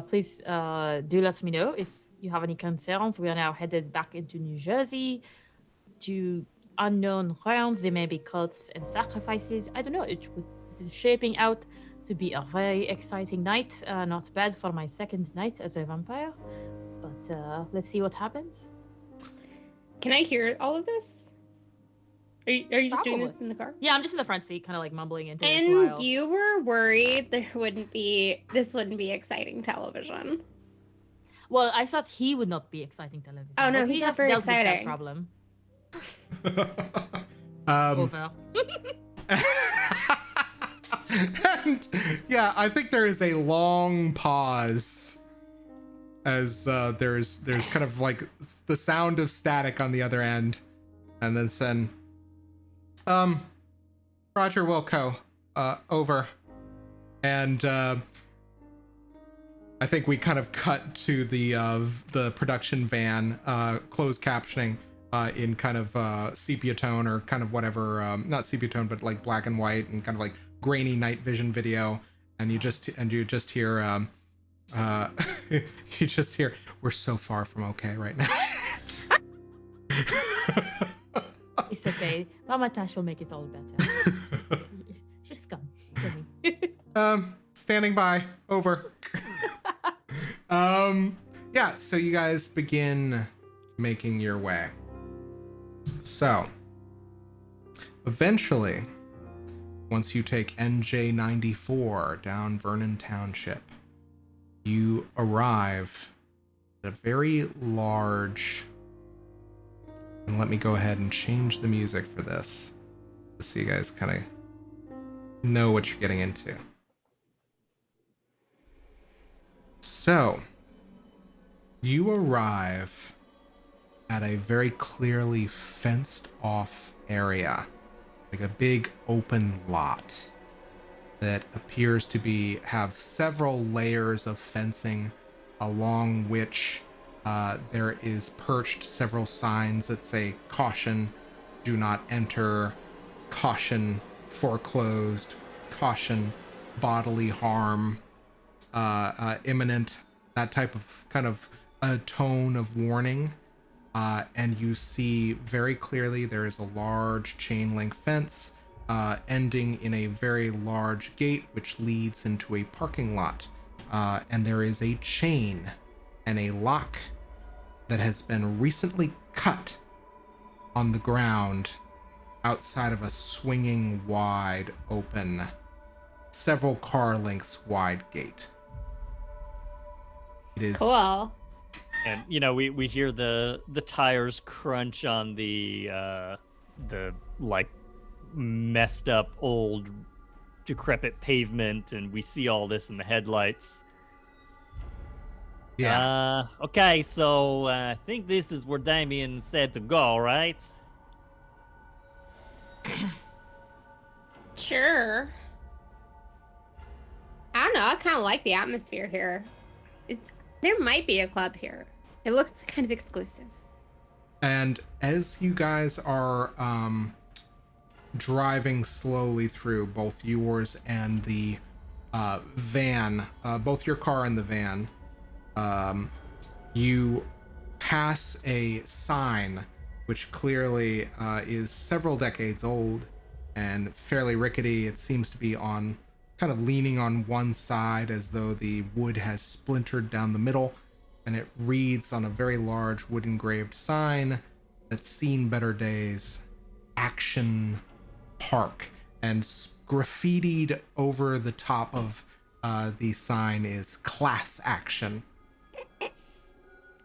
please do let me know if you have any concerns. We are now headed back into New Jersey to unknown rounds. There may be cults and sacrifices. I don't know. It is shaping out to be a very exciting night. Not bad for my second night as a vampire. But let's see what happens. Can I hear all of this? Are you just doing this Probably. in the car? Yeah, I'm just in the front seat, kind of like mumbling into this And while... you were worried this wouldn't be exciting television. Well, I thought he would not be exciting television. Oh, no, but we he's not have very dealt with that exciting. problem. Um, Over. and yeah, I think there is a long pause as there's kind of like the sound of static on the other end, and then Sen, Roger Wilco, over, and I think we kind of cut to the production van, closed captioning. In kind of sepia tone or kind of whatever, not sepia tone, but like black and white and kind of like grainy night vision video, and you just hear you just hear, we're so far from okay right now. It's okay. Mama Tash will make it all better. Just come to me. Standing by, over. Yeah, so you guys begin making your way. So, eventually, once you take NJ94 down Vernon Township, you arrive at a very large, and let me go ahead and change the music for this, so you guys kind of know what you're getting into. So, You arrive at a very clearly fenced off area, like a big open lot that appears to have several layers of fencing, along which there is perched several signs that say caution, do not enter, caution, foreclosed, caution, bodily harm, imminent, that type of kind of a tone of warning. And you see very clearly there is a large chain link fence ending in a very large gate which leads into a parking lot. And there is a chain and a lock that has been recently cut on the ground outside of a swinging wide open, several car lengths wide gate. It is Cool. And we hear the tires crunch on the like messed up old decrepit pavement, and we see all this in the headlights. Yeah. Okay, so I think this is where Damian said to go, right? Sure. I don't know. I kind of like the atmosphere here. There might be a club here. It looks kind of exclusive. And as you guys are driving slowly through, both yours and the van, both your car and the van, you pass a sign which clearly is several decades old and fairly rickety. It seems to be on kind of leaning on one side as though the wood has splintered down the middle, and it reads on a very large wood engraved sign that's seen better days, Action Park, and graffitied over the top of the sign is Class Action.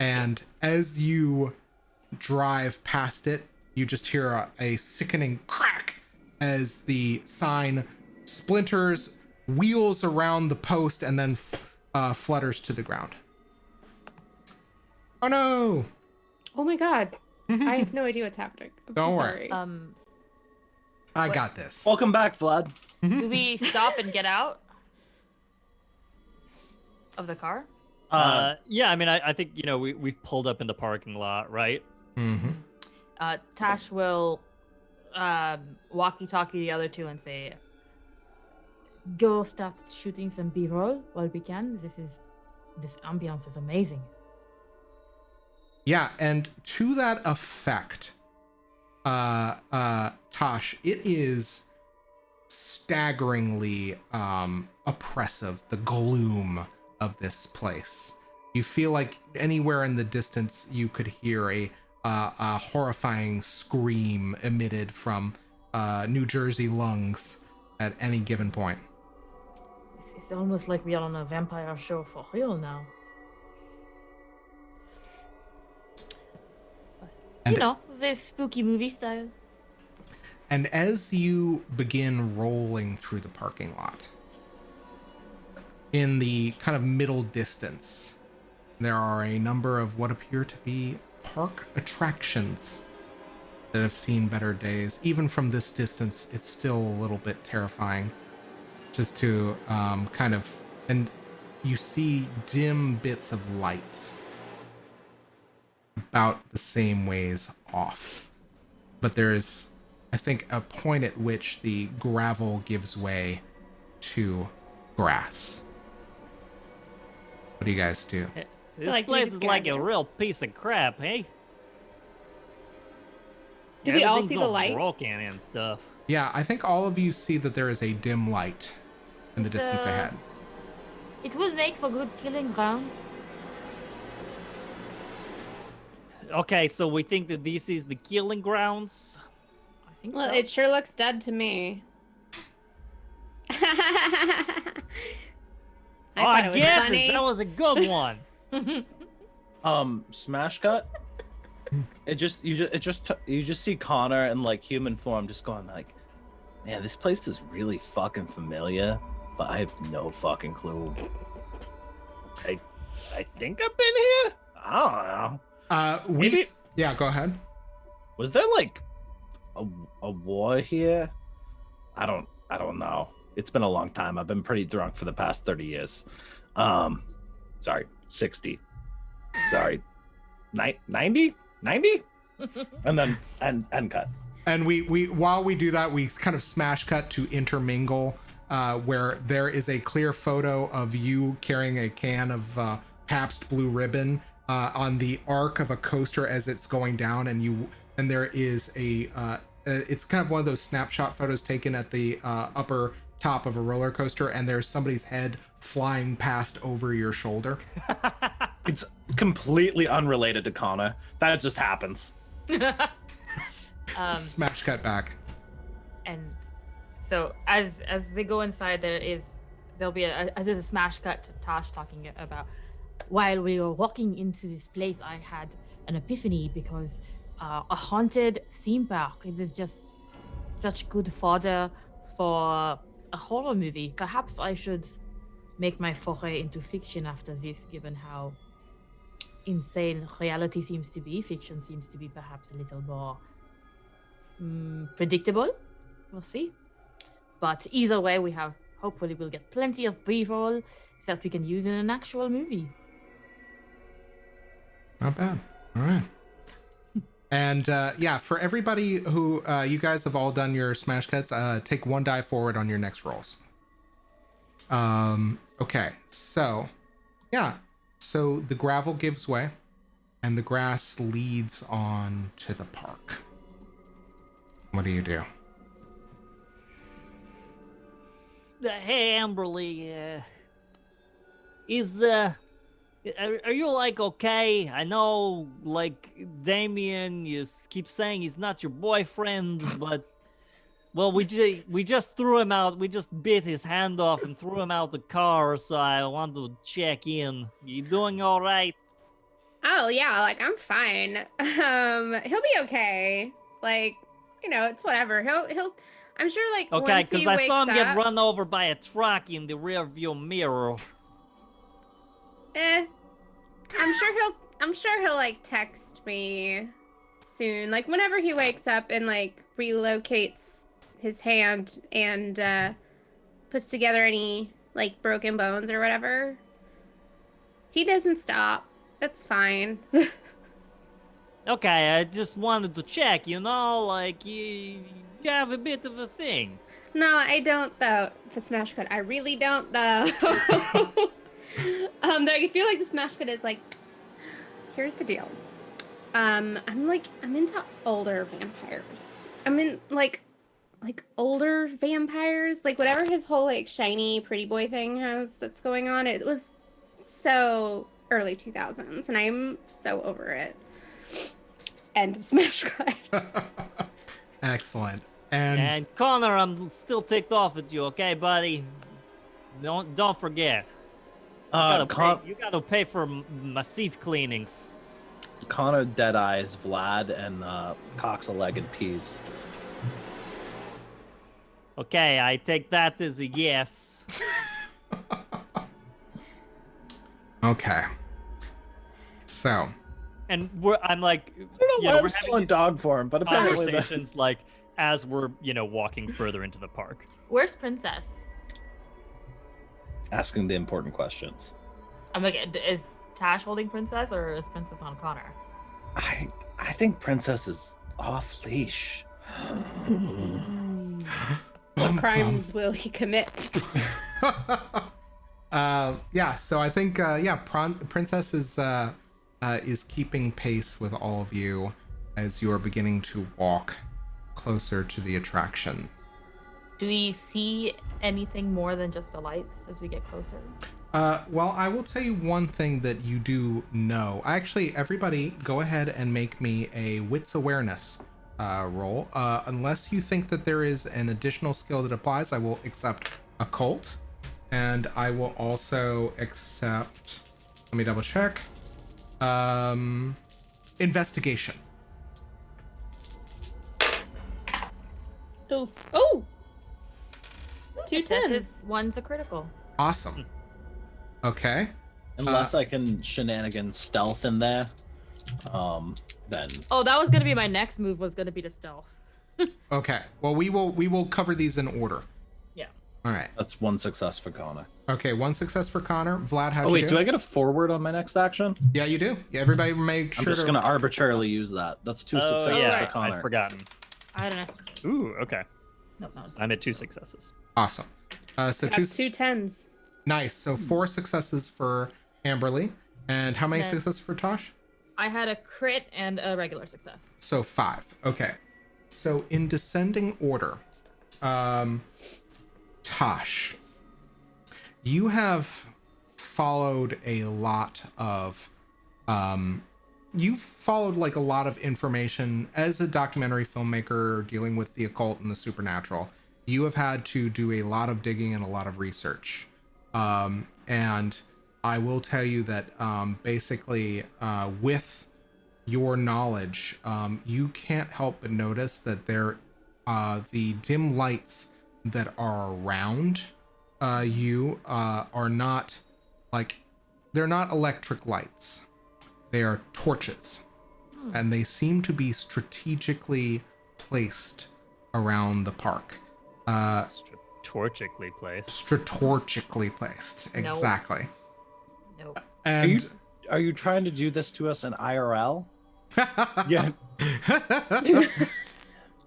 And as you drive past it, you just hear a sickening crack as the sign splinters, wheels around the post, and then flutters to the ground. Oh no! Oh my god. I have no idea what's happening. I'm Don't so worry. sorry. I got this. Welcome back, Vlad. Do we stop and get out of the car? Yeah, I mean, I think we've pulled up in the parking lot, right? Mm-hmm. Tash will walkie-talkie the other two and say, "Go start shooting some B-roll while we can. This ambiance is amazing." Yeah, and to that effect, Tash, it is staggeringly oppressive, the gloom of this place. You feel like anywhere in the distance you could hear a horrifying scream emitted from New Jersey lungs at any given point. It's almost like we are on a vampire show for real now. And, The spooky movie style. and as you begin rolling through the parking lot, in the kind of middle distance, there are a number of what appear to be park attractions that have seen better days. Even from this distance, it's still a little bit terrifying. Just to and you see dim bits of light about the same ways off. But there is, I think, a point at which the gravel gives way to grass. What do you guys do? This like you place just is got like a here. real piece of crap, hey? Do we all Everything's see the light? broken and stuff. Yeah, I think all of you see that there is a dim light in the distance ahead. It would make for good killing grounds. Okay, so we think that this is the killing grounds. I think Well, so. it sure looks dead to me. I thought it was guess funny. that was a good one. Smash cut. You just see Conor in like human form, just going like, "Man, this place is really fucking familiar, but I have no fucking clue. I think I've been here. I don't know. Maybe- Yeah, go ahead. Was there like a war here? I don't know. It's been a long time. I've been pretty drunk for the past 30 years. Sorry, 60. Sorry, 90? And then and cut. And we while we do that, we kind of smash cut to intermingle, where there is a clear photo of you carrying a can of Pabst Blue Ribbon on the arc of a coaster as it's going down, and there is it's kind of one of those snapshot photos taken at the upper top of a roller coaster, and there's somebody's head flying past over your shoulder. It's completely unrelated to Conor. That just happens. Smash cut back. And so as they go inside, there'll be a smash cut to Tash talking about, while we were walking into this place, I had an epiphany because a haunted theme park, it is just such good fodder for a horror movie. Perhaps I should make my foray into fiction after this, given how insane reality seems to be. Fiction seems to be perhaps a little more predictable. We'll see. But either way, hopefully we'll get plenty of b-roll so that we can use in an actual movie. Not bad. All right. And yeah, for everybody who you guys have all done your smash cuts, take 1 die forward on your next rolls. Okay, so yeah, so the gravel gives way and the grass leads on to the park. What do you do? Hey, Amberlee, are you like okay? I know, like, Damian, you keep saying he's not your boyfriend, but well, we just threw him out. We just bit his hand off and threw him out the car. So I want to check in. You doing all right? Oh yeah, like I'm fine. He'll be okay. Like, you know, it's whatever. He'll. I'm sure, like, Okay, once because he I wakes saw him get up- run over by a truck in the rearview mirror. I'm sure he'll like text me soon. Like whenever he wakes up and like relocates his hand and puts together any like broken bones or whatever. He doesn't stop. That's fine. Okay, I just wanted to check, like, you have a bit of a thing. No, I don't though. For smash cut, I really don't though. I feel like the smash cut is like, here's the deal. I'm into older vampires. I'm in like older vampires, like whatever his whole like shiny pretty boy thing has that's going on. It was so early 2000s, and I'm so over it. End of smash cut. Excellent. And Conor, I'm still ticked off at you, okay, buddy? Don't forget. You gotta pay for my seat cleanings. Conor dead eyes Vlad and cocks a leg and peas. Okay, I take that as a yes. Okay. So. And I'm like, I don't know why I'm still in dog form, but apparently conversations like as we're walking further into the park. Where's Princess? asking the important questions. I'm like, is Tash holding Princess or is Princess on Conor? I think Princess is off leash. What crimes will he commit? Yeah, so I think Princess is keeping pace with all of you as you are beginning to walk closer to the attraction. Do we see anything more than just the lights as we get closer? Well, I will tell you one thing that you do know. Actually, everybody, go ahead and make me a wits awareness roll. Unless you think that there is an additional skill that applies, I will accept occult, and I will also accept. Let me double check. Investigation. Oof. Oh! 2 Successes, 10s. one's a critical. Awesome. Okay. Unless I can shenanigan stealth in there, then Oh, that was gonna be my next move. Was gonna be to stealth. Okay. Well, we will cover these in order. Yeah. All right. that's one success for Conor. Okay. One success for Conor. Vlad, how'd Oh you wait, do I get a forward on my next action? Yeah, you do. Yeah, everybody make sure I'm just gonna arbitrarily use that. That's two Oh successes yeah, for I'd Conor. I'd forgotten. I had an extra. Ooh, okay. Nope, that was I'm at 2 successes. Awesome. So Got 2 tens. nice. So 4 successes for Amberlee, and how many Then- successes for Tosh? I had a crit and a regular success. So 5. Okay. So in descending order, Tosh, you have followed a lot of you've followed like a lot of information as a documentary filmmaker dealing with the occult and the supernatural. You have had to do a lot of digging and a lot of research. And I will tell you that basically with your knowledge, you can't help but notice that the dim lights that are around you are not like, they're not electric lights. They are torches, and they seem to be strategically placed around the park. Strategically placed. Strategically placed, No. exactly. Nope. And Are you trying to do this to us in IRL? Yeah.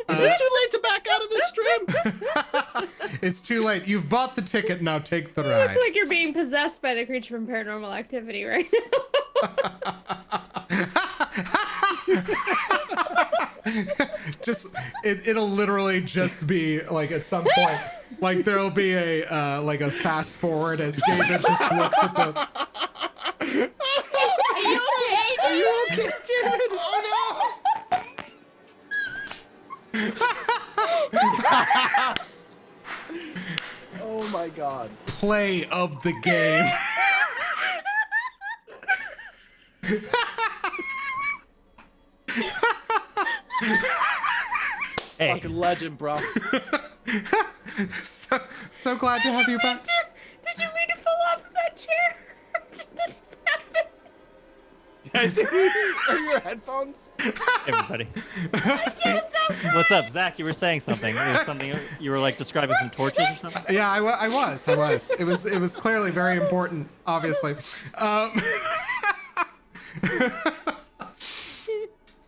Is it too late to back out of this stream? it's too late. You've bought the ticket, now take the You look ride. like you're being possessed by the creature from Paranormal Activity right now. Just it'll literally just be like at some point, like there'll be a like a fast forward as David just looks at the. Are you okay? Are you okay, David? Oh Oh my god. no! Play of the game. Hey, Fucking legend, bro. So glad to have you back. Did you mean to fall off of that chair? Did that just happen? Are your headphones? everybody. Can't stop. What's up, Zach? You were saying something. There was something you were like describing some torches or something. Yeah, I was. It was clearly very important, obviously.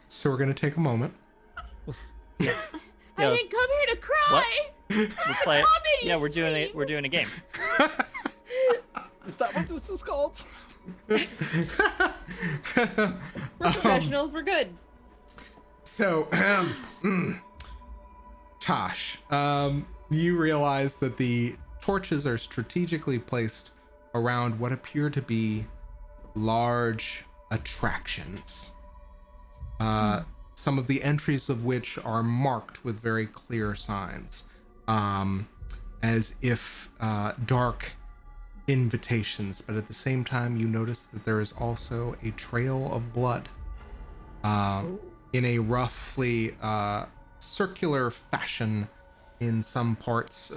So we're gonna take a moment. Yeah, I didn't come here to cry. let's play it. Comedy Yeah, we're doing a game. Is that what this is called? We're professionals. We're good. So, Tash, you realize that the torches are strategically placed around what appear to be large attractions. Some of the entries of which are marked with very clear signs, as if dark invitations, but at the same time you notice that there is also a trail of blood in a roughly circular fashion in some parts,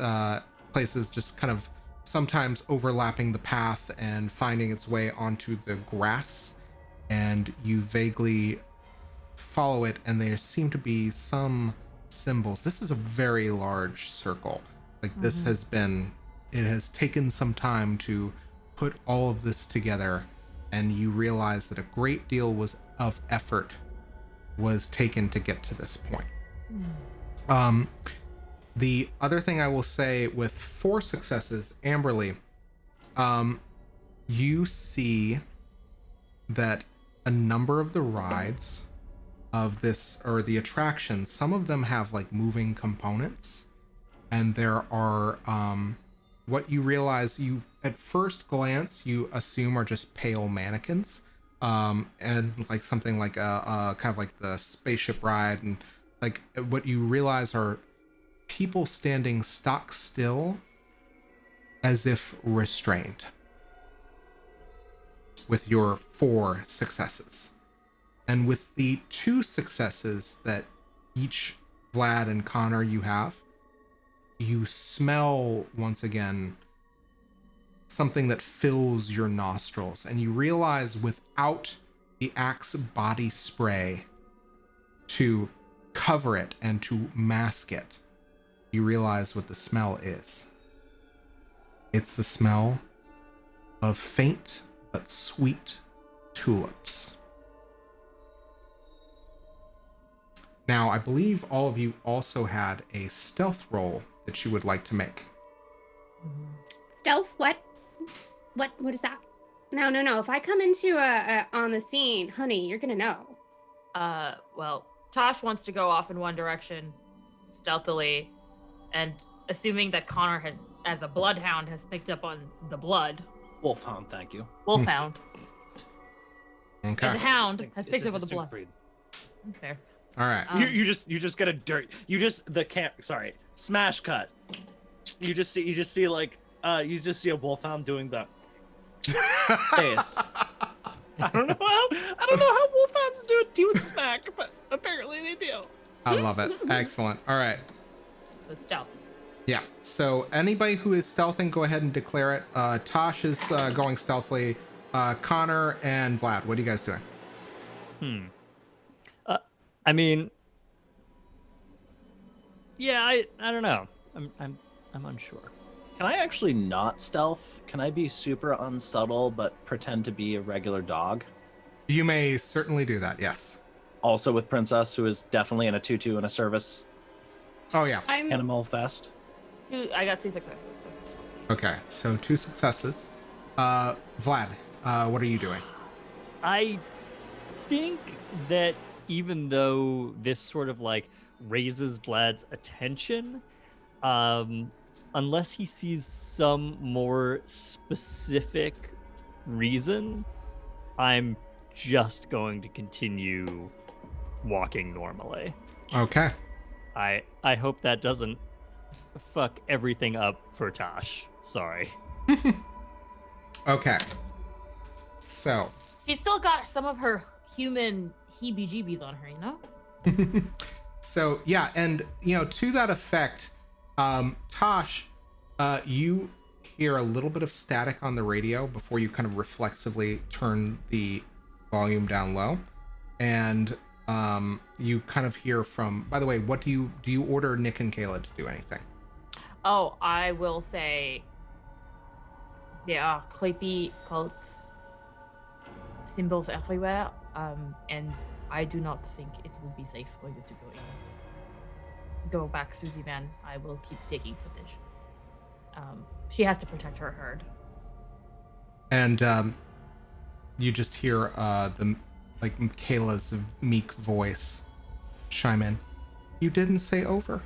places just kind of sometimes overlapping the path and finding its way onto the grass, and you vaguely follow it, and there seem to be some symbols. This is a very large circle. Like this has been, it has taken some time to put all of this together, and you realize that a great deal of effort was taken to get to this point. The other thing I will say, with 4 successes, Amberlee, you see that a number of the rides of this, or the attractions, some of them have like moving components, and there are what you realize, you at first glance you assume are just pale mannequins, and like something like a kind of like the spaceship ride, and like what you realize are people standing stock still as if restrained with your 4 successes. And with the 2 successes that each Vlad and Conor you have, you smell once again something that fills your nostrils, and you realize without the Axe body spray to cover it and to mask it, you realize what the smell is. It's the smell of faint but sweet tulips. Now, I believe all of you also had a stealth roll that you would like to make. Stealth? What? What is that? No. If I come into on the scene, honey, you're gonna know. Well, Tash wants to go off in one direction, stealthily, and assuming that Conor has, as a bloodhound, has picked up on the blood. Wolfhound, thank you. Wolfhound. Okay. As a hound, Distinct- has it's picked a up on the distinct blood. breed. Fair. All right. You just get a dirt. You just smash cut. You just see like you just see a wolfhound doing the face. I don't know how wolfhounds do a teeth smack, but apparently they do. I love it. Excellent. All right. So stealth. Yeah. So anybody who is stealthing, go ahead and declare it. Tosh is going stealthily. Conor and Vlad, what are you guys doing? I mean, yeah, I don't know. I'm unsure. Can I actually not stealth? Can I be super unsubtle but pretend to be a regular dog? You may certainly do that. Yes. Also with Princess, who is definitely in a tutu and a service Oh yeah. I'm animal vest. I got 2 successes. Okay. So 2 successes. Vlad, what are you doing? I think that even though this sort of like raises Vlad's attention, unless he sees some more specific reason, I'm just going to continue walking normally. Okay. I hope that doesn't fuck everything up for Tash. Sorry. Okay. So. She's still got some of her human heebie-jeebies on her, you know? So yeah, and to that effect, Tosh, you hear a little bit of static on the radio before you kind of reflexively turn the volume down low, and you kind of hear from. By the way, what do you order Nick and Kayla to do anything? Oh, I will say there are creepy cult symbols everywhere, and I do not think it would be safe for you to go back through the van. I will keep taking footage. She has to protect her herd. And you just hear Kayla's meek voice chime in. You didn't say over.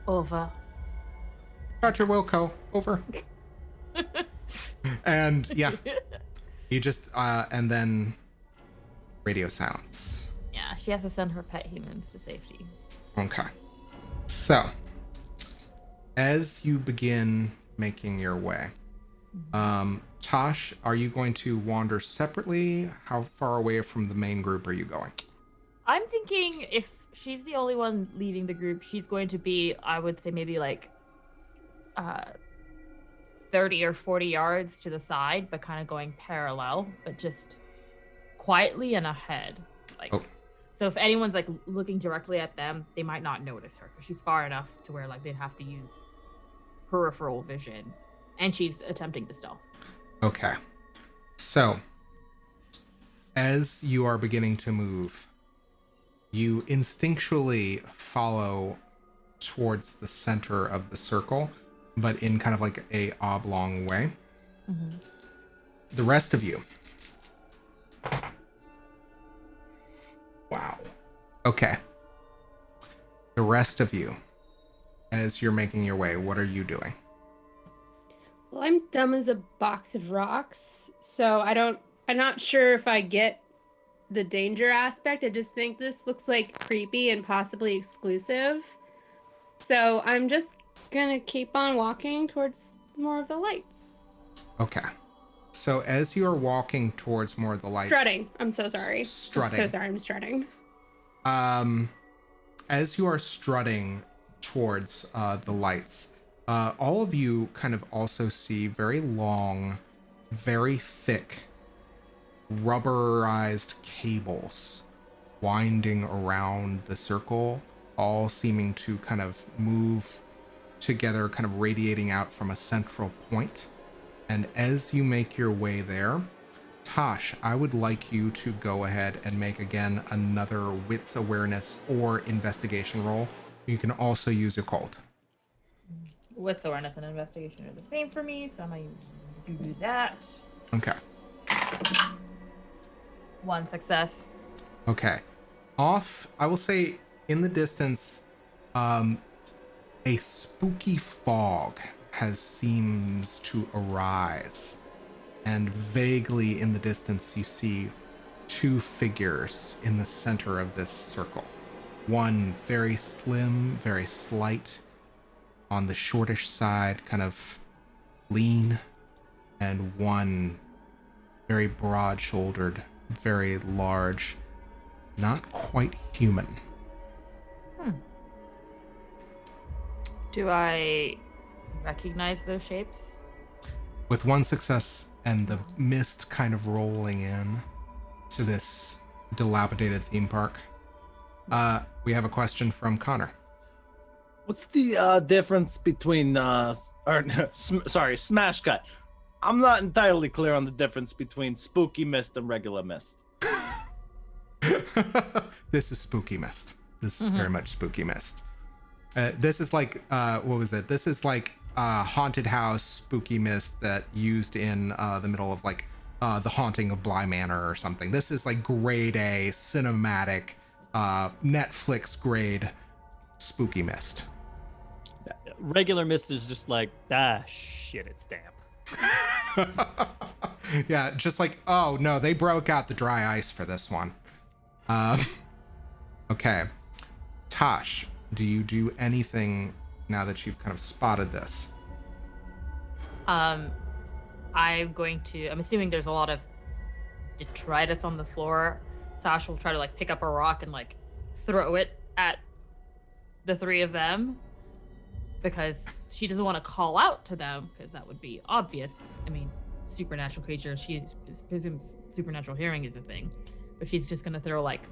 Over. Dr. Wilco, over. And yeah, you just and then radio silence. Yeah, she has to send her pet humans to safety. Okay. So, as you begin making your way, Tash, are you going to wander separately? How far away from the main group are you going? I'm thinking if she's the only one leading the group, she's going to be, I would say, maybe like 30 or 40 yards to the side, but kind of going parallel, but just quietly and ahead. So if anyone's like looking directly at them, they might not notice her because she's far enough to where like they'd have to use peripheral vision, and she's attempting to stealth. Okay. So, as you are beginning to move, you instinctually follow towards the center of the circle, but in kind of like a oblong way. Mm-hmm. The rest of you. Wow. Okay. The rest of you, as you're making your way, what are you doing? Well, I'm dumb as a box of rocks, so I'm not sure if I get the danger aspect. I just think this looks like creepy and possibly exclusive. So I'm just gonna keep on walking towards more of the lights. Okay. So as you are walking towards more of the lights... Strutting. I'm so sorry. Strutting. I'm so sorry, I'm strutting. As you are strutting towards the lights, all of you kind of also see very long, very thick, rubberized cables winding around the circle, all seeming to kind of move together, kind of radiating out from a central point. And as you make your way there, Tash, I would like you to go ahead and make again another wits awareness or investigation roll. You can also use occult. Wits awareness and investigation are the same for me, so I'm going to do that. Okay. 1 success. Okay. Off, I will say in the distance, a spooky fog seems to arise. And vaguely in the distance, you see 2 figures in the center of this circle. One very slim, very slight, on the shortish side, kind of lean, and one very broad-shouldered, very large, not quite human. Do I recognize those shapes? With 1 success and the mist kind of rolling in to this dilapidated theme park, we have a question from Conor. What's the difference between smash cut? I'm not entirely clear on the difference between spooky mist and regular mist. This is spooky mist. This is very much spooky mist. This is like what was it? This is like haunted house spooky mist that used in the middle of like the Haunting of Bly Manor or something. This is like grade A cinematic Netflix grade spooky mist. Regular mist is just like, shit, it's damp. Yeah, just like, oh no, they broke out the dry ice for this one. Okay. Tash, do you do anything now that you've kind of spotted this? I'm assuming there's a lot of detritus on the floor. Tash will try to like pick up a rock and like throw it at the 3 of them because she doesn't want to call out to them because that would be obvious. I mean, supernatural creatures, she presumes supernatural hearing is a thing, but she's just gonna throw like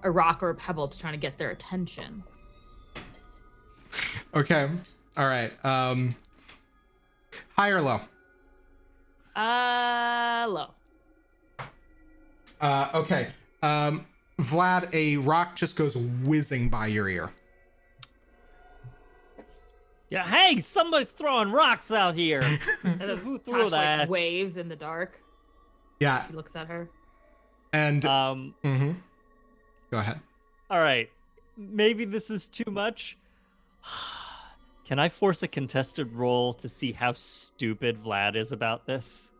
a rock or a pebble to try to get their attention. Okay. All right. High or low? Low. Okay. Vlad, a rock just goes whizzing by your ear. Yeah, hey, somebody's throwing rocks out here. And then Who threw Tash that? like waves in the dark. Yeah. He looks at her. And Um, go ahead. all right, maybe this is too much. Can I force a contested roll to see how stupid Vlad is about this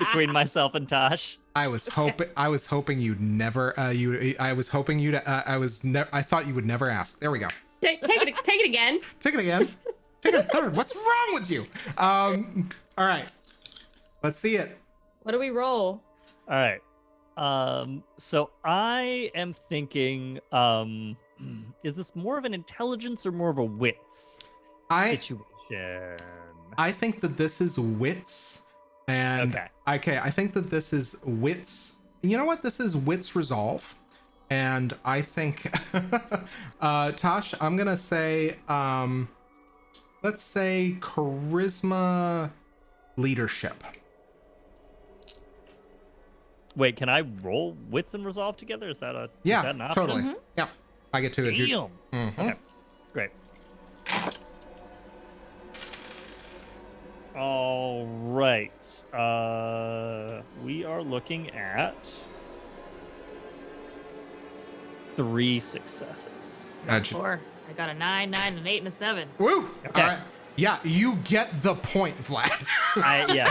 between myself and Tash? I was hoping you'd never. I thought you would never ask. There we go. Take it again. Take it again. Take it a third. What's wrong with you? All right. Let's see it. What do we roll? All right. So I am thinking, is this more of an intelligence or more of a wits situation? I think that this is wits, and okay, I think that this is wits. You know what? This is wits resolve, and I think, Tash, I'm gonna say, let's say charisma leadership. Wait, can I roll wits and resolve together? Is that is that an option? Totally. Yeah, I get to Damn. adjudicate. Okay, great. All right. We are looking at 3 successes. Gotcha. 4. I got a 9, 9, an 8, and a 7. Woo! Okay. All right. Yeah, you get the point, Vlad.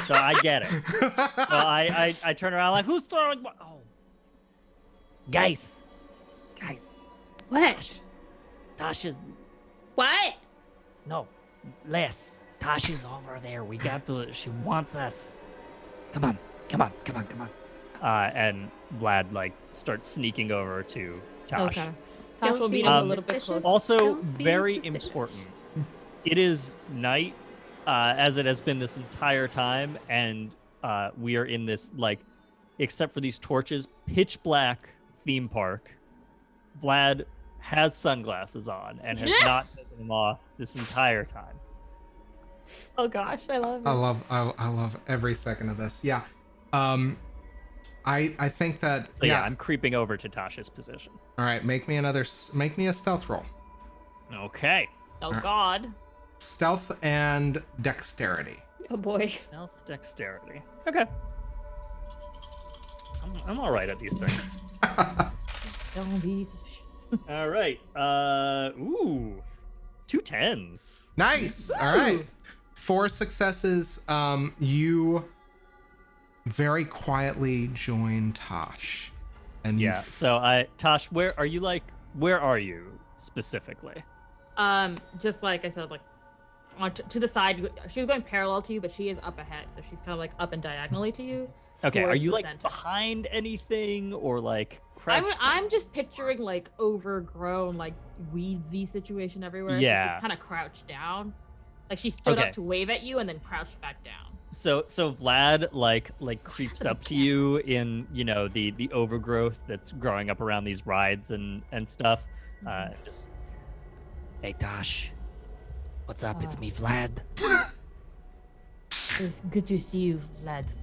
So I get it. So I turn around like, who's throwing what? Oh. Guys. What? Tasha's, What? no, less. Tasha's over there. We got to, she wants us. Come on. And Vlad like starts sneaking over to Tash. Okay. Tash will Don't be be a little bit suspicious. closer. Also, Don't be very suspicious. important. It is night, as it has been this entire time, and we are in this, like, except for these torches, pitch black theme park. Vlad has sunglasses on and has not taken them off this entire time. Oh gosh, I love it. I love every second of this. Yeah. I think that So yeah, I'm creeping over to Tasha's position. All right, make me a stealth roll. Okay. Oh god. Stealth and dexterity. Oh boy. Stealth dexterity. Okay. I'm all right at these things. Don't be suspicious. All right. Ooh. 2 10s. Nice. All right. 4 successes. You very quietly join Tash. And Yeah. So Tash, where are you specifically? Just like I said, like to the side. She was going parallel to you, but she is up ahead, so she's kind of like up and diagonally to you. Okay. Are towards you the like center. behind anything or like crouched? I'm just picturing like overgrown, like weedsy situation everywhere. Yeah. So just kind of crouched down. Like she stood Okay. up to wave at you and then crouched back down. So Vlad like creeps up to you in, you know, the overgrowth that's growing up around these rides and stuff. Just Hey Tash, what's up? It's me, Vlad. It's good to see you, Vlad.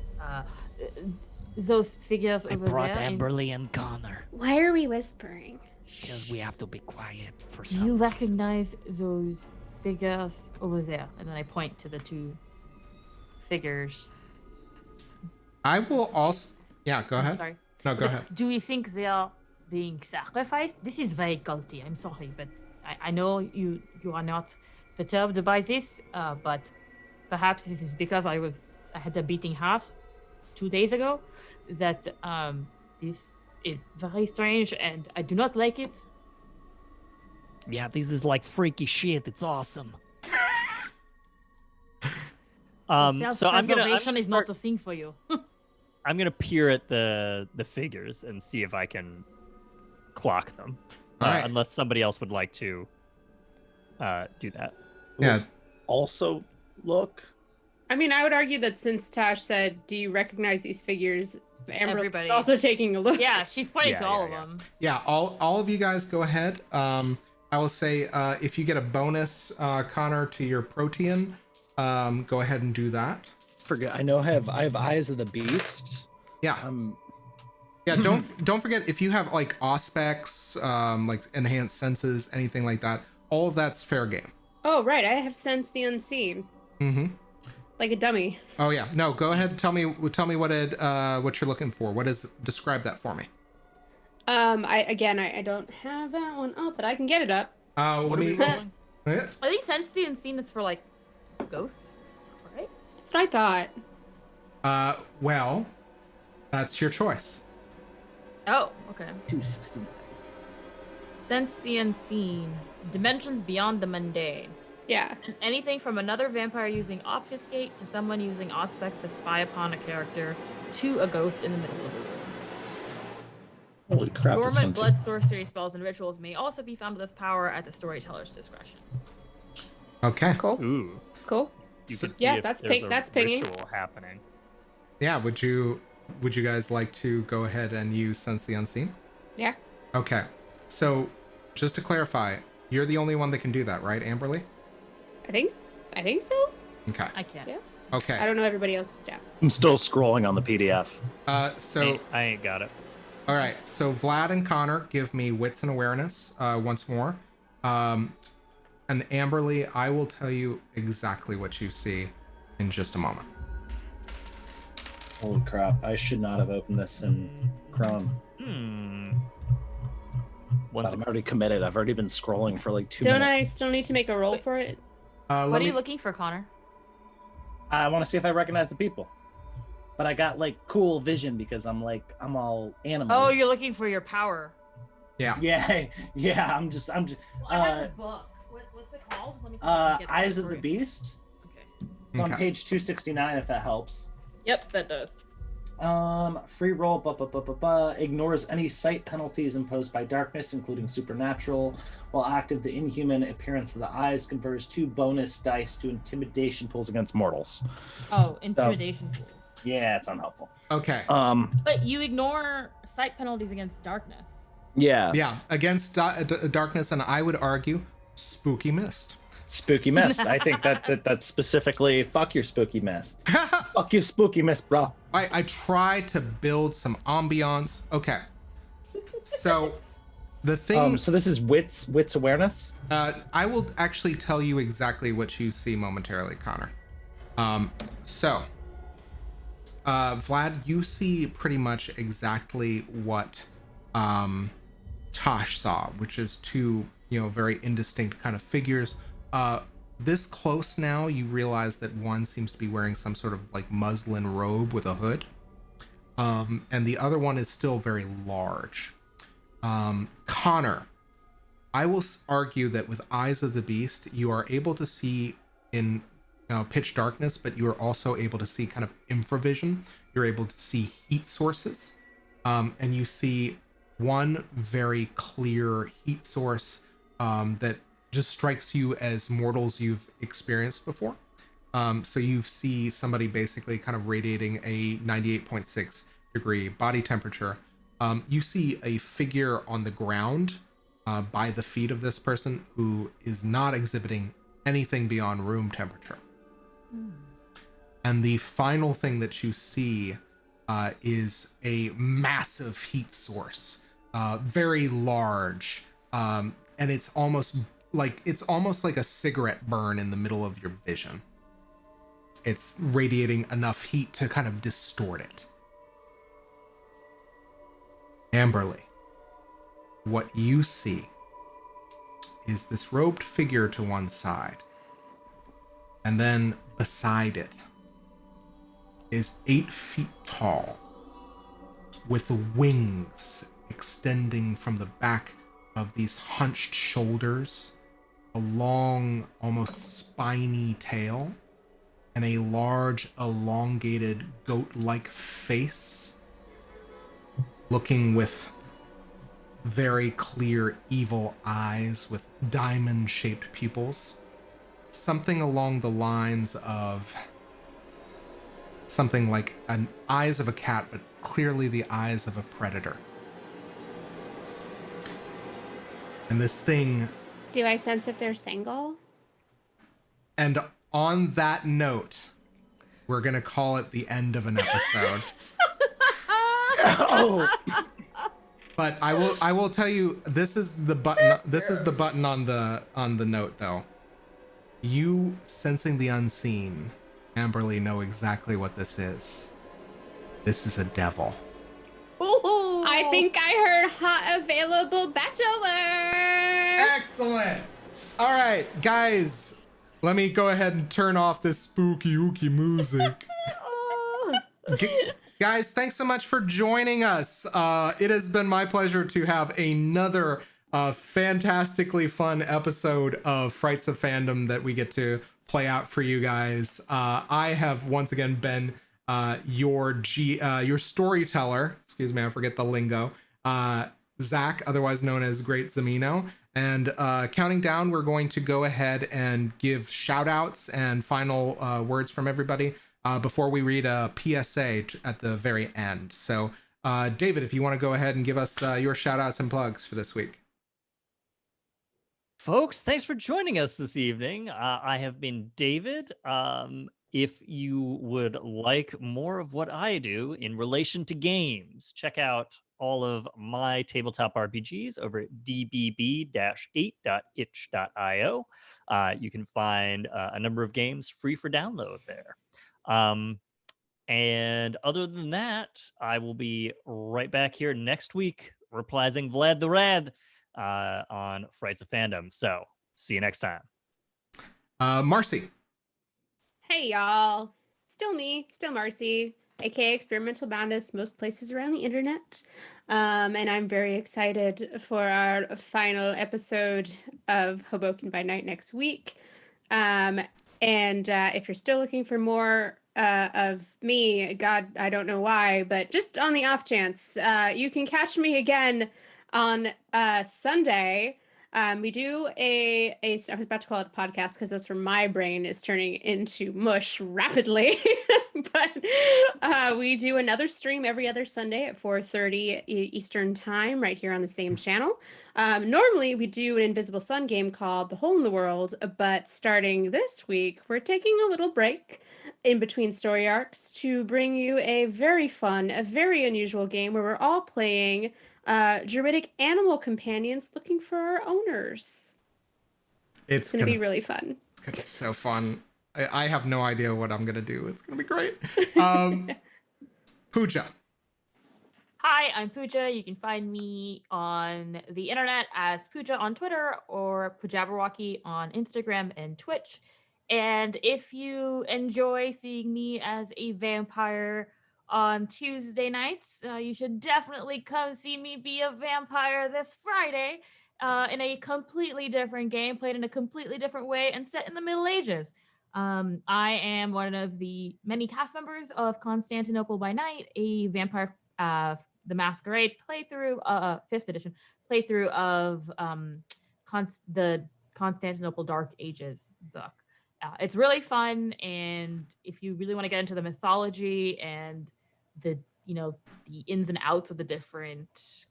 Those figures I over brought there. Amberlee and Conor Why are we whispering? because we have to be quiet for Do some you reason. recognize those figures over there? And then I point to the 2 figures. I will also. Yeah, go ahead. Sorry. No, go So, ahead. do we think they are being sacrificed? This is very culty. I'm sorry, but I know you are not perturbed by this. But perhaps this is because I had a beating heart 2 days ago. That this is very strange, and I do not like it. Yeah, this is like freaky shit. It's awesome. so I'm gonna Self-preservation is not a thing for you. I'm gonna peer at the figures and see if I can clock them. All right. Unless somebody else would like to do that. Yeah. Also, look. I mean, I would argue that since Tash said, "Do you recognize these figures?" Amber Everybody. is also taking a look. Yeah, she's pointing Yeah, to all yeah, of yeah. them. Yeah, all of you guys go ahead. I will say if you get a bonus, Conor, to your protean, go ahead and do that. Forget. I know. I have eyes of the beast. Yeah. Yeah. Don't forget if you have like auspex, like enhanced senses, anything like that. All of that's fair game. Oh, right. I have sensed the unseen. Mm-hmm. Like a dummy. Oh yeah. No. Go ahead. Tell me what you're looking for. Describe that for me. I don't have that one up, but I can get it up. Let me. I think sense the unseen is for like ghosts, right? That's what I thought. Well, that's your choice. Oh, okay. 269. Sense the unseen, dimensions beyond the mundane. Yeah. And anything from another vampire using obfuscate to someone using auspex to spy upon a character to a ghost in the middle of the room. Holy crap! that's one Dormant too. blood sorcery spells and rituals may also be found with this power at the storyteller's discretion. Okay. Cool. Ooh. Cool. You can see Yeah, if that's there's ping- a that's pinging. ritual happening. Yeah. Would you guys like to go ahead and use Sense the Unseen? Yeah. Okay. So, just to clarify, you're the only one that can do that, right, Amberlee? I think so. Okay. I can't. Yeah. Okay. I don't know everybody else's stats. I'm still scrolling on the PDF. So, I ain't got it. all right. So Vlad and Conor give me wits and awareness once more. And Amberlee, I will tell you exactly what you see in just a moment. Holy crap! I should not have opened this in Chrome. One But I'm already success. committed. I've already been scrolling for like 2 Don't I minutes. still need to make a roll for it? What are you looking for, Connor? I want to see if I recognize the people. But I got like cool vision because I'm all animal. Oh, you're looking for your power. Yeah. Yeah. I'm just. Well, I have the book. What's it called? Let me see if I can get that Eyes of for the you. Beast. Okay. It's on Okay. page 269 if that helps. Yep, that does. Free roll, ignores any sight penalties imposed by darkness, including supernatural. While active, the inhuman appearance of the eyes confers 2 bonus dice to intimidation pulls against mortals. Oh, intimidation pools. Yeah, it's unhelpful. Okay. But you ignore sight penalties against darkness. Yeah. Yeah, against darkness, and I would argue spooky mist. Spooky mist. I think that's specifically fuck your spooky mist. Fuck your spooky mist, bro. I try to build some ambiance. Okay. So the thing. So this is wits awareness. I will actually tell you exactly what you see momentarily, Connor. Vlad, you see pretty much exactly what Tash saw, which is 2, very indistinct kind of figures. This close now, you realize that one seems to be wearing some sort of like muslin robe with a hood. And the other one is still very large. Conor, I will argue that with Eyes of the Beast, you are able to see in pitch darkness, but you are also able to see kind of infravision. You're able to see heat sources. And you see one very clear heat source that just strikes you as mortals you've experienced before. So you see somebody basically kind of radiating a 98.6 degree body temperature. You see a figure on the ground by the feet of this person who is not exhibiting anything beyond room temperature. And the final thing that you see is a massive heat source, very large, and it's almost like a cigarette burn in the middle of your vision. It's radiating enough heat to kind of distort it. Amberlee, what you see is this robed figure to one side, and then beside it is 8 feet tall, with wings extending from the back of these hunched shoulders, a long, almost spiny tail, and a large, elongated, goat-like face, looking with very clear, evil eyes with diamond-shaped pupils. Something along the lines of something like an eyes of a cat, but clearly the eyes of a predator. And this thing... Do I sense if they're single? And on that note, we're going to call it the end of an episode. Oh. But I will tell you, this is the button on the note though. You sensing the unseen, Amberlee, know exactly what this is. This is a devil. Ooh. I think I heard hot available bachelor. Excellent. All right, guys, let me go ahead and turn off this spooky ooky music. Guys, thanks so much for joining us. It has been my pleasure to have another fantastically fun episode of Flights of Fandom that we get to play out for you guys. I have once again been your storyteller. Excuse me, I forget the lingo. Zach, otherwise known as Great Zamino. And counting down, we're going to go ahead and give shout outs and final words from everybody before we read a PSA at the very end. So David, if you want to go ahead and give us your shout outs and plugs for this week. Folks, thanks for joining us this evening. I have been David. If you would like more of what I do in relation to games, check out all of my tabletop RPGs over at dbb-8.itch.io. You can find a number of games free for download there. And other than that, I will be right back here next week reprising Vlad the Rad on Flights of Fandom. So see you next time. Marcy. Hey y'all, still me, still Marcy, aka Experimental Bandits, most places around the internet. And I'm very excited for our final episode of Hoboken by Night next week. And if you're still looking for more of me. God, I don't know why, but just on the off chance, you can catch me again on Sunday. We do I was about to call it a podcast because that's where my brain is turning into mush rapidly. But we do another stream every other Sunday at 4:30 Eastern time, right here on the same channel. Normally we do an Invisible Sun game called The Hole in the World, but starting this week, we're taking a little break in between story arcs to bring you a very fun, a very unusual game where we're all playing druidic animal companions looking for our owners. It's gonna be really fun. It's gonna be so fun. I have no idea what I'm gonna do. It's gonna be great. Puja. Hi, I'm Puja. You can find me on the internet as Puja on Twitter or Pujabberwocky on Instagram and Twitch. And if you enjoy seeing me as a vampire on Tuesday nights, you should definitely come see me be a vampire this Friday in a completely different game, played in a completely different way, and set in the Middle Ages. I am one of the many cast members of Constantinople by Night, a vampire the Masquerade playthrough, 5th edition playthrough of the Constantinople Dark Ages book. It's really fun, and if you really want to get into the mythology and the ins and outs of the different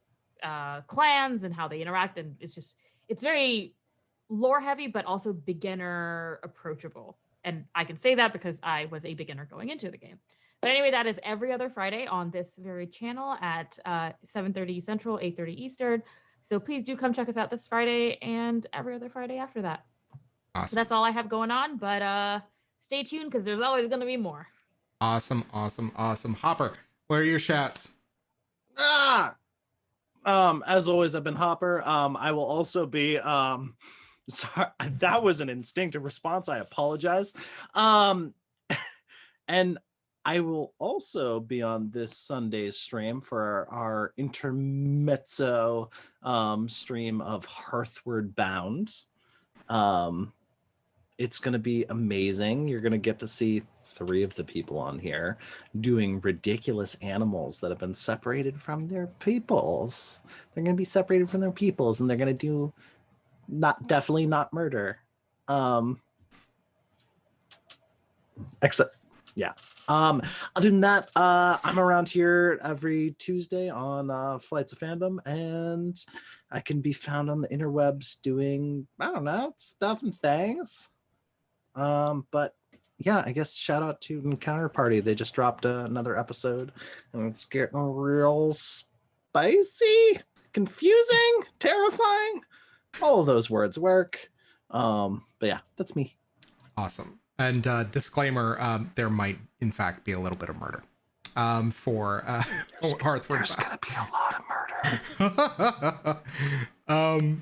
clans and how they interact, and it's very lore heavy, but also beginner approachable. And I can say that because I was a beginner going into the game. But anyway, that is every other Friday on this very channel at 7:30 Central, 8:30 Eastern. So please do come check us out this Friday and every other Friday after that. Awesome. So that's all I have going on, but stay tuned because there's always going to be more. Awesome. Hopper, what are your shouts? As always, I've been Hopper. I will also be sorry, that was an instinctive response. I apologize. And I will also be on this Sunday's stream for our intermezzo stream of Hearthward Bound. It's going to be amazing. You're going to get to see 3 of the people on here doing ridiculous animals that have been separated from their peoples. They're going to be separated from their peoples, and they're going to do definitely not murder. Except, yeah. Other than that, I'm around here every Tuesday on Flights of Fandom, and I can be found on the interwebs doing, I don't know, stuff and things. But yeah, I guess shout out to Encounter Party. They just dropped another episode, and it's getting real spicy, confusing, terrifying. All of those words work. But yeah, that's me. Awesome. And disclaimer, there might in fact be a little bit of murder for Hearthward. There's gonna be a lot of murder.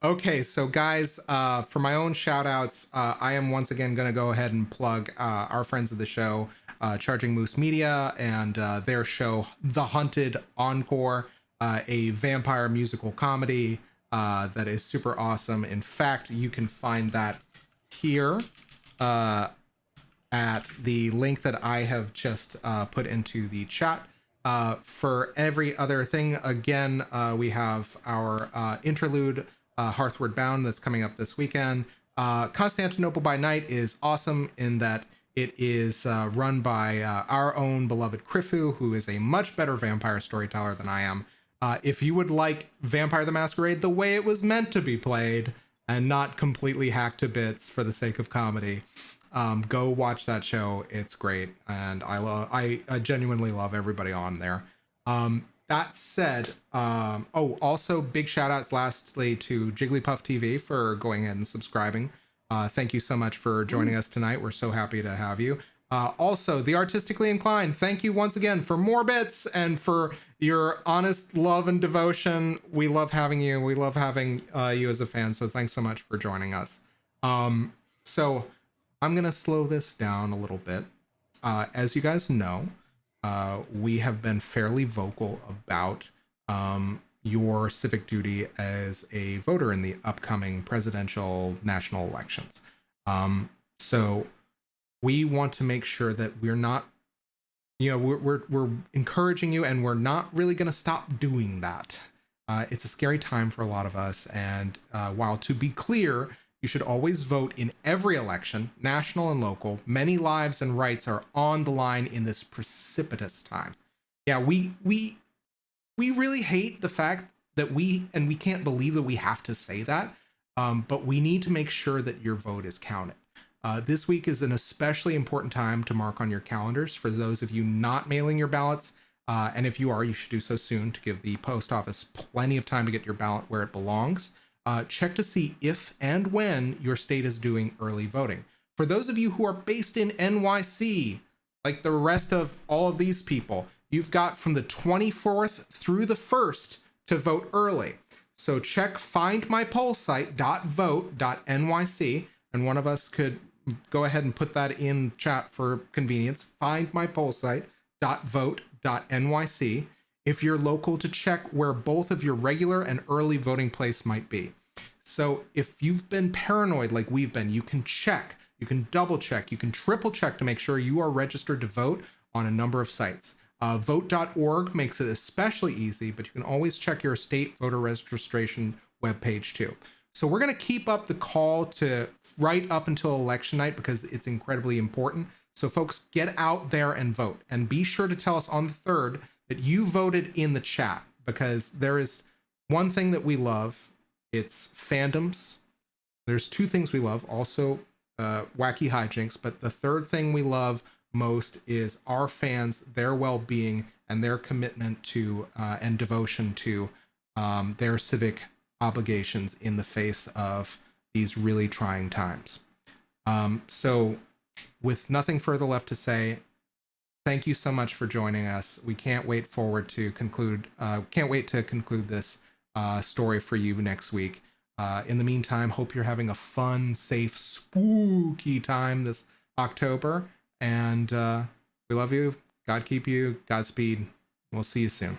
Okay, so guys, for my own shout outs, I am once again going to go ahead and plug our friends of the show, Charging Moose Media, and their show, The Hunted Encore, a vampire musical comedy that is super awesome. In fact, you can find that here at the link that I have just put into the chat. For every other thing, again, we have our interlude, Hearthward Bound, that's coming up this weekend. Constantinople by Night is awesome in that it is run by our own beloved Krifu, who is a much better vampire storyteller than I am. If you would like Vampire the Masquerade the way it was meant to be played and not completely hacked to bits for the sake of comedy, go watch that show. It's great, and I genuinely love everybody on there. That said, also big shout outs lastly to Jigglypuff TV for going ahead and subscribing. Thank you so much for joining us tonight. We're so happy to have you. Also, The Artistically Inclined, thank you once again for more bits and for your honest love and devotion. We love having you. We love having you as a fan. So thanks so much for joining us. So I'm going to slow this down a little bit. As you guys know, we have been fairly vocal about your civic duty as a voter in the upcoming presidential national elections. So we want to make sure that we're not, we're encouraging you, and we're not really going to stop doing that. It's a scary time for a lot of us, and while to be clear, you should always vote in every election, national and local. Many lives and rights are on the line in this precipitous time. Yeah, we really hate the fact that we can't believe that we have to say that, but we need to make sure that your vote is counted. This week is an especially important time to mark on your calendars for those of you not mailing your ballots. And if you are, you should do so soon to give the post office plenty of time to get your ballot where it belongs. Check to see if and when your state is doing early voting. For those of you who are based in NYC, like the rest of all of these people, you've got from the 24th through the 1st to vote early. So check findmypollsite.vote.nyc, and one of us could go ahead and put that in chat for convenience. Findmypollsite.vote.nyc if you're local, to check where both of your regular and early voting place might be. So if you've been paranoid like we've been, you can check, you can double check, you can triple check to make sure you are registered to vote on a number of sites. Vote.org makes it especially easy, but you can always check your state voter registration webpage too. So we're going to keep up the call to right up until election night because it's incredibly important. So folks, get out there and vote, and be sure to tell us on the 3rd that you voted in the chat, because there is one thing that we love. It's fandoms. There's 2 things we love, also wacky hijinks, but the 3rd thing we love most is our fans, their well-being, and their commitment to and devotion to their civic obligations in the face of these really trying times. So with nothing further left to say, thank you so much for joining us. We can't wait to conclude this story for you next week. In the meantime, hope you're having a fun, safe, spooky time this October. And we love you. God keep you. Godspeed. We'll see you soon.